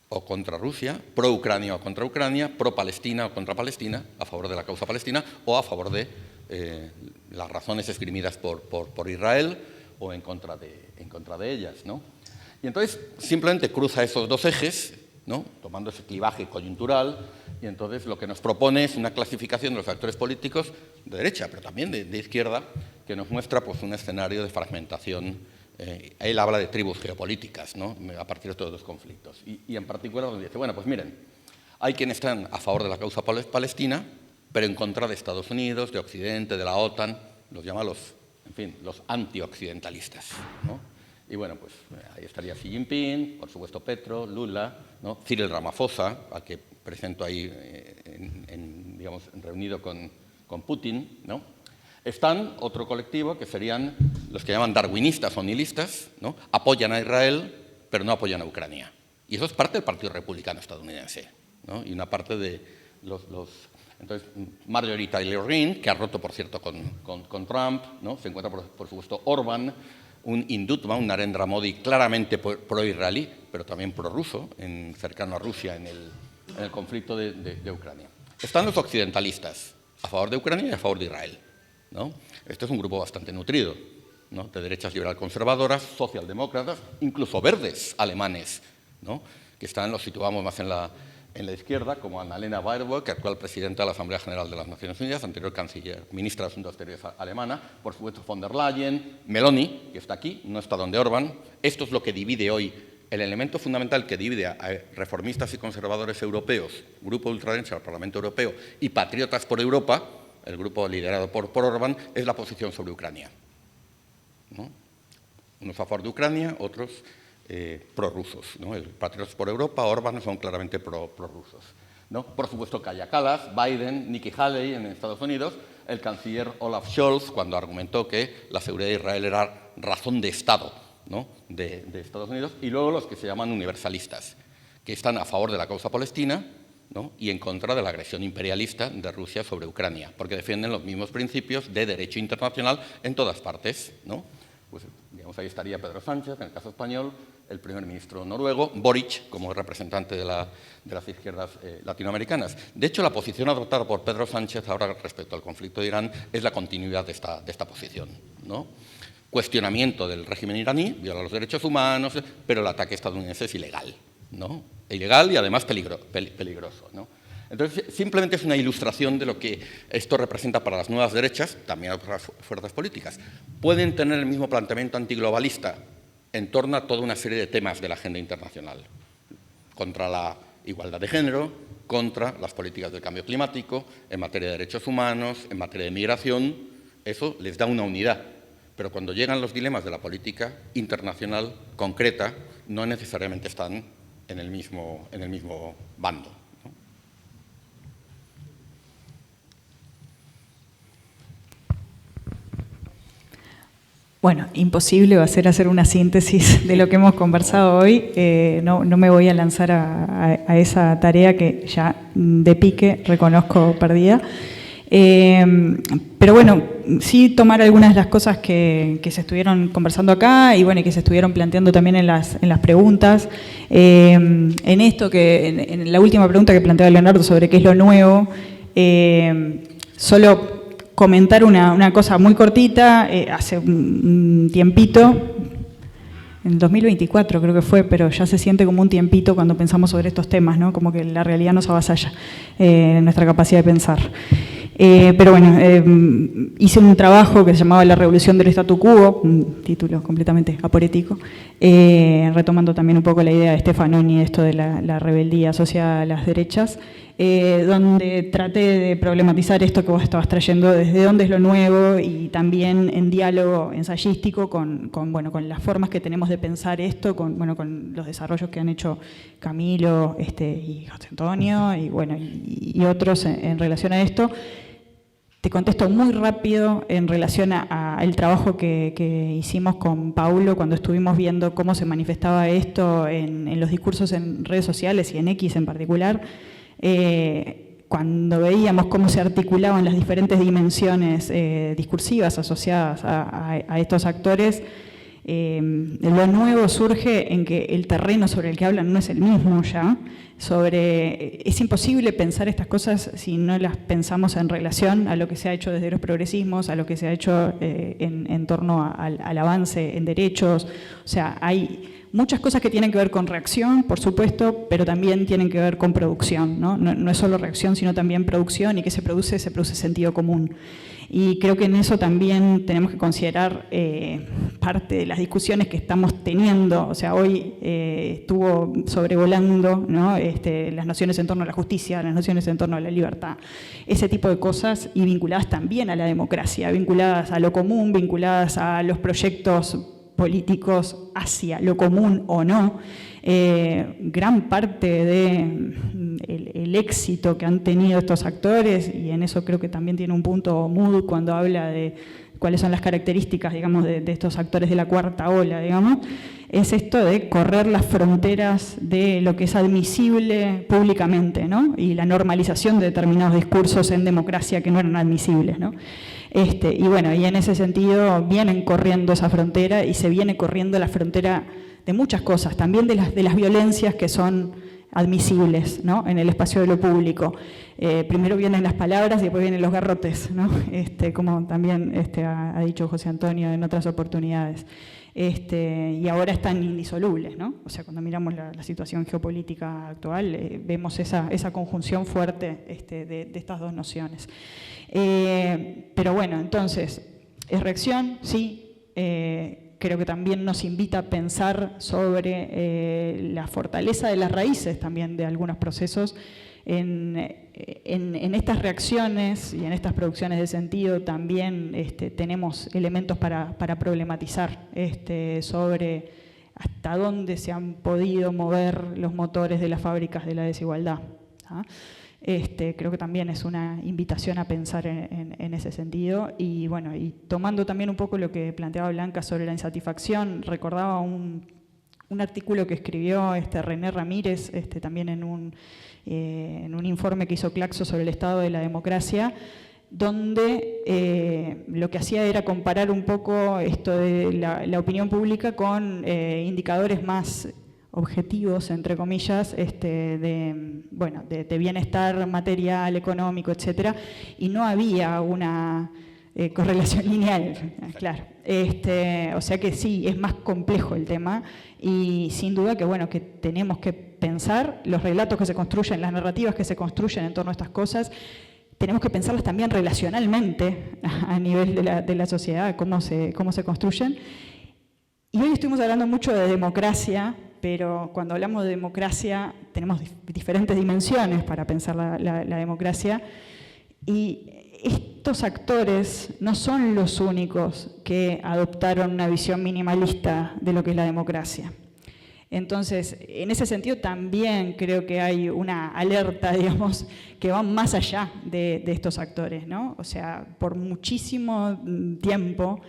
o contra Rusia, pro-Ucrania o contra Ucrania, pro-Palestina o contra Palestina, a favor de la causa palestina o a favor de las razones esgrimidas por Israel o en contra de ellas, ¿no? Y entonces simplemente cruza esos dos ejes, ¿no?, tomando ese clivaje coyuntural, y entonces lo que nos propone es una clasificación de los actores políticos de derecha, pero también de izquierda, que nos muestra pues, un escenario de fragmentación. Él habla de tribus geopolíticas, ¿no?, a partir de todos los conflictos. Y en particular donde dice, bueno, pues miren, hay quienes están a favor de la causa palestina, pero en contra de Estados Unidos, de Occidente, de la OTAN, los llama los antioccidentalistas, ¿no? Y bueno, pues ahí estaría Xi Jinping, por supuesto Petro, Lula, ¿no?, Cyril Ramaphosa, al que presento ahí digamos, reunido con Putin, ¿no? Están otro colectivo que serían los que llaman darwinistas o nihilistas, ¿no?, apoyan a Israel, pero no apoyan a Ucrania. Y eso es parte del Partido Republicano estadounidense, ¿no?, y una parte de Entonces, Marjorie Taylor Greene, que ha roto, por cierto, con Trump, ¿no?, se encuentra, por supuesto, Orbán, un hindutva, un Narendra Modi claramente pro-israelí, pero también prorruso, cercano a Rusia en el conflicto de Ucrania. Están los occidentalistas, a favor de Ucrania y a favor de Israel, ¿no? Este es un grupo bastante nutrido, ¿no?, de derechas liberal-conservadoras, socialdemócratas, incluso verdes alemanes, ¿no?, que los situamos más en la izquierda, como Annalena Baerbock, actual presidenta de la Asamblea General de las Naciones Unidas, anterior canciller, ministra de Asuntos Exteriores alemana, por supuesto von der Leyen, Meloni, que está aquí, no está donde Orbán. Esto es lo que divide hoy, el elemento fundamental que divide a reformistas y conservadores europeos, grupo ultraderecha del Parlamento Europeo, y patriotas por Europa, el grupo liderado por Orbán, es la posición sobre Ucrania, ¿no? Unos a favor de Ucrania, otros prorrusos, ¿no? El Patriotas por Europa, Orbán son claramente prorrusos, ¿no? Por supuesto, Kaja Kallas, Biden, Nikki Haley en Estados Unidos, el canciller Olaf Scholz, cuando argumentó que la seguridad de Israel era razón de Estado, ¿no?, de Estados Unidos, y luego los que se llaman universalistas, que están a favor de la causa palestina, ¿no?, y en contra de la agresión imperialista de Rusia sobre Ucrania, porque defienden los mismos principios de derecho internacional en todas partes, ¿no? Pues, digamos, ahí estaría Pedro Sánchez, en el caso español, el primer ministro noruego, Boric, como representante de las izquierdas latinoamericanas. De hecho, la posición adoptada por Pedro Sánchez ahora respecto al conflicto de Irán es la continuidad de esta posición, ¿no? Cuestionamiento del régimen iraní, viola los derechos humanos, pero el ataque estadounidense es ilegal, ¿no? Ilegal y además peligroso, ¿no? Entonces, simplemente es una ilustración de lo que esto representa para las nuevas derechas, también otras fuerzas políticas. Pueden tener el mismo planteamiento antiglobalista en torno a toda una serie de temas de la agenda internacional, contra la igualdad de género, contra las políticas del cambio climático, en materia de derechos humanos, en materia de migración. Eso les da una unidad, pero cuando llegan los dilemas de la política internacional concreta, no necesariamente están en el mismo bando. Bueno, imposible va a ser hacer una síntesis de lo que hemos conversado hoy. No me voy a lanzar a esa tarea que ya de pique reconozco perdida. Pero bueno, sí tomar algunas de las cosas que se estuvieron conversando acá y bueno, que se estuvieron planteando también en las preguntas. En esto en la última pregunta que planteaba Leonardo sobre qué es lo nuevo, solo comentar una cosa muy cortita. Hace un tiempito, en 2024 creo que fue, pero ya se siente como un tiempito cuando pensamos sobre estos temas, ¿no? Como que la realidad nos avasalla nuestra capacidad de pensar. Pero bueno, hice un trabajo que se llamaba La revolución del statu quo, un título completamente aporético, retomando también un poco la idea de Stefanoni, esto de la rebeldía asociada a las derechas, donde traté de problematizar esto que vos estabas trayendo, desde dónde es lo nuevo y también en diálogo ensayístico con las formas que tenemos de pensar esto, con los desarrollos que han hecho Camilo y José Antonio y otros en relación a esto. Te contesto muy rápido en relación al trabajo que hicimos con Paulo cuando estuvimos viendo cómo se manifestaba esto en los discursos en redes sociales y en X en particular. Cuando veíamos cómo se articulaban las diferentes dimensiones discursivas asociadas a estos actores, Lo nuevo surge en que el terreno sobre el que hablan no es el mismo ya. Es imposible pensar estas cosas si no las pensamos en relación a lo que se ha hecho desde los progresismos, a lo que se ha hecho en torno al avance en derechos. O sea, hay muchas cosas que tienen que ver con reacción, por supuesto, pero también tienen que ver con producción, ¿no? No es solo reacción, sino también producción, y que se produce sentido común. Y creo que en eso también tenemos que considerar parte de las discusiones que estamos teniendo. O sea, hoy estuvo sobrevolando, ¿no? Las nociones en torno a la justicia, las nociones en torno a la libertad, ese tipo de cosas, y vinculadas también a la democracia, vinculadas a lo común, vinculadas a los proyectos políticos hacia lo común o no. Gran parte del éxito que han tenido estos actores, y en eso creo que también tiene un punto Mood cuando habla de cuáles son las características, digamos, de estos actores de la cuarta ola, digamos, es esto de correr las fronteras de lo que es admisible públicamente, ¿no? Y la normalización de determinados discursos en democracia que no eran admisibles, ¿no? Y bueno, y en ese sentido vienen corriendo esa frontera, y se viene corriendo la frontera de muchas cosas, también de las violencias que son admisibles, ¿no? En el espacio de lo público. Primero vienen las palabras y después vienen los garrotes, ¿no? Como también ha dicho José Antonio en otras oportunidades. Y ahora están indisolubles, ¿no? O sea, cuando miramos la situación geopolítica actual, vemos esa conjunción fuerte de estas dos nociones. Pero bueno, entonces, ¿es reacción? Sí. Creo que también nos invita a pensar sobre la fortaleza de las raíces también de algunos procesos. En estas reacciones y en estas producciones de sentido también tenemos elementos para problematizar sobre hasta dónde se han podido mover los motores de las fábricas de la desigualdad, ¿ah? Creo que también es una invitación a pensar en ese sentido. Y bueno, y tomando también un poco lo que planteaba Blanca sobre la insatisfacción, recordaba un artículo que escribió René Ramírez también en un informe que hizo Claxo sobre el estado de la democracia, donde lo que hacía era comparar un poco esto de la opinión pública con indicadores más objetivos, entre comillas, de bienestar material, económico, etcétera, y no había una correlación lineal, claro. O sea que sí, es más complejo el tema, y sin duda que, bueno, que tenemos que pensar los relatos que se construyen, las narrativas que se construyen en torno a estas cosas, tenemos que pensarlas también relacionalmente a nivel de la sociedad, cómo se construyen. Y hoy estuvimos hablando mucho de democracia, pero cuando hablamos de democracia tenemos diferentes dimensiones para pensar la democracia, y estos actores no son los únicos que adoptaron una visión minimalista de lo que es la democracia. Entonces, en ese sentido también creo que hay una alerta, digamos, que va más allá de estos actores, ¿no? O sea, por muchísimo tiempo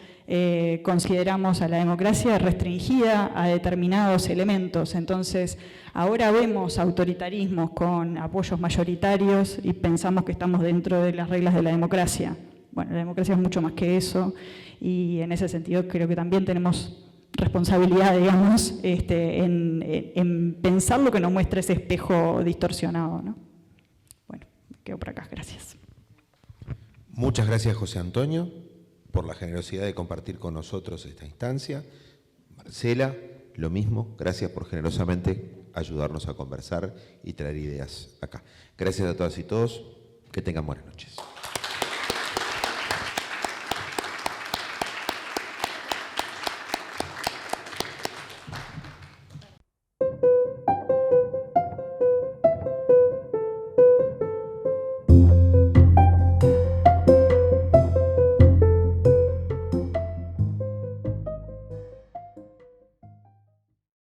consideramos a la democracia restringida a determinados elementos. Entonces, ahora vemos autoritarismos con apoyos mayoritarios y pensamos que estamos dentro de las reglas de la democracia. Bueno, la democracia es mucho más que eso, y en ese sentido creo que también tenemos responsabilidad, digamos, en pensar lo que nos muestra ese espejo distorsionado, ¿no? Bueno, me quedo por acá, gracias. Muchas gracias, José Antonio, por la generosidad de compartir con nosotros esta instancia. Marcela, lo mismo, gracias por generosamente ayudarnos a conversar y traer ideas acá. Gracias a todas y todos, que tengan buenas noches.